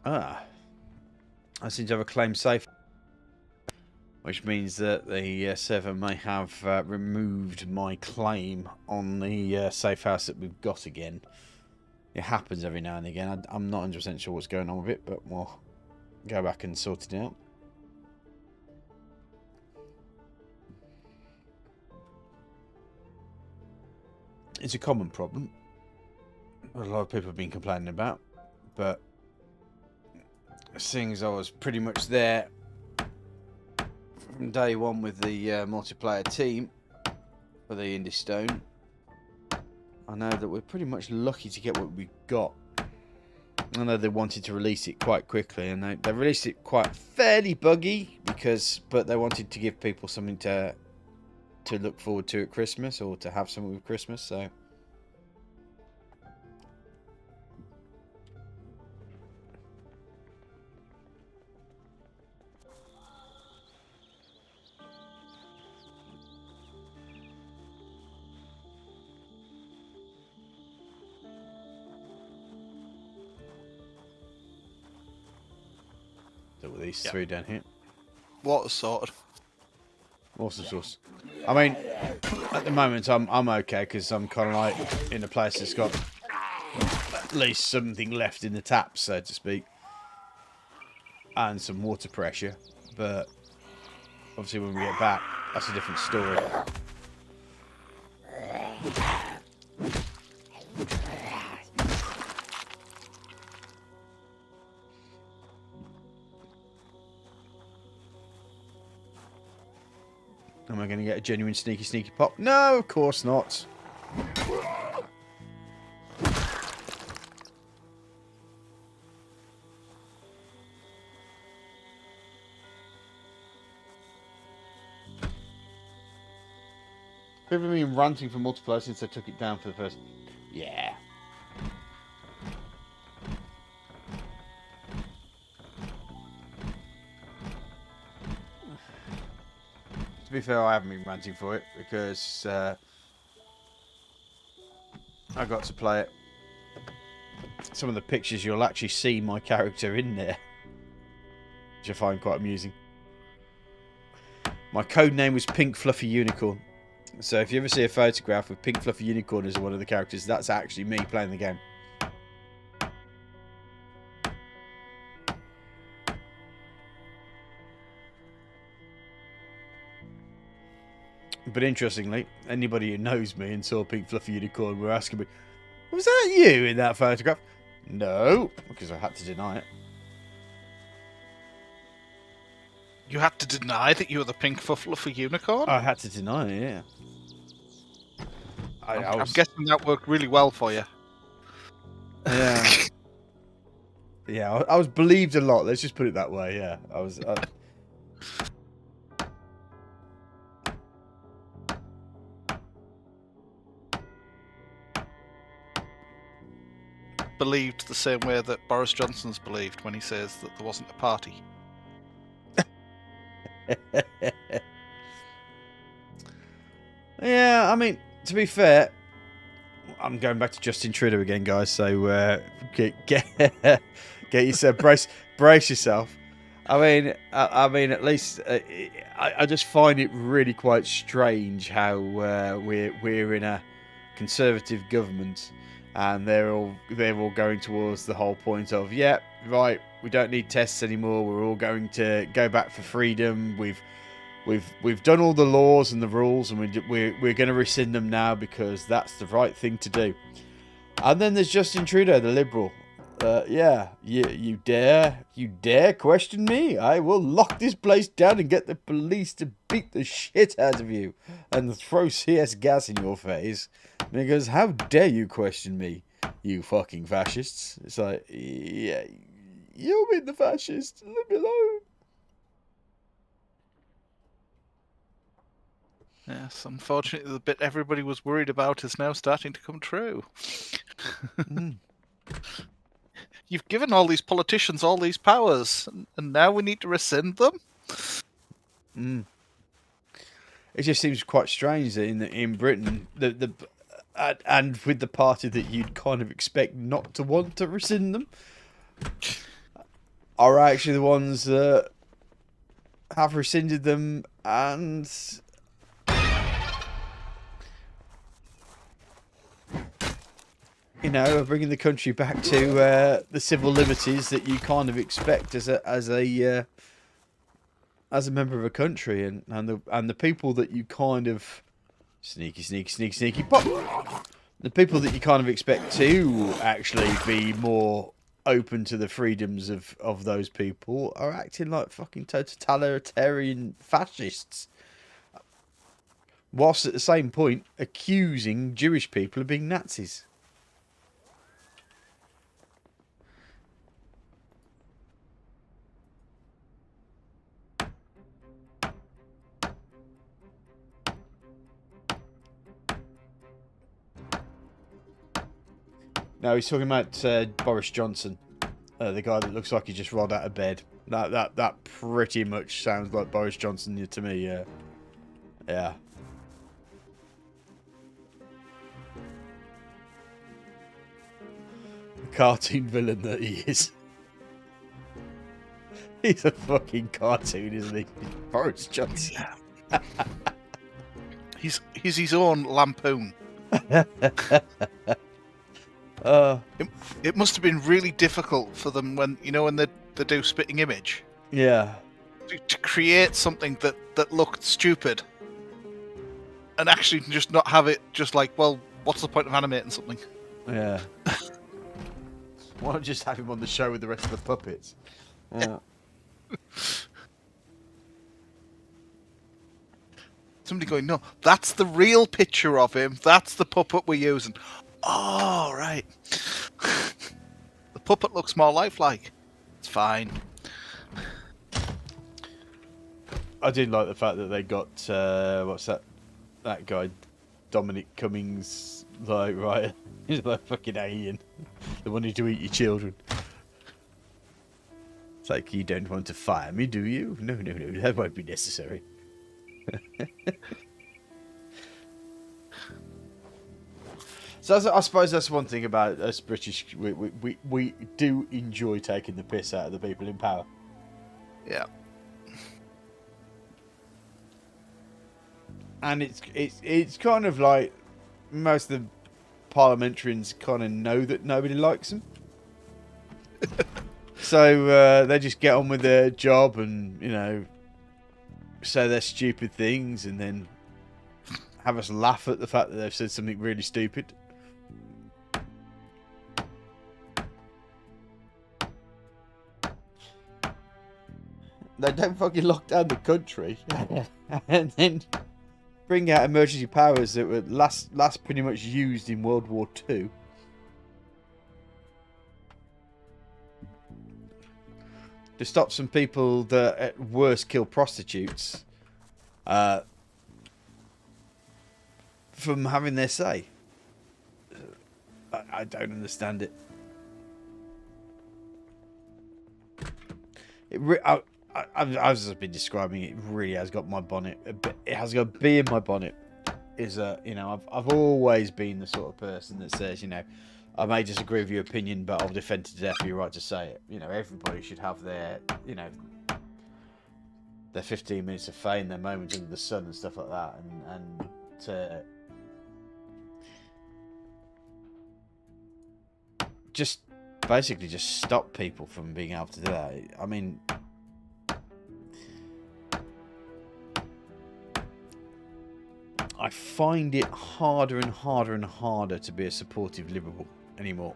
I seem to have a claim safe, which means that the server may have removed my claim on the safe house that we've got again. It happens every now and again. I'm not 100% sure what's going on with it, but we'll go back and sort it out. It's a common problem that a lot of people have been complaining about, but seeing as I was pretty much there from day one with the multiplayer team for the Indie Stone, I know that we're pretty much lucky to get what we got. I know they wanted to release it quite quickly, and they released it quite fairly buggy, but they wanted to give people something to look forward to at Christmas, or to have something with Christmas, so... With these 3 down here. Water sorted. Awesome sauce. I mean, at the moment I'm okay, because I'm kind of like in a place that's got at least something left in the tap, so to speak, and some water pressure. But obviously when we get back, that's a different story. Am I going to get a genuine sneaky pop? No, of course not. People have been ranting for multiplayer since I took it down for the first... Yeah. To be fair, I haven't been ranting for it, because I got to play it. Some of the pictures, you'll actually see my character in there, which I find quite amusing. My code name was Pink Fluffy Unicorn. So if you ever see a photograph with pink fluffy unicorn as one of the characters, that's actually me playing the game. But interestingly, anybody who knows me and saw a pink fluffy unicorn were asking me, was that you in that photograph? No, because I had to deny it. You had to deny that you were the pink fluffy unicorn? I had to deny it, yeah. I'm guessing that worked really well for you. Yeah. Yeah, I was believed a lot. Let's just put it that way. Yeah, I was. Believed the same way that Boris Johnson's believed when he says that there wasn't a party. Yeah, I mean, to be fair, I'm going back to Justin Trudeau again, guys. So get yourself brace yourself. I mean, at least I just find it really quite strange how we're in a conservative government, and they're all going towards the whole point of, yeah, right, we don't need tests anymore. We're all going to go back for freedom. We've done all the laws and the rules, and we're going to rescind them now because that's the right thing to do. And then there's Justin Trudeau, the Liberal. Yeah, you dare question me? I will lock this place down and get the police to beat the shit out of you and throw CS gas in your face. Because how dare you question me, you fucking fascists? It's like, yeah, you've been the fascist. Leave me alone. Yes, unfortunately, the bit everybody was worried about is now starting to come true. You've given all these politicians all these powers, and now we need to rescind them? It just seems quite strange that in Britain, and with the party that you'd kind of expect not to want to rescind them, are actually the ones that have rescinded them and... bringing the country back to the civil liberties that you kind of expect as a member of a country, and the people that you kind of sneaky pop, the people that you kind of expect to actually be more open to the freedoms of those people are acting like fucking totalitarian fascists, whilst at the same point accusing Jewish people of being Nazis. No, he's talking about Boris Johnson, the guy that looks like he just rolled out of bed. That pretty much sounds like Boris Johnson to me. Yeah. The cartoon villain that he is. He's a fucking cartoon, isn't he? Boris Johnson. He's his own lampoon. It must have been really difficult for them when they do spitting image. Yeah. To create something that looked stupid, and actually just not have it just like, well, what's the point of animating something? Yeah. Why not just have him on the show with the rest of the puppets? Yeah. Somebody going, no, that's the real picture of him. That's the puppet we're using. Oh, right. The puppet looks more lifelike. It's fine. I did like the fact that they got what's that guy, Dominic Cummings, like, right, he's like fucking alien, the one who to eat your children. It's like, you don't want to fire me, do you? No, that won't be necessary. So I suppose that's one thing about us British. We do enjoy taking the piss out of the people in power. Yeah. And it's kind of like most of the parliamentarians kind of know that nobody likes them. So they just get on with their job and, you know, say their stupid things and then have us laugh at the fact that they've said something really stupid. They don't fucking lock down the country and then bring out emergency powers that were last pretty much used in World War II. To stop some people that at worst kill prostitutes from having their say. I don't understand it. I've just been describing it. It really has got my bonnet. It has got a bee in my bonnet. You know, I've always been the sort of person that says, you know, I may disagree with your opinion, but I'll defend to death your right to say it. You know, everybody should have their, you know, their 15 minutes of fame, their moments under the sun and stuff like that, and to just basically just stop people from being able to do that. I mean, I find it harder and harder and harder to be a supportive liberal anymore.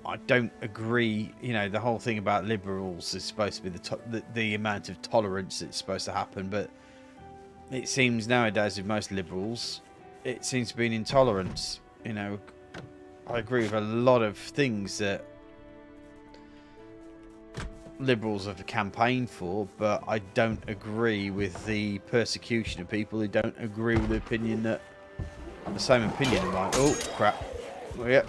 I don't agree. You know, the whole thing about liberals is supposed to be the amount of tolerance that's supposed to happen, but it seems nowadays with most liberals, it seems to be an intolerance. You know, I agree with a lot of things that liberals have campaigned for, but I don't agree with the persecution of people who don't agree with the opinion that the same opinion. I'm like, oh crap, oh, yeah.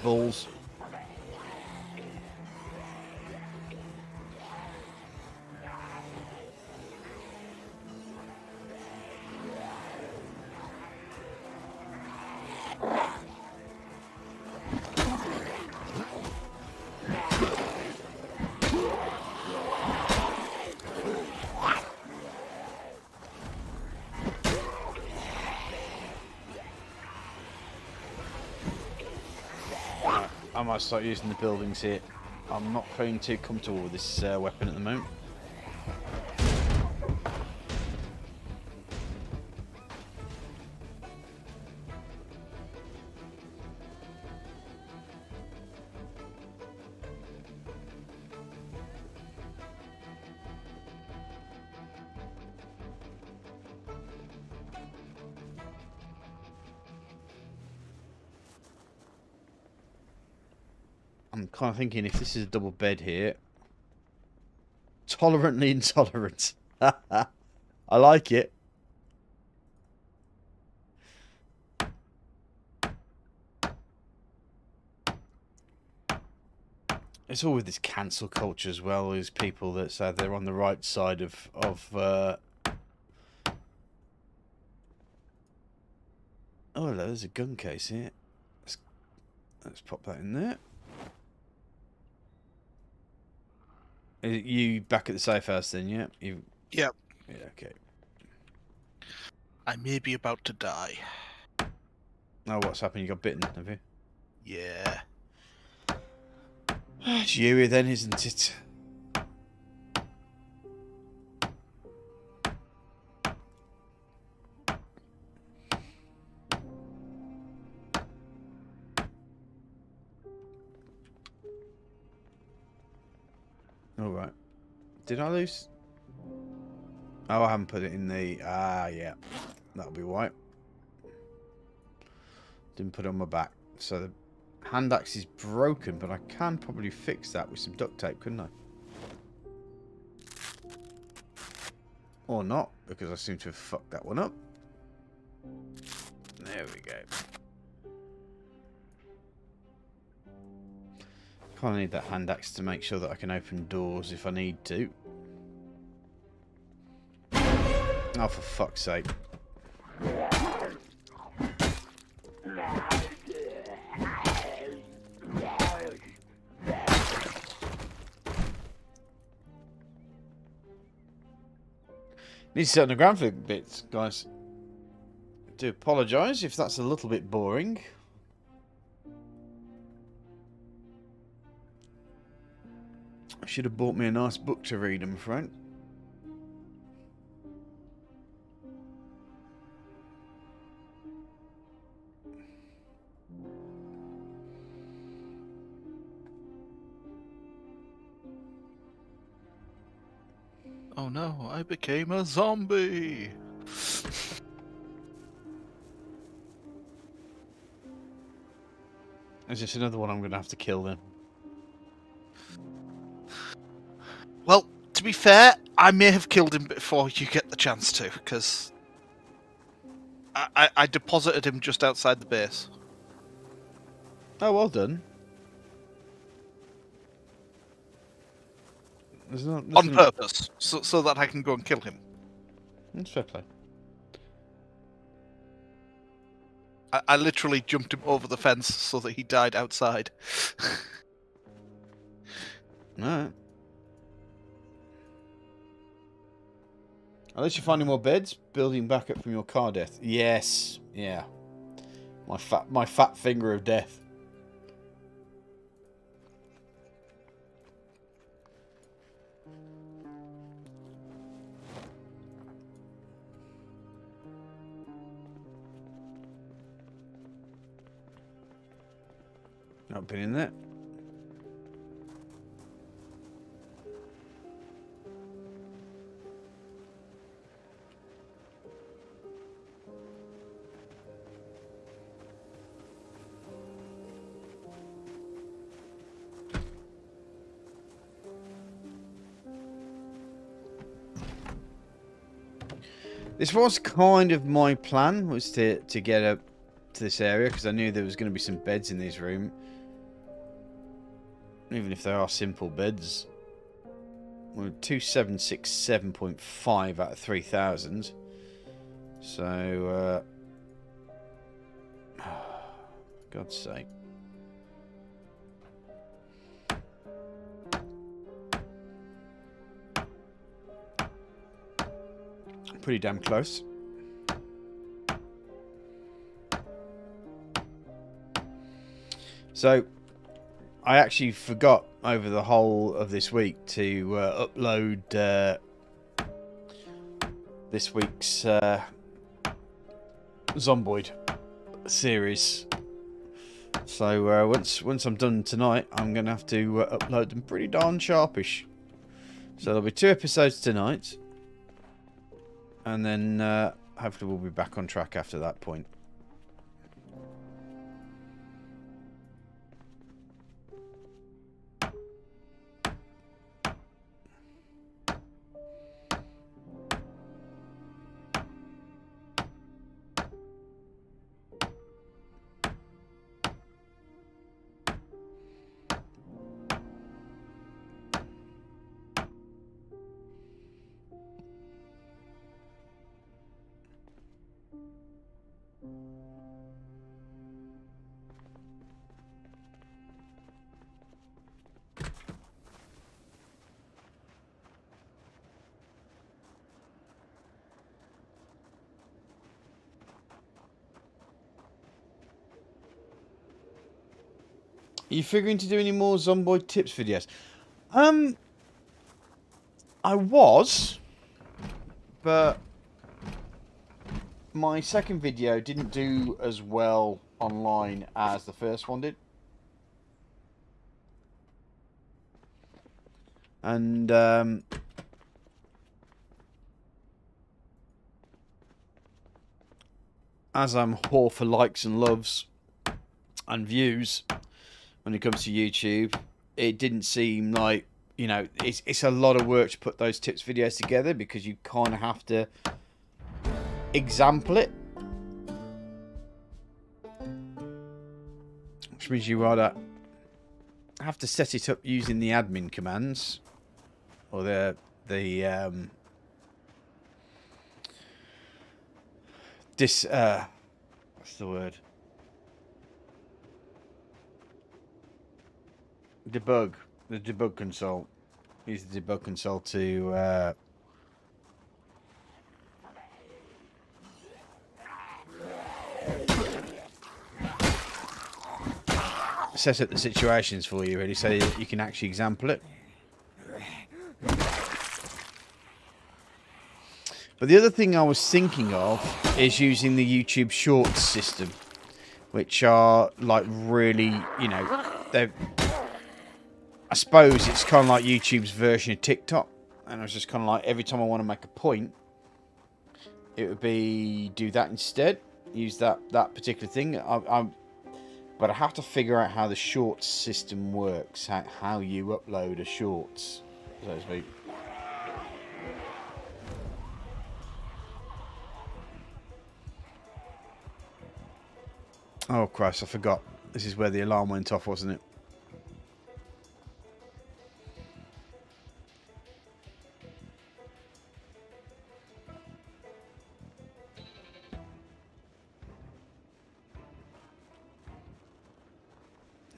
Balls. I might start using the buildings here. I'm not feeling too comfortable with this weapon at the moment. I'm kind of thinking if this is a double bed here, tolerantly intolerant. I like it. It's all with this cancel culture as well. There's people that say they're on the right side of oh, hello, there's a gun case here. Let's pop that in there. Are you back at the safe house then, yeah? Yep. Yeah, okay. I may be about to die. Oh, what's happened? You got bitten, have you? Yeah. It's Yuri then, isn't it? Alright. Did I lose? Oh, I haven't put it in the... Ah, yeah. That'll be why. Didn't put it on my back. So the hand axe is broken, but I can probably fix that with some duct tape, couldn't I? Or not, because I seem to have fucked that one up. There we go. Kind of need that hand axe to make sure that I can open doors if I need to. Oh, for fuck's sake. Need to sit on the ground for a bit, guys. I do apologise if that's a little bit boring. I should have bought me a nice book to read, I'm afraid. Oh no, I became a zombie. Is this another one I'm going to have to kill then? Well, to be fair, I may have killed him before you get the chance to, because I deposited him just outside the base. Oh, well done. On purpose, so that I can go and kill him. That's fair play. I literally jumped him over the fence so that he died outside. Alright. Unless you're finding more beds, building back up from your car death. Yes, yeah. My fat finger of death. Not been in there. This was kind of my plan, was to get up to this area, because I knew there was going to be some beds in this room. Even if they are simple beds. We're 2767.5 out of 3000. So, God's sake. Pretty damn close. So, I actually forgot over the whole of this week to upload this week's Zomboid series. So once I'm done tonight, I'm going to have to upload them pretty darn sharpish. So there'll be 2 episodes tonight. And then hopefully we'll be back on track after that point. Are you figuring to do any more Zomboid tips videos? I was, but my second video didn't do as well online as the first one did. And as I'm whore for likes and loves and views when it comes to YouTube, it didn't seem like, you know, it's a lot of work to put those tips videos together, because you kind of have to example it, which means you rather have to set it up using the admin commands, or the what's the word? Debug. The debug console. Use the debug console to set up the situations for you, really, so that you can actually example it. But the other thing I was thinking of is using the YouTube Shorts system, which are like really, you know, they're. I suppose it's kind of like YouTube's version of TikTok, and I was just kind of like, every time I want to make a point, it would be do that instead, use that particular thing. But I have to figure out how the Shorts system works, how you upload a Shorts, so to speak. Oh Christ, I forgot. This is where the alarm went off, wasn't it?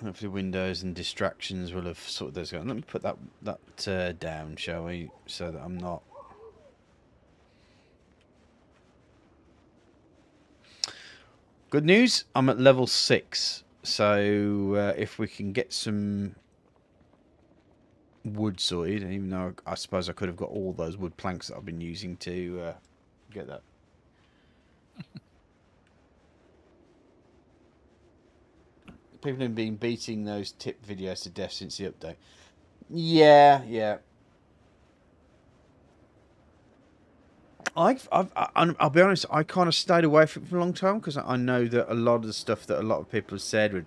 Hopefully windows and distractions will have sorted those out. Let me put that down, shall we? So that I'm not... Good news, I'm at level 6. So if we can get some wood sorted, even though I suppose I could have got all those wood planks that I've been using to get that. People have been beating those tip videos to death since the update. Yeah. I'll be honest, I kind of stayed away from it for a long time because I know that a lot of the stuff that a lot of people have said would,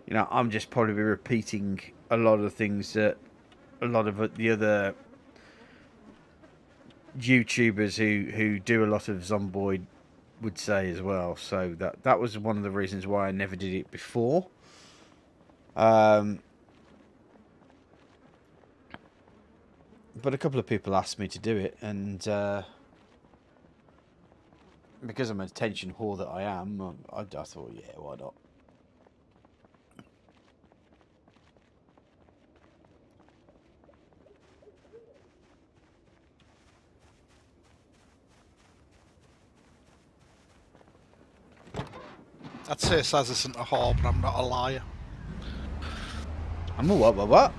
you know, I'm just probably repeating a lot of the things that a lot of the other YouTubers who do a lot of Zomboid would say as well. So that was one of the reasons why I never did it before. But a couple of people asked me to do it, and because I'm an attention whore that I am, I thought, yeah, why not? I'd say Saz isn't a whore, but I'm not a liar. I'm a what?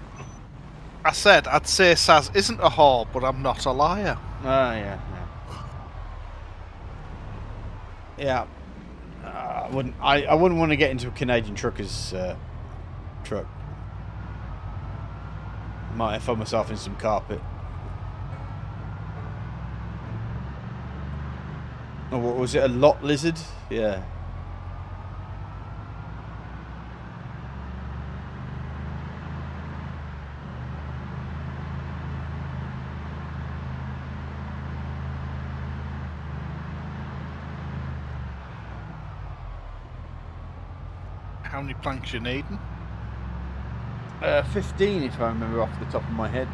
I said I'd say Saz isn't a whore, but I'm not a liar. Oh, yeah. Yeah. I wouldn't want to get into a Canadian trucker's truck. Might find myself in some carpet. Oh, what was it? A lot lizard? Yeah. How many planks you needing? 15 if I remember off the top of my head.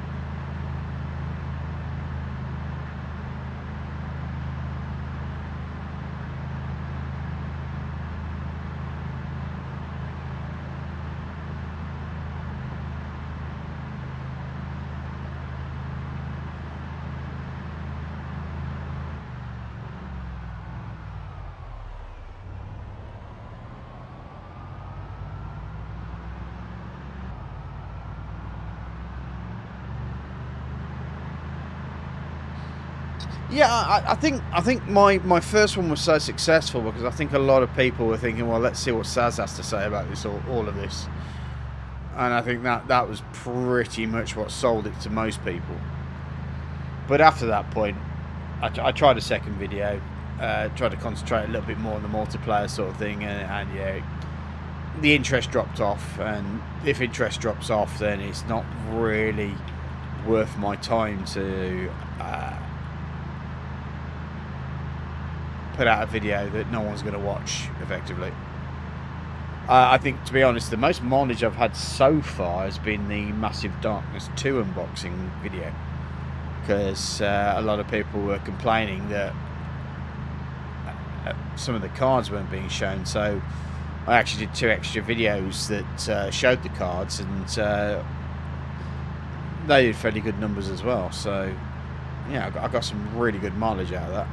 Yeah, I think my first one was so successful because I think a lot of people were thinking, well, let's see what Saz has to say about this, all of this, and I think that was pretty much what sold it to most people. But after that point, I tried a second video, tried to concentrate a little bit more on the multiplayer sort of thing, and yeah, the interest dropped off. And if interest drops off, then it's not really worth my time to put out a video that no one's going to watch effectively. I think, to be honest, the most mileage I've had so far has been the Massive Darkness 2 unboxing video, because a lot of people were complaining that some of the cards weren't being shown, so I actually did 2 extra videos that showed the cards, and they did fairly good numbers as well. So yeah, I got some really good mileage out of that.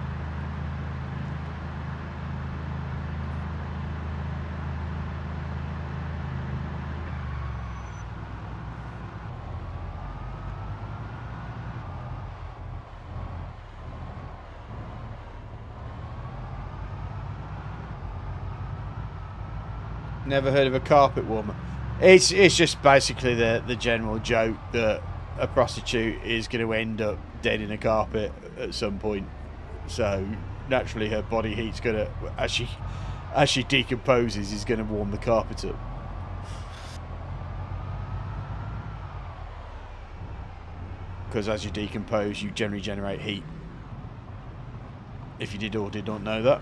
Never heard of a carpet warmer. It's just basically the general joke that a prostitute is going to end up dead in a carpet at some point. So naturally, her body heat's going to, as she decomposes, is going to warm the carpet up. Because as you decompose, you generally generate heat. If you did or did not know that.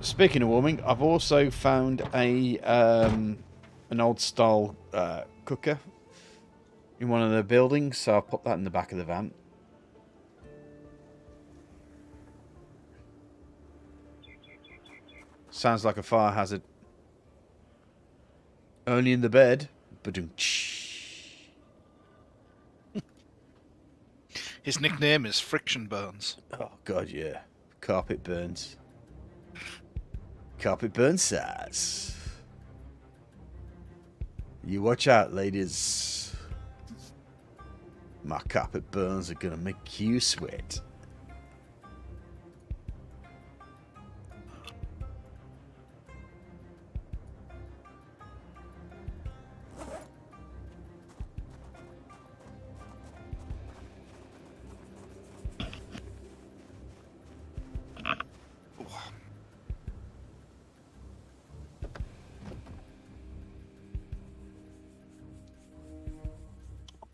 Speaking of warming, I've also found a an old style cooker in one of the buildings, so I'll pop that in the back of the van. Sounds like a fire hazard. Only in the bed. His nickname is Friction Burns. Oh god, yeah. Carpet burns. Carpet burn Saz. You watch out, ladies. My carpet burns are gonna make you sweat.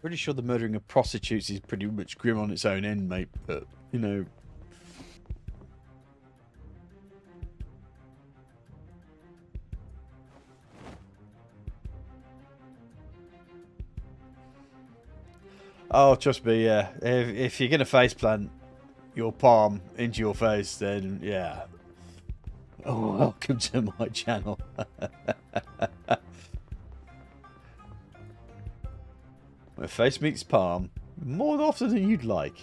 Pretty sure the murdering of prostitutes is pretty much grim on its own end, mate, but, you know. Oh, trust me, yeah. If you're going to faceplant your palm into your face, then, yeah. Oh, welcome to my channel. Where face meets palm, more often than you'd like.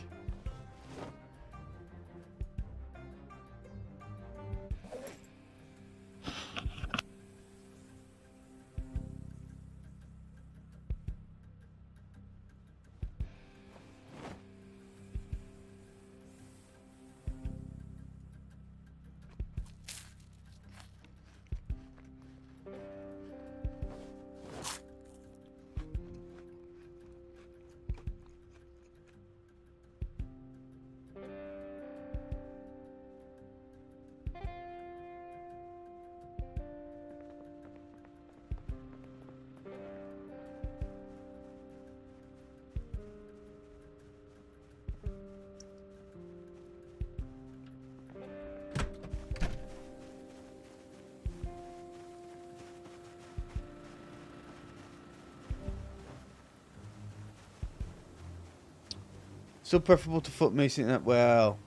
Still preferable to foot meeting that well.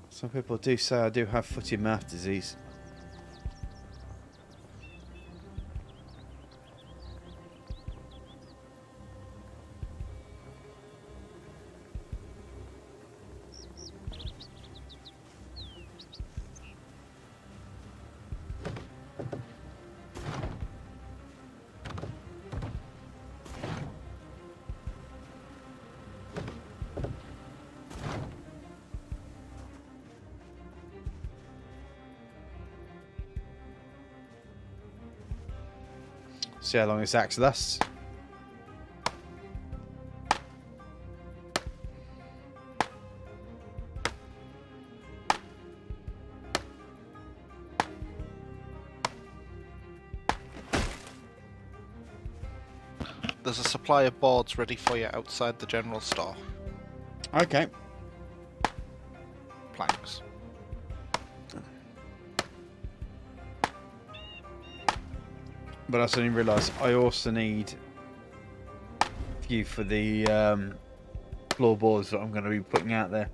Some people do say I do have foot and mouth disease. See how long this axe lasts. There's a supply of boards ready for you outside the general store. Okay. Planks. But I suddenly realised I also need you for the floorboards that I'm going to be putting out there.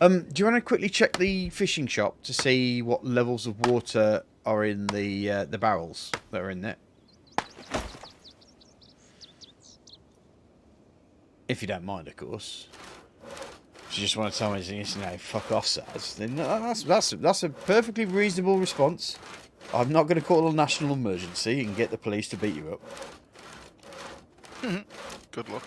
Do you want to quickly check the fishing shop to see what levels of water are in the barrels that are in there? If you don't mind, of course. If you just want to tell me, you know, fuck off, Saz, then that's a perfectly reasonable response. I'm not going to call a national emergency and get the police to beat you up. Good luck.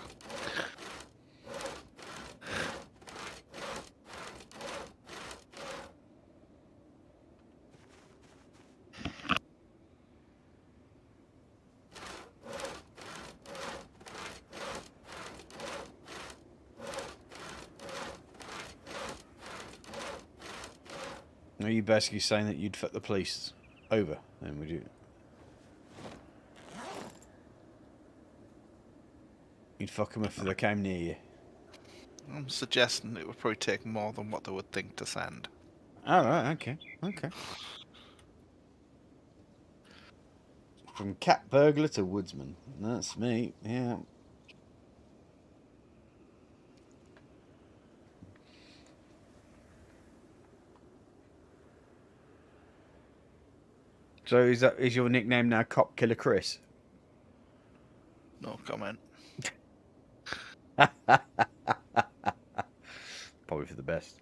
Are you basically saying that you'd fuck the police over, then, would you? You'd fuck them if they came near you. I'm suggesting it would probably take more than what they would think to send. Oh, right, okay, okay. From cat burglar to woodsman. That's me, yeah. So is your nickname now Cop Killer Chris? No comment. Probably for the best.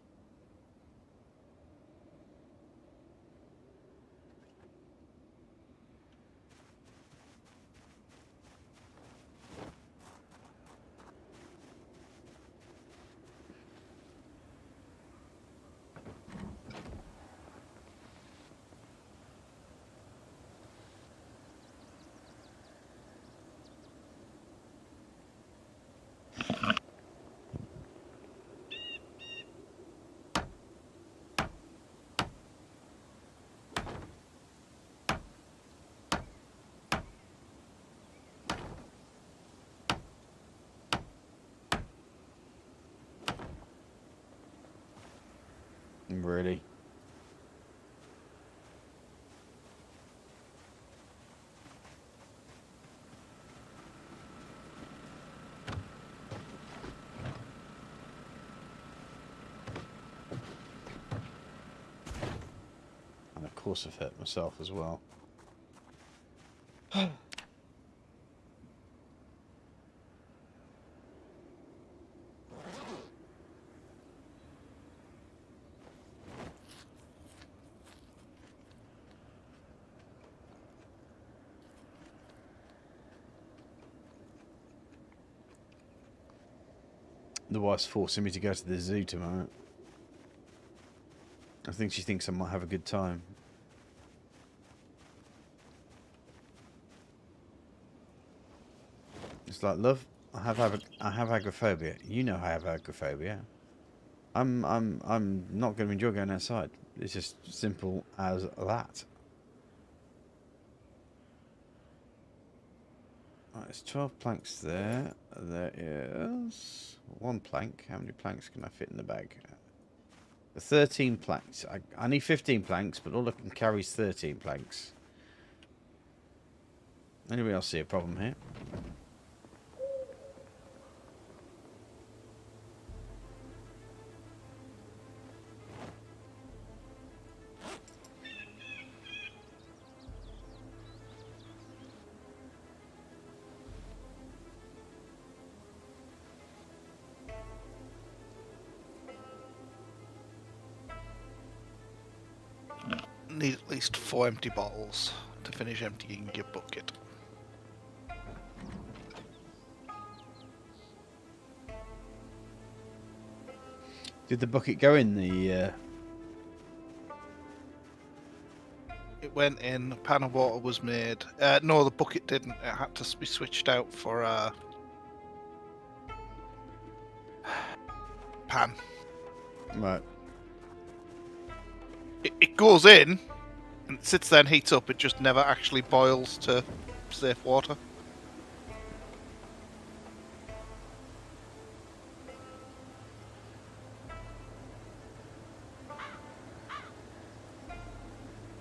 Really? And of course I've hurt myself as well. The wife's forcing me to go to the zoo tomorrow. I think she thinks I might have a good time. It's like, love, I have agoraphobia. You know I have agoraphobia. I'm not going to enjoy going outside. It's just simple as that. Right, there's 12 planks there. There is one plank. How many planks can I fit in the bag? 13 planks. I need 15 planks, but all I can carry is 13 planks. Anybody else see a problem here? Need at least 4 empty bottles to finish emptying your bucket. Did the bucket go in the... It went in, a pan of water was made. No, the bucket didn't. It had to be switched out for a pan. Right. It goes in, and it sits there and heats up. It just never actually boils to safe water.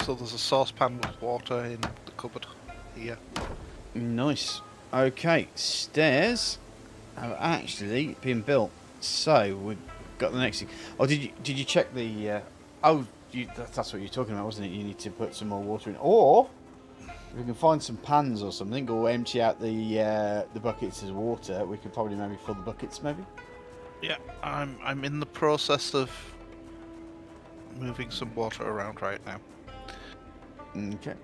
So there's a saucepan with water in the cupboard here. Nice. Okay, stairs. have actually been built. So we've got the next thing. Oh, did you check the? That's what you're talking about, wasn't it? You need to put some more water in, or if we can find some pans or something, or empty out the buckets as water, we could probably maybe fill the buckets, maybe. Yeah, I'm in the process of moving some water around right now. Okay.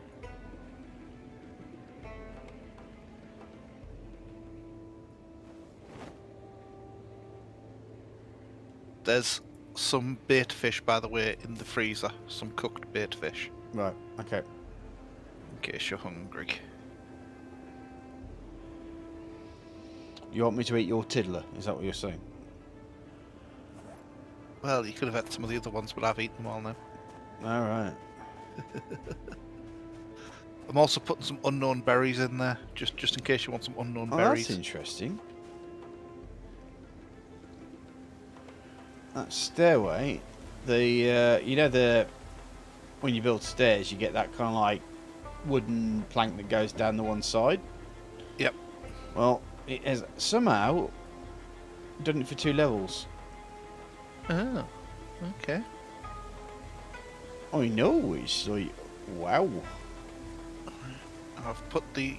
There's some bait fish, by the way, in the freezer. Some cooked bait fish. Right. Okay. In case you're hungry. You want me to eat your tiddler? Is that what you're saying? Well, you could have had some of the other ones, but I've eaten them all now. All right. I'm also putting some unknown berries in there, just in case you want some unknown Oh, berries. that's interesting. That stairway, you know when you build stairs, you get that kind of like wooden plank that goes down the one side. Yep. Well, it has somehow done it for 2 levels. Oh, okay. I know, it's like, wow. I've put the...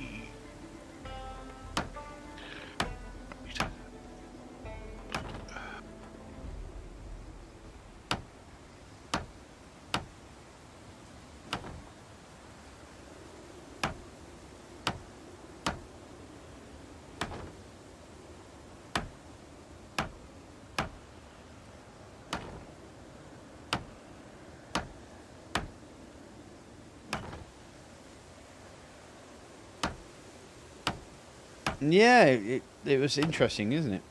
Yeah, it was interesting, isn't it?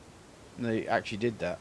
They actually did that.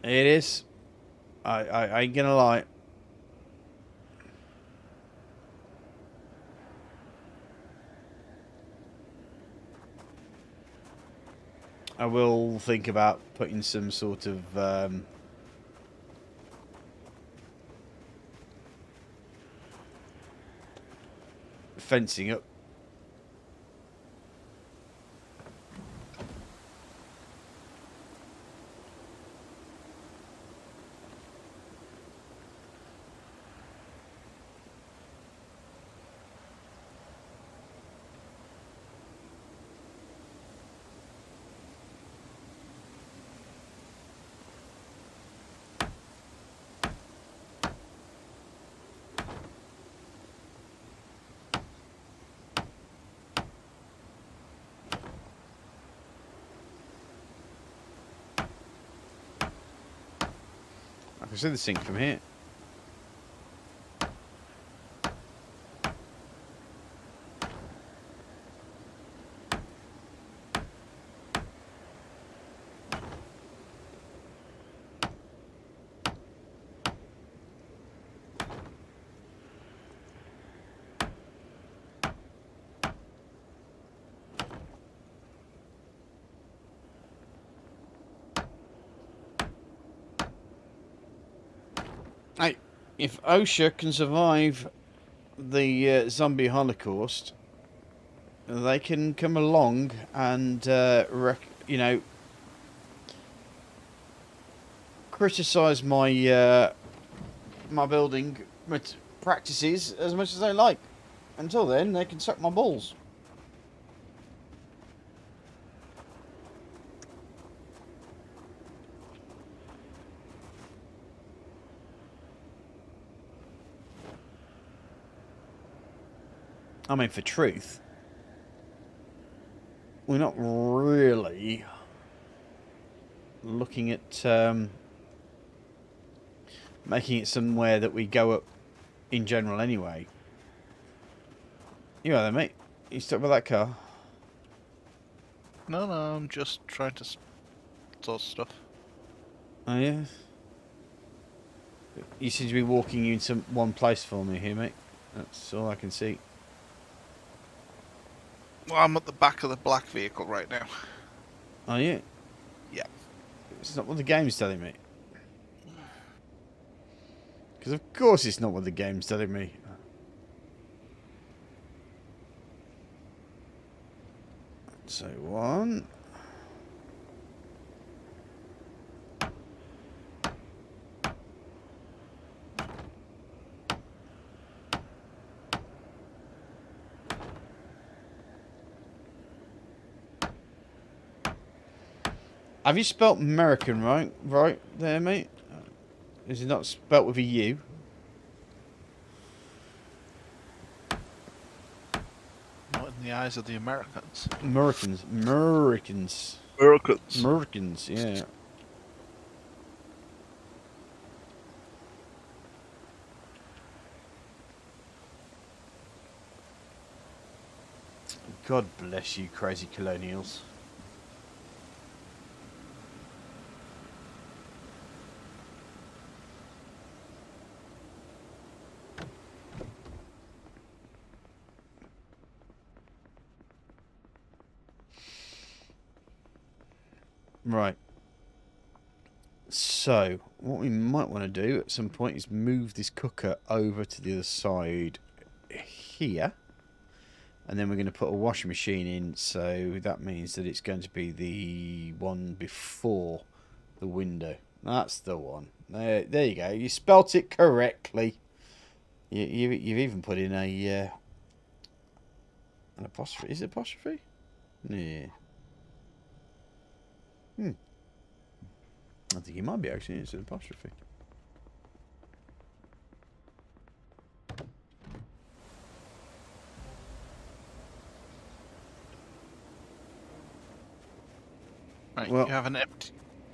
It is. I ain't gonna lie. I will think about putting some sort of fencing up. I can see the sink from here. Hey, if OSHA can survive the zombie holocaust, they can come along and criticize my my building practices as much as they like. Until then, they can suck my balls. I mean, for truth, we're not really looking at making it somewhere that we go up in general anyway. You know there, mate. You stuck with that car? No, I'm just trying to sort stuff. Oh, yeah? You seem to be walking into one place for me here, mate. That's all I can see. Well, I'm at the back of the black vehicle right now. Are you? Yeah. It's not what the game's telling me. Because of course it's not what the game's telling me. So, one. Have you spelt American right there, mate? Is it not spelt with a U? Not in the eyes of the Americans. Americans. Americans, yeah. God bless you, crazy colonials. Right. So, what we might want to do at some point is move this cooker over to the other side here. And then we're going to put a washing machine in, so that means that it's going to be the one before the window. That's the one. There you go. You spelt it correctly. You've even put in an apostrophe. Is it apostrophe? Yeah. I think it might be actually. It's an apostrophe. Right, Well, you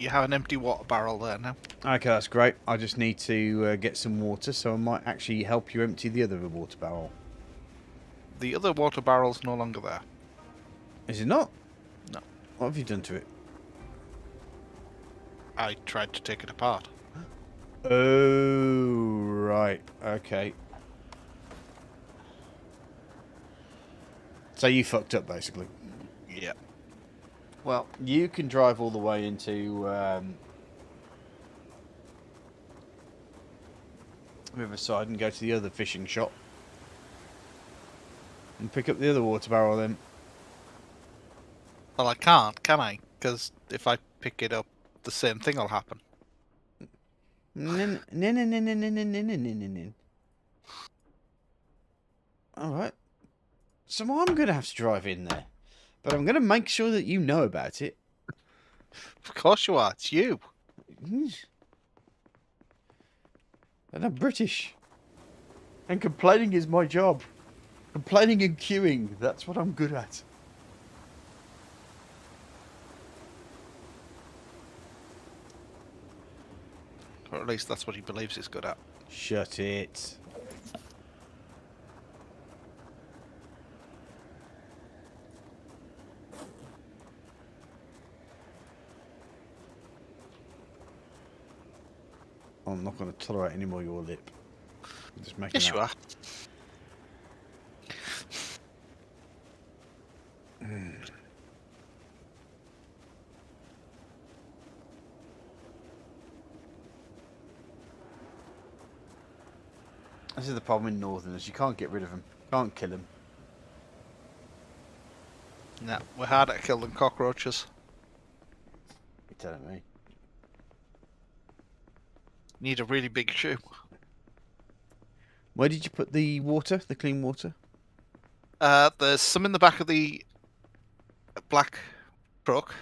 have an empty water barrel there now. Okay, that's great. I just need to get some water, so I might actually help you empty the other water barrel. The other water barrel's no longer there. Is it not? No. What have you done to it? I tried to take it apart. Oh, right. Okay. So you fucked up, basically. Yeah. Well, you can drive all the way into Riverside and go to the other fishing shop and pick up the other water barrel then. Well, I can't, can I? Because if I pick it up, the same thing will happen. Alright. So I'm going to have to drive in there. But I'm going to make sure that you know about it. Of course you are. It's you. And I'm British. And complaining is my job. Complaining and queuing. That's what I'm good at. Or at least that's what he believes he's good at. Shut it. I'm not going to tolerate any more your lip. I'm just making Yes, you are. This is the problem in Northerners. You can't get rid of them. Can't kill them. No, we're harder to kill than cockroaches. You're telling me. Need a really big shoe. Where did you put the water? The clean water? There's some in the back of the black truck,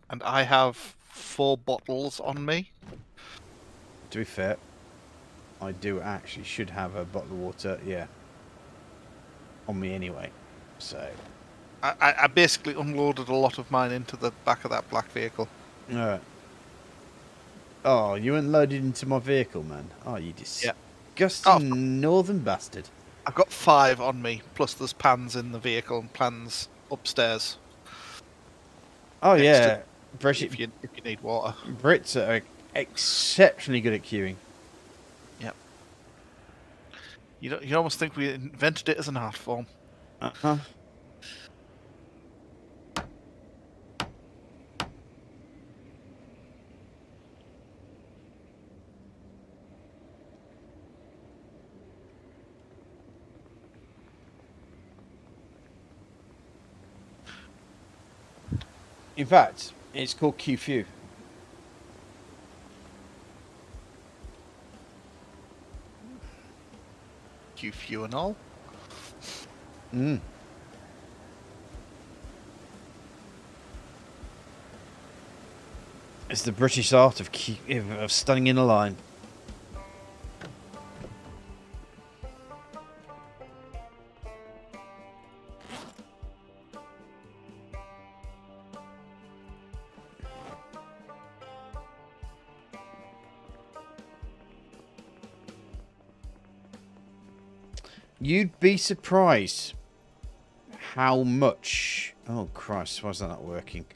and I have 4 bottles on me. To be fair, I do actually should have a bottle of water, yeah, on me anyway. So I basically unloaded a lot of mine into the back of that black vehicle. alright. Oh, you weren't loaded into my vehicle, man. Oh, you Yeah. disgusting northern bastard. I've got 5 on me, plus there's pans in the vehicle and pans upstairs. Oh, Next to yeah. British, if you need water. Brits are exceptionally good at queuing. Yep. You almost think we invented it as an art form. Uh-huh. In fact, it's called QFew. Few and all. Mm. It's the British art of stunning in a line. You'd be surprised how much... Oh, Christ, why is that not working?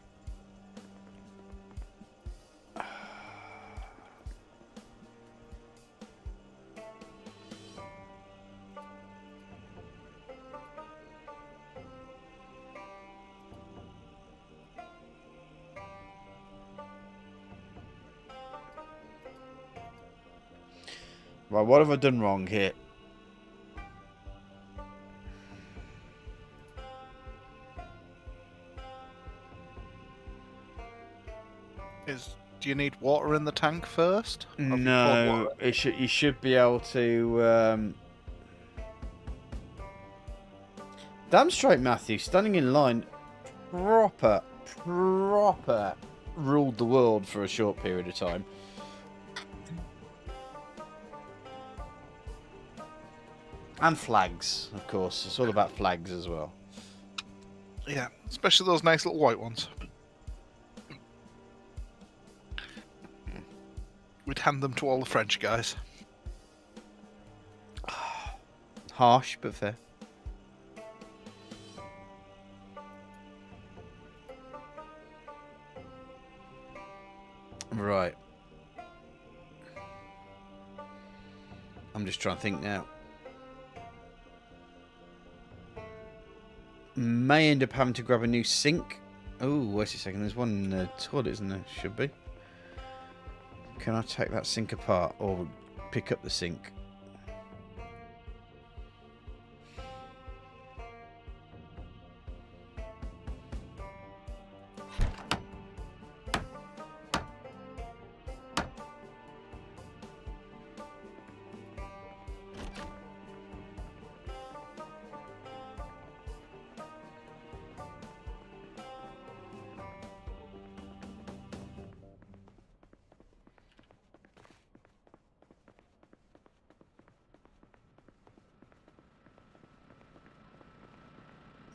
Right, what have I done wrong here? Do you need water in the tank first? No, you should be able to... Damn straight, Matthew. Standing in line, proper ruled the world for a short period of time. And flags, of course. It's all about flags as well. Yeah, especially those nice little white ones. We'd hand them to all the French guys. Harsh, but fair. Right. I'm just trying to think now. May end up having to grab a new sink. Oh, wait a second. There's one in the toilet, isn't there? Should be. Can I take that sink apart or pick up the sink?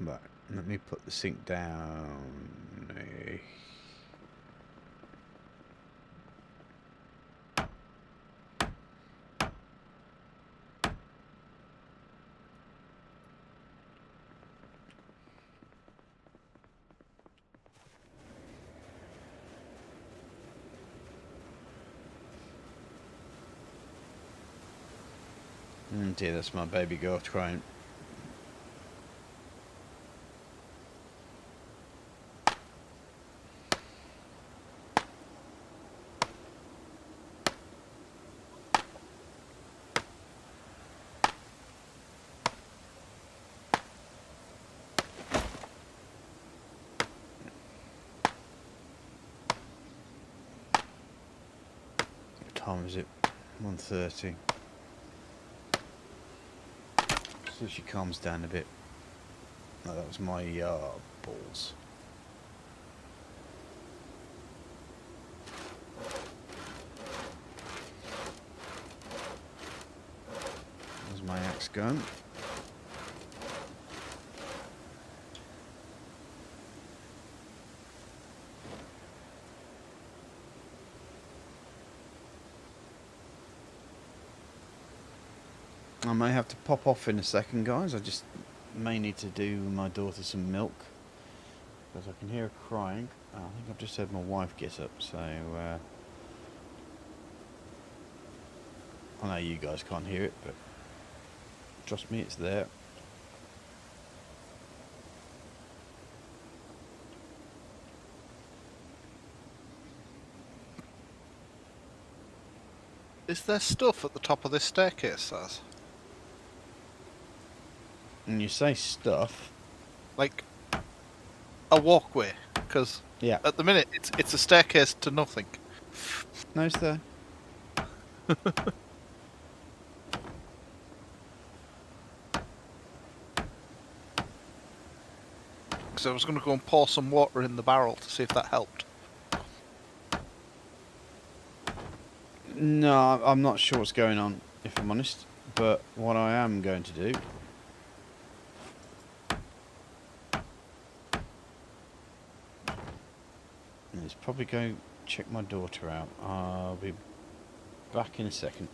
Right, let me put the sink down. Oh dear, that's my baby girl crying. What time is it? 1:30. So she calms down a bit. Oh, that was my balls. There's my axe gun. I may have to pop off in a second, guys. I just may need to do my daughter some milk. Because I can hear her crying. Oh, I think I've just heard my wife get up, so... I know you guys can't hear it, but... trust me, it's there. Is there stuff at the top of this staircase, Saz? And you say stuff... Like a walkway? Because Yeah. at the minute it's a staircase to nothing. No, it's there. Because I was going to go and pour some water in the barrel to see if that helped. No, I'm not sure what's going on, if I'm honest. But what I am going to do... is probably go check my daughter out. I'll be back in a second.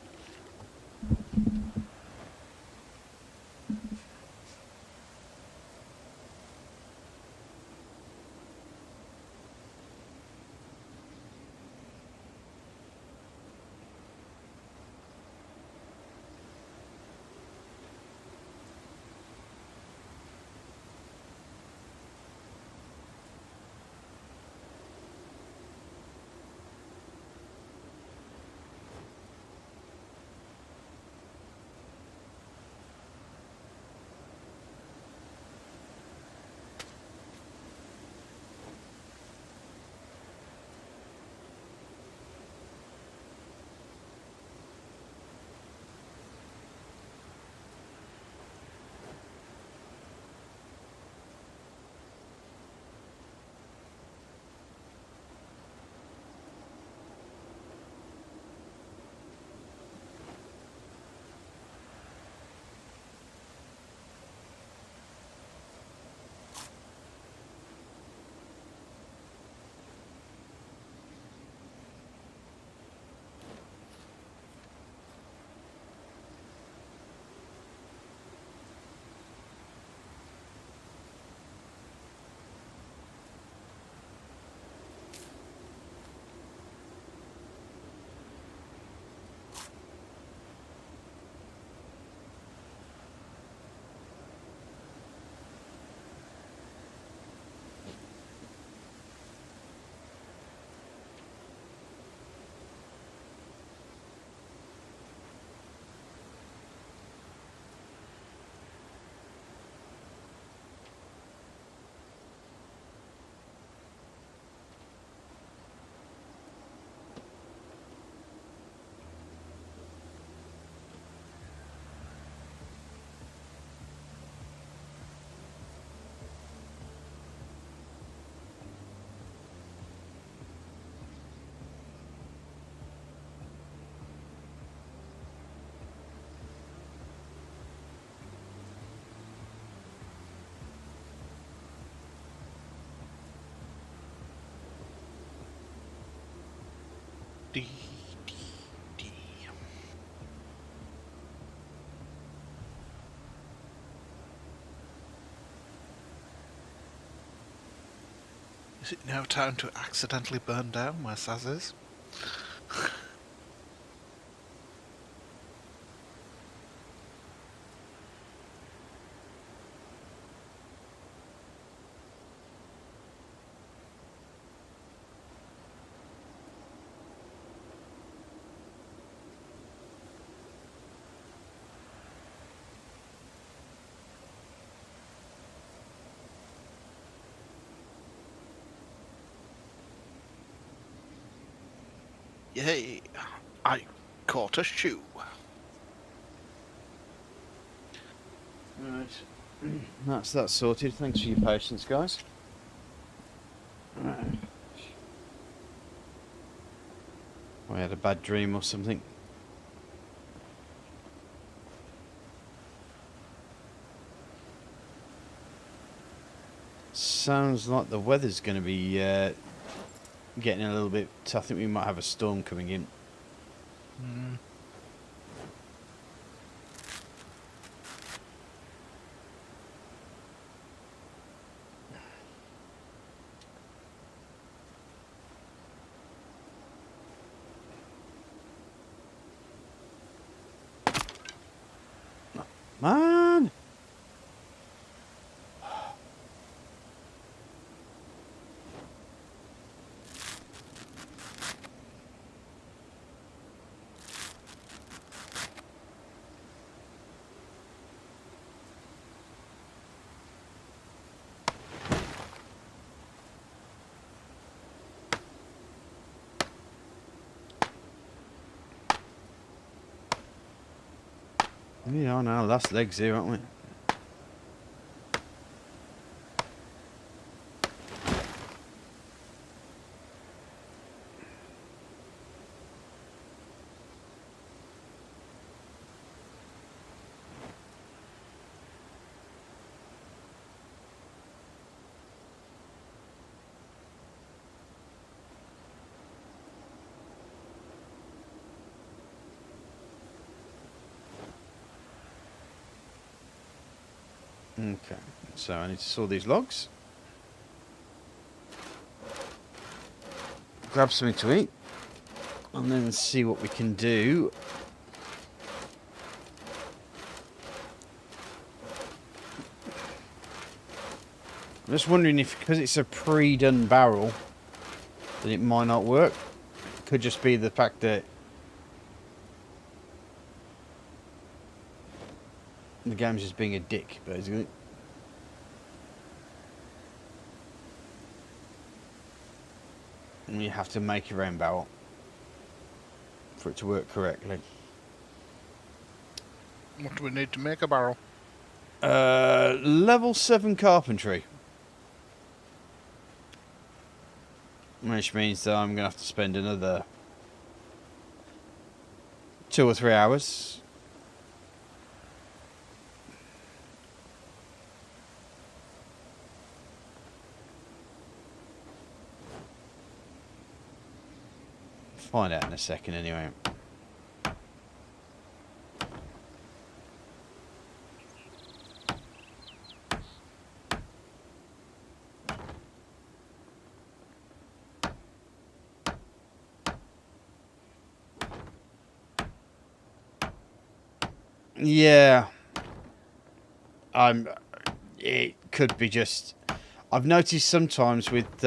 Dee, dee, dee. Is it now time to accidentally burn down where Saz is? Yay! I caught a shoe. Right. That's that sorted. Thanks for your patience, guys. Right. I had a bad dream or something. Sounds like the weather's going to be getting a little bit... I think we might have a storm coming in. Man! We are on our last legs here, aren't we? Okay, so I need to saw these logs. Grab something to eat. And then see what we can do. I'm just wondering if, because it's a pre-done barrel, that it might not work. It could just be the fact that the game's just being a dick, basically. And you have to make your own barrel for it to work correctly. What do we need to make a barrel? Level 7 carpentry. Which means that I'm going to have to spend another 2 or 3 hours. Find out in a second anyway. Yeah. It could be just... I've noticed sometimes with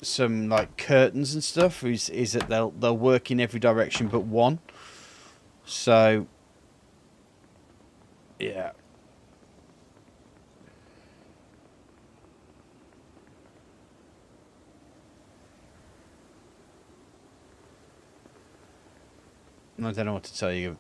some like curtains and stuff is that they'll work in every direction but one. So yeah. I don't know what to tell you.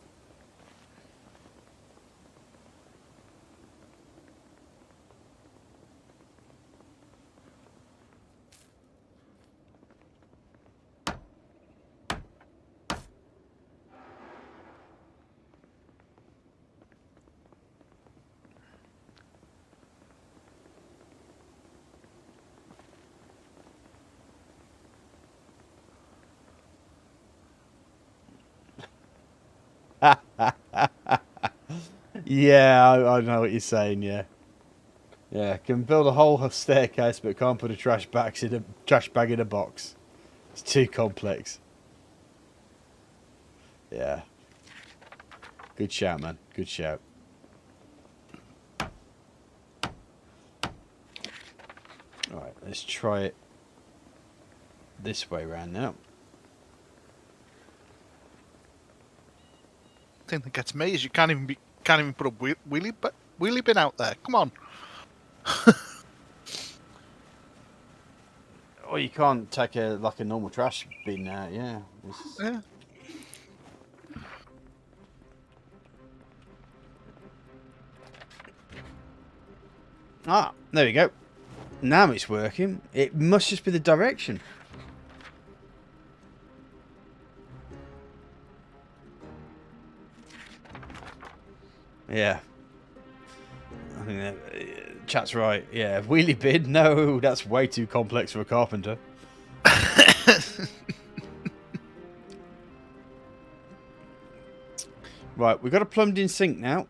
Yeah, I know what you're saying. Yeah, yeah. Can build a whole staircase, but can't put a trash bag in a box. It's too complex. Yeah. Good shout, man. Good shout. All right, let's try it this way round now. The thing that gets me is you can't even put a wheelie bin out there. Come on. Oh, you can't take a normal trash bin out. Yeah. Yeah. Ah, there we go. Now it's working. It must just be the direction. Yeah. I think that, chat's right. Yeah, wheelie bin? No, that's way too complex for a carpenter. Right, we've got a plumbed-in sink now.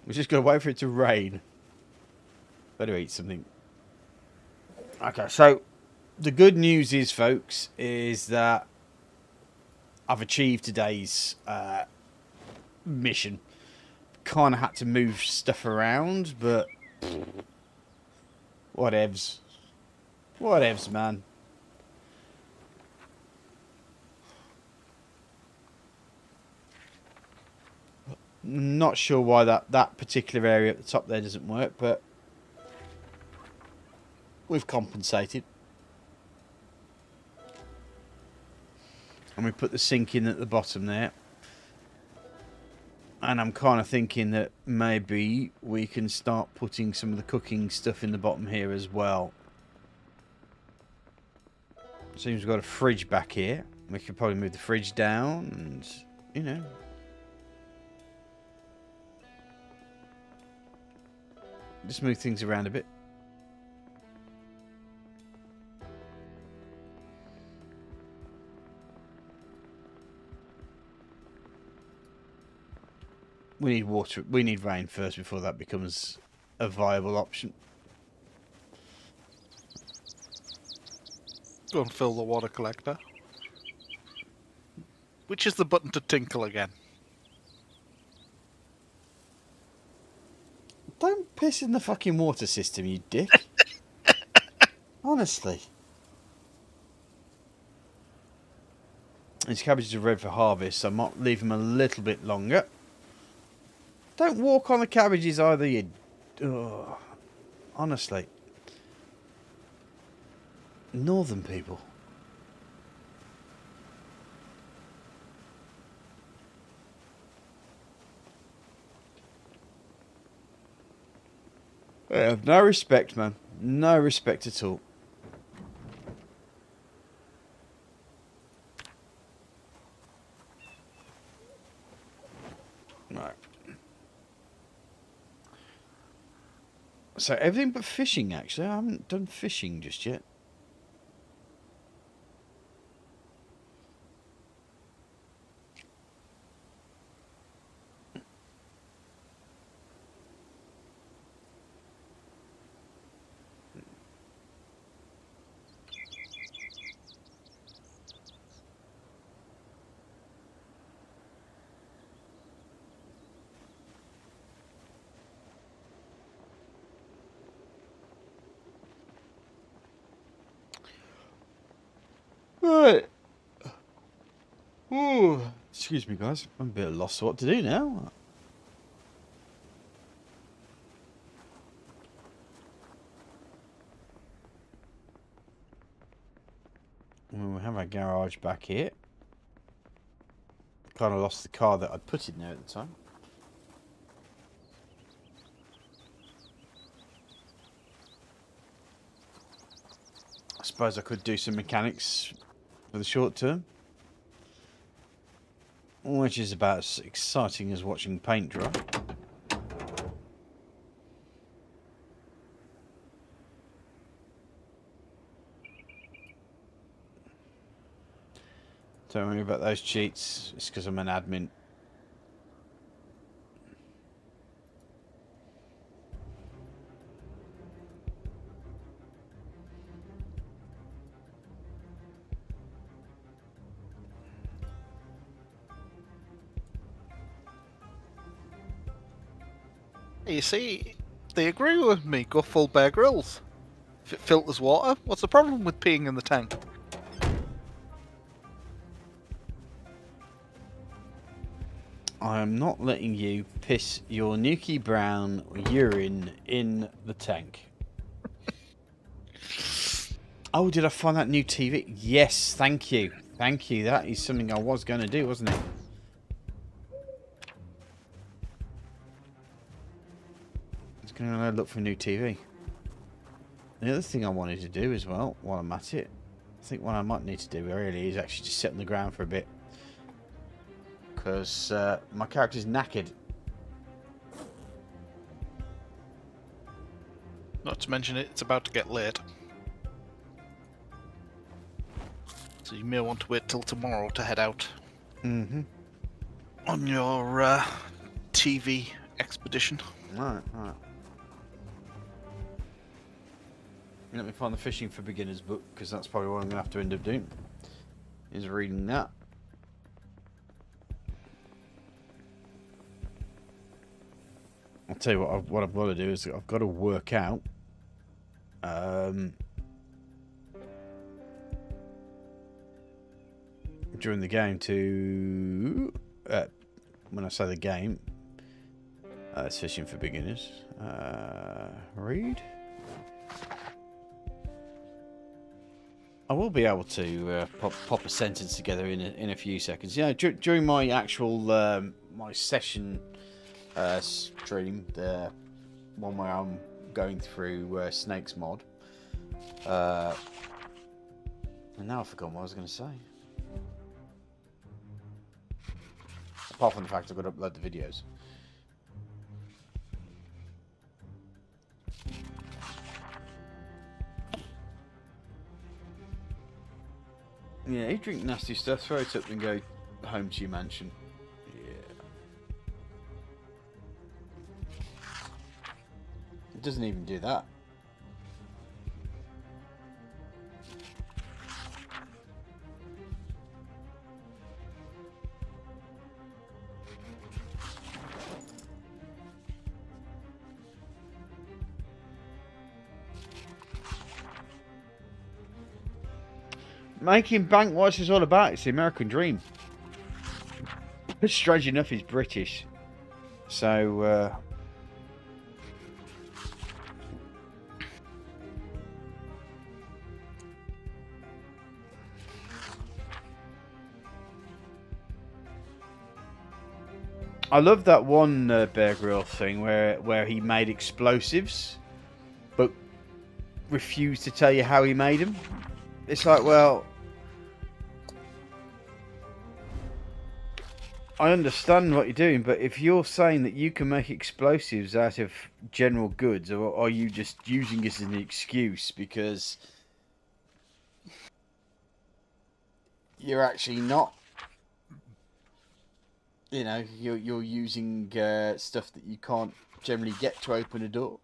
We're just going to wait for it to rain. Better eat something. Okay, so the good news is, folks, is that I've achieved today's mission. Kind of had to move stuff around, but whatevs. Whatevs, man. Not sure why that particular area at the top there doesn't work, but we've compensated. And we put the sink in at the bottom there. And I'm kind of thinking that maybe we can start putting some of the cooking stuff in the bottom here as well. Seems we've got a fridge back here. We could probably move the fridge down and, you know. Just move things around a bit. We need water. We need rain first before that becomes a viable option. Go and fill the water collector. Which is the button to tinkle again? Don't piss in the fucking water system, you dick. Honestly. These cabbages are ready for harvest, so I might leave them a little bit longer. Don't walk on the cabbages either, you... Ugh. Honestly. Northern people. They have no respect, man. No respect at all. Right. So everything but fishing, actually. I haven't done fishing just yet. Right. Ooh. Excuse me, guys. I'm a bit lost what to do now. Well, we have our garage back here. Kind of lost the car that I'd put in there at the time. I suppose I could do some mechanics for the short term. Which is about as exciting as watching paint dry. Don't worry about those cheats. It's because I'm an admin. You see, they agree with me. Go full Bear Grylls. If it filters water, what's the problem with peeing in the tank? I am not letting you piss your nuki brown urine in the tank. Oh, did I find that new TV? Yes, thank you. Thank you. That is something I was going to do, wasn't it? I was going to look for a new TV. The other thing I wanted to do as well, while I'm at it, I think what I might need to do really is actually just sit on the ground for a bit. Because my character's knackered. Not to mention it's about to get late. So you may want to wait till tomorrow to head out. Mm-hmm. On your TV expedition. Right. Let me find the Fishing for Beginners book, because that's probably what I'm going to have to end up doing. Is reading that. tell you what I've got to do is I've got to work out during the game to when I say the game, it's fishing for beginners. Read. I will be able to pop a sentence together in a few seconds. You know, during my actual my session stream, the one where I'm going through Snake's mod. And now I've forgotten what I was going to say. Apart from the fact I've got to upload the videos. Yeah, you drink nasty stuff, throw it up and go home to your mansion. Yeah. It doesn't even do that. Making bank, what's this all about? It's the American dream. But strange enough, he's British. So, I love that one Bear Grylls thing where he made explosives, but refused to tell you how he made them. It's like, well, I understand what you're doing, but if you're saying that you can make explosives out of general goods, or are you just using this as an excuse because you're actually not, you know, you're using stuff that you can't generally get to open a door?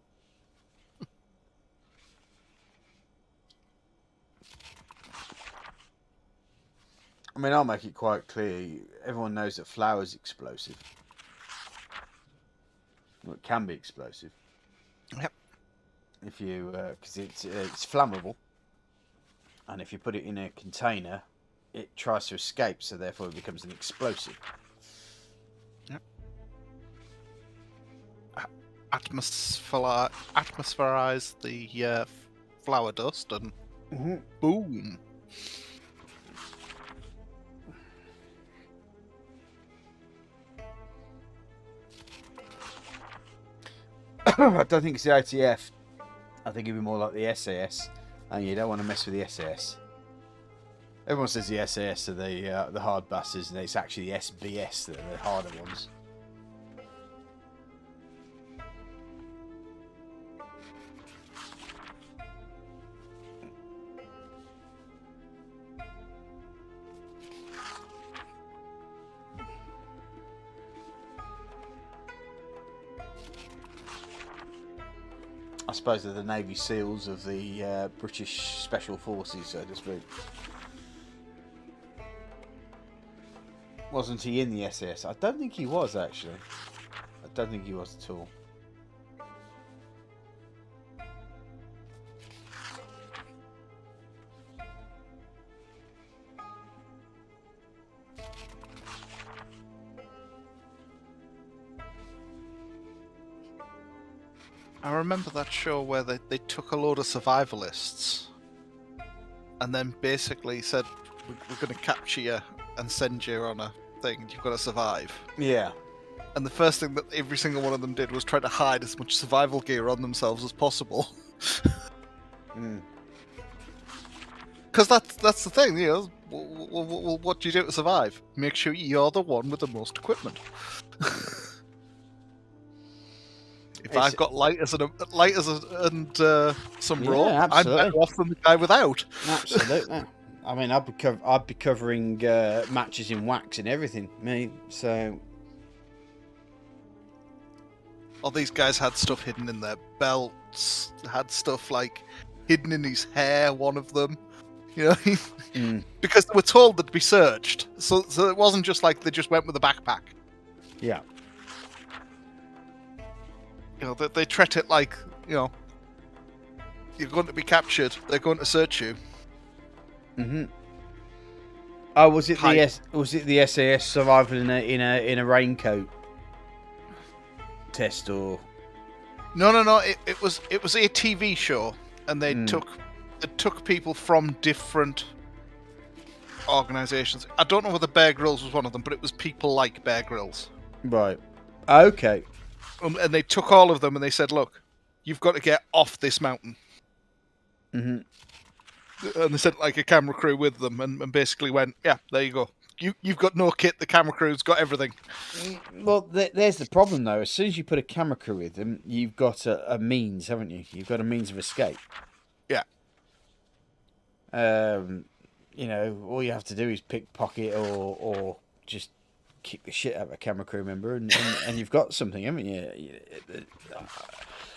I mean, I'll make it quite clear. Everyone knows that flour's explosive. Well, it can be explosive. Yep. If you, because it's flammable, and if you put it in a container, it tries to escape, so therefore it becomes an explosive. Yep. Atmospherize the flour dust, and boom. I don't think it's the ITF. I think it'd be more like the SAS, and you don't want to mess with the SAS. Everyone says the SAS are the hard bastards, and it's actually the SBS that are the harder ones. I suppose they're the Navy SEALs of the British Special Forces, so to speak. Wasn't he in the SAS? I don't think he was, actually. I don't think he was at all. I remember that show where they took a load of survivalists and then basically said, we're going to capture you and send you on a thing, you've got to survive. Yeah. And the first thing that every single one of them did was try to hide as much survival gear on themselves as possible. Because that's the thing, you know, what do you do to survive? Make sure you're the one with the most equipment. If I've got lighters and some rope, I'm better off than the guy without. Absolutely. I mean, I'd be covering matches in wax and everything, me. So, all these guys had stuff hidden in their belts. Had stuff like hidden in his hair. One of them, you know, because they were told they'd be searched. So it wasn't just like they just went with a backpack. Yeah. they treat it like, you're going to be captured. They're going to search you. Mm-hmm. Oh, was it Hype. the SAS survival in a raincoat test or? No. It was a TV show, and they Mm. took people from different organisations. I don't know whether Bear Grylls was one of them, but it was people like Bear Grylls. Right. Okay. And they took all of them and they said, "Look, you've got to get off this mountain." Mm-hmm. And they sent like a camera crew with them, and basically went, "Yeah, there you go. You've got no kit. The camera crew's got everything." Well, there's the problem though. As soon as you put a camera crew with them, you've got a means, haven't you? You've got a means of escape. Yeah. All you have to do is pickpocket or just kick the shit out of a camera crew member, and you've got something, haven't you?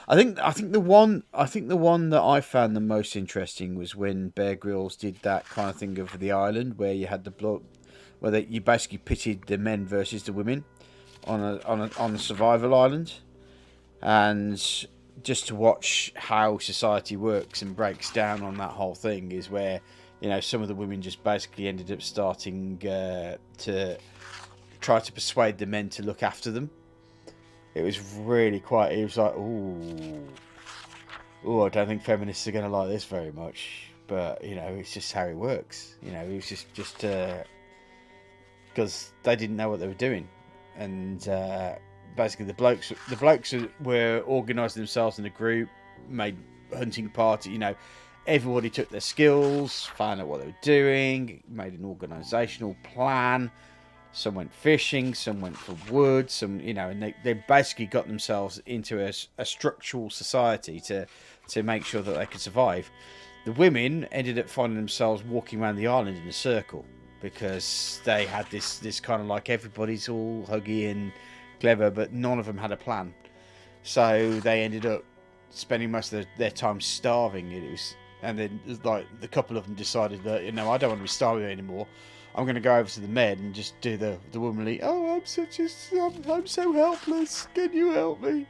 I think the one that I found the most interesting was when Bear Grylls did that kind of thing over the island where you had you basically pitted the men versus the women on a survival island, and just to watch how society works and breaks down on that whole thing is where some of the women just basically ended up starting to try to persuade the men to look after them. It was really quite. It was like, ooh, I don't think feminists are going to like this very much. But it's just how it works. It was just because they didn't know what they were doing, and basically the blokes were organising themselves in a group, made hunting party. Everybody took their skills, found out what they were doing, made an organisational plan. Some went fishing, some went for wood, and they basically got themselves into a structural society to make sure that they could survive. The women ended up finding themselves walking around the island in a circle because they had this kind of like everybody's all huggy and clever, but none of them had a plan. So they ended up spending most of their time starving. And then like the couple of them decided that I don't want to be starving anymore. I'm going to go over to the men and just do the womanly, oh, I'm so helpless. Can you help me?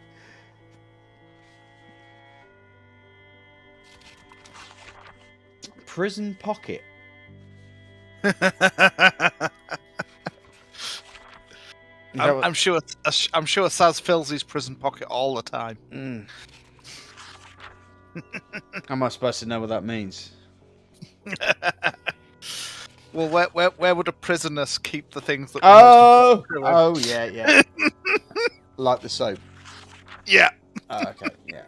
Prison pocket. I'm sure Saz fills his prison pocket all the time. Mm. How am I supposed to know what that means? Well, where would a prisoner keep the things that? Oh, yeah. Like the soap. Yeah. Oh, okay, yeah.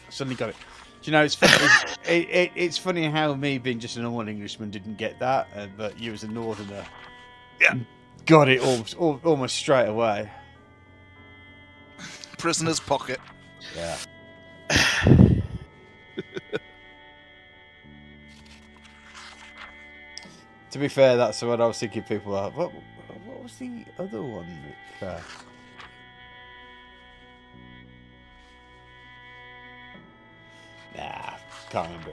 Suddenly got it. Do you know, it's funny. It's funny how me being just a normal Englishman didn't get that, but you as a northerner, got it almost straight away. Prisoner's pocket. Yeah. To be fair, that's what I was thinking. People are. What was the other one? Nah, can't remember.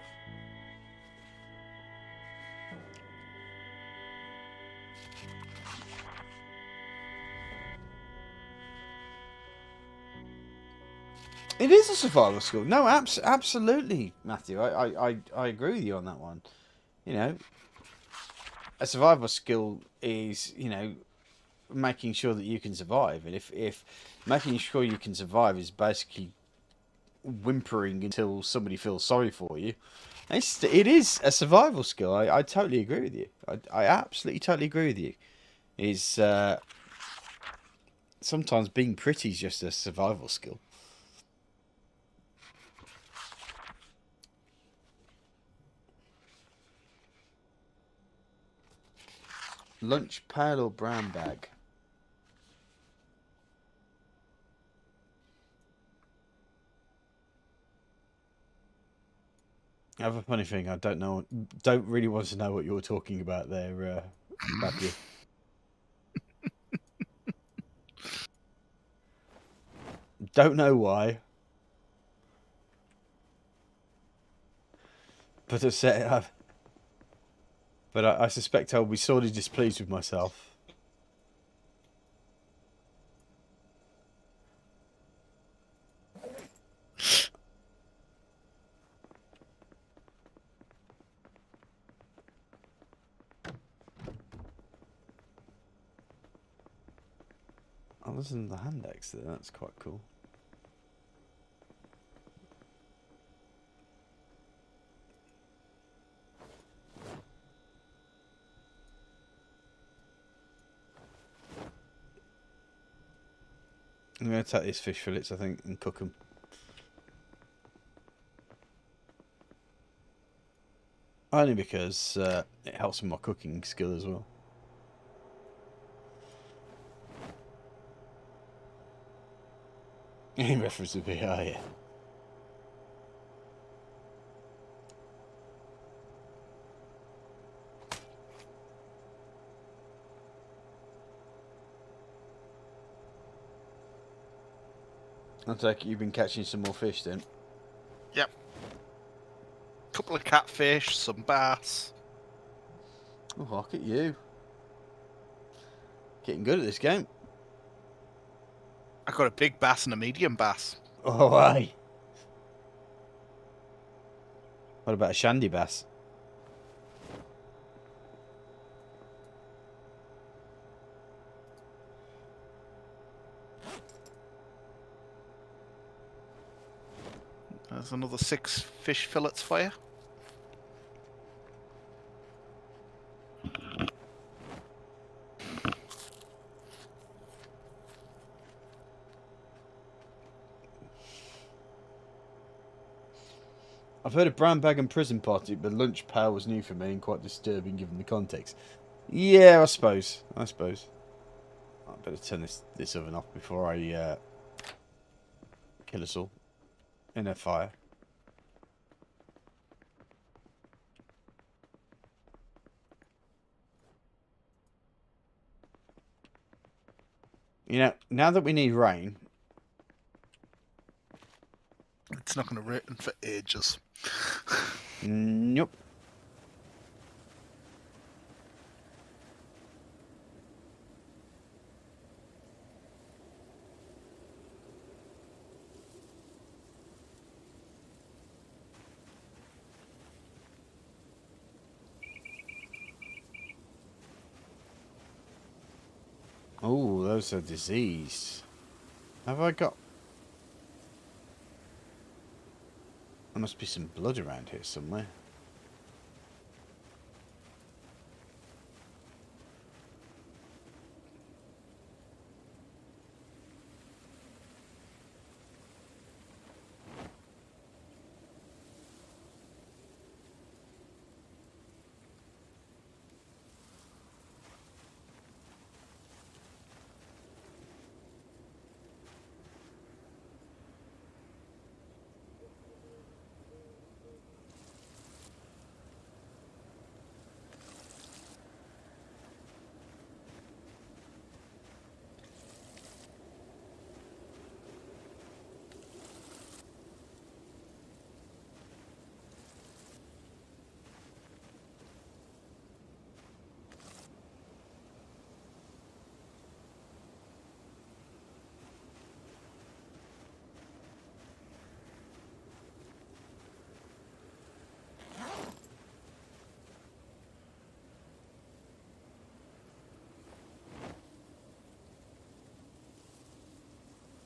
It is a survival skill. No, absolutely, Matthew. I agree with you on that one. A survival skill is, making sure that you can survive. And if making sure you can survive is basically whimpering until somebody feels sorry for you, it is a survival skill. I totally agree with you. I absolutely totally agree with you. Is sometimes being pretty is just a survival skill. Lunch pail or brown bag? I have a funny thing. I don't really want to know what you're talking about there, Matthew. Don't know why. But I suspect I'll be sorely displeased with myself. there's another hand axe there. That's quite cool. I'm going to take these fish fillets, I think, and cook them. Only because it helps with my cooking skill as well. Any reference to VR, yeah. I take it you've been catching some more fish then? Yep. Couple of catfish, some bass. Oh, look at you. Getting good at this game. I got a big bass and a medium bass. Oh, aye. What about a shandy bass? There's another 6 fish fillets for you. I've heard of brown bag and prison party, but lunch pail was new for me and quite disturbing given the context. Yeah, I suppose. I better turn this oven off before I kill us all in a fire. You know, now that we need rain... It's not going to rain for ages. Nope. Oh, those are diseased. Have I got... There must be some blood around here somewhere.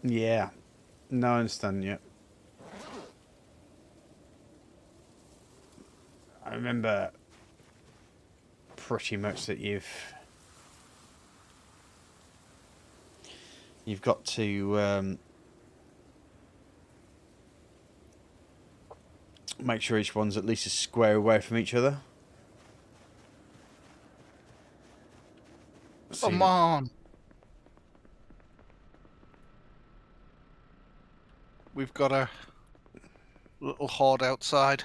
Yeah. No, I understand, yeah. I remember pretty much that you've got to make sure each one's at least a square away from each other. Come on! We've got a little horde outside.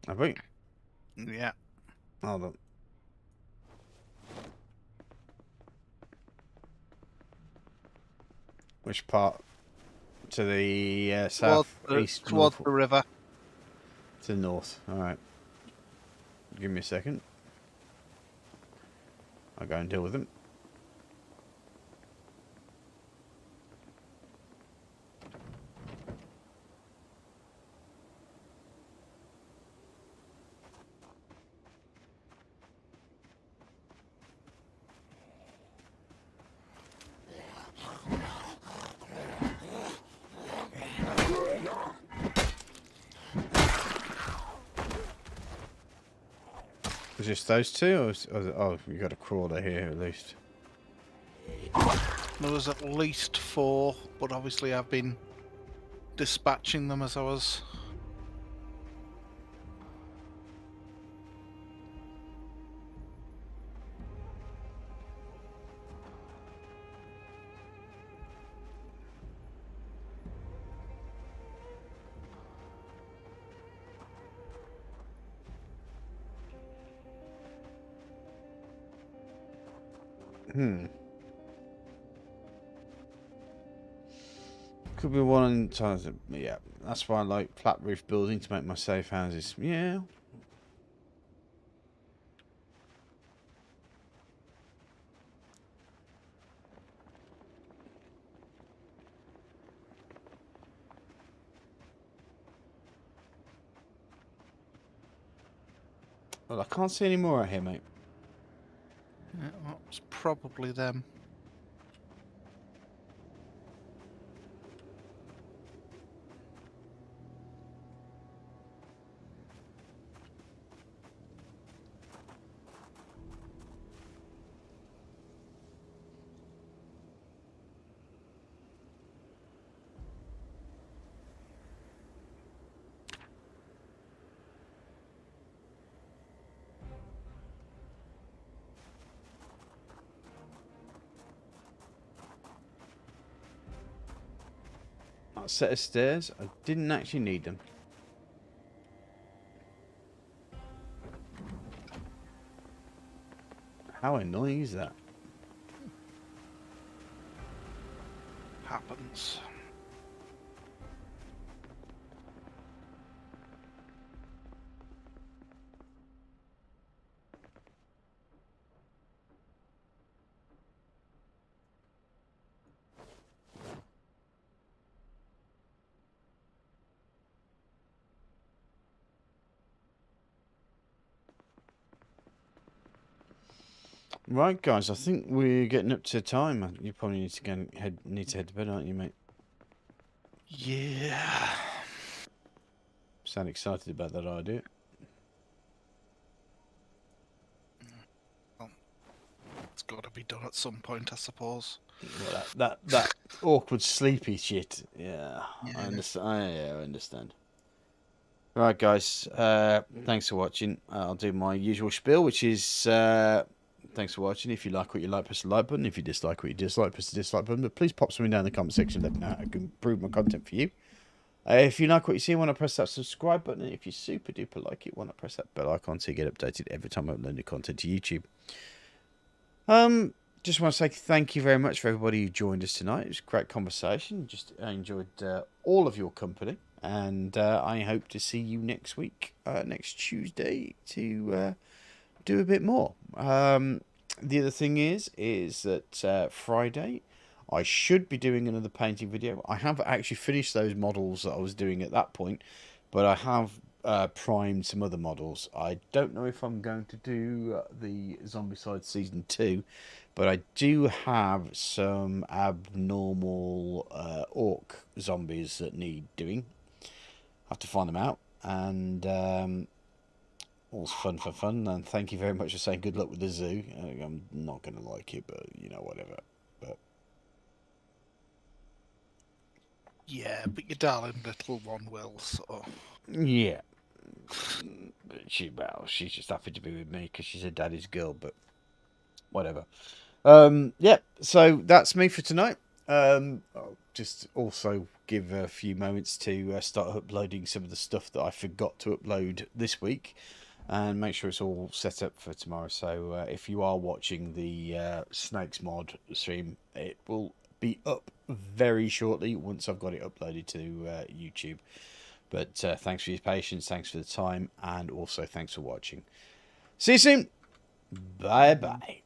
Have we? Yeah. Hold on. Which part? To the south, east, towards north? the river. To the north. Alright. Give me a second. I'll go and deal with them. just those two? Oh, you got a crawler here at least. There was at least 4, but obviously I've been dispatching them as I was. Could be one times. Yeah, that's why I like flat roof building to make my safe houses. Yeah. Well, I can't see any more out here, mate. Yeah, that's probably them. That set of stairs, I didn't actually need them. How annoying is that? Happens. Right, guys, I think we're getting up to time. You probably need to head to bed, aren't you, mate? Yeah. Sound excited about that idea. Well, it's got to be done at some point, I suppose. Well, that awkward sleepy shit. Yeah, Yeah. I understand. Yeah, I understand. Right, guys. Thanks for watching. I'll do my usual spiel, which is thanks for watching. If you like what you like, press the like button. If you dislike what you dislike, press the dislike button. But please pop something down in the comment section. Let me know how I can improve my content for you. If you like what you see, want to press that subscribe button. If you super duper like it, want to press that bell icon so you get updated every time I upload new content to YouTube. Just want to say thank you very much for everybody who joined us tonight. It was a great conversation. I enjoyed all of your company, and I hope to see you next week, next Tuesday, to do a bit more. The other thing is that Friday I should be doing another painting video. I have actually finished those models that I was doing at that point, but I have primed some other models. I don't know if I'm going to do the Zombicide Season 2, but I do have some abnormal orc zombies that need doing. I have to find them out, and all's fun for fun. And thank you very much for saying good luck with the zoo. I'm not going to like it, but you know, whatever. But Yeah, but your darling little one will, so... yeah. She's just happy to be with me because she's her daddy's girl, but whatever. Yeah, so that's me for tonight. I'll just also give a few moments to start uploading some of the stuff that I forgot to upload this week and make sure it's all set up for tomorrow. So if you are watching the Snakes mod stream, it will be up very shortly once I've got it uploaded to YouTube. But thanks for your patience, thanks for the time, and also thanks for watching. See you soon. Bye-bye.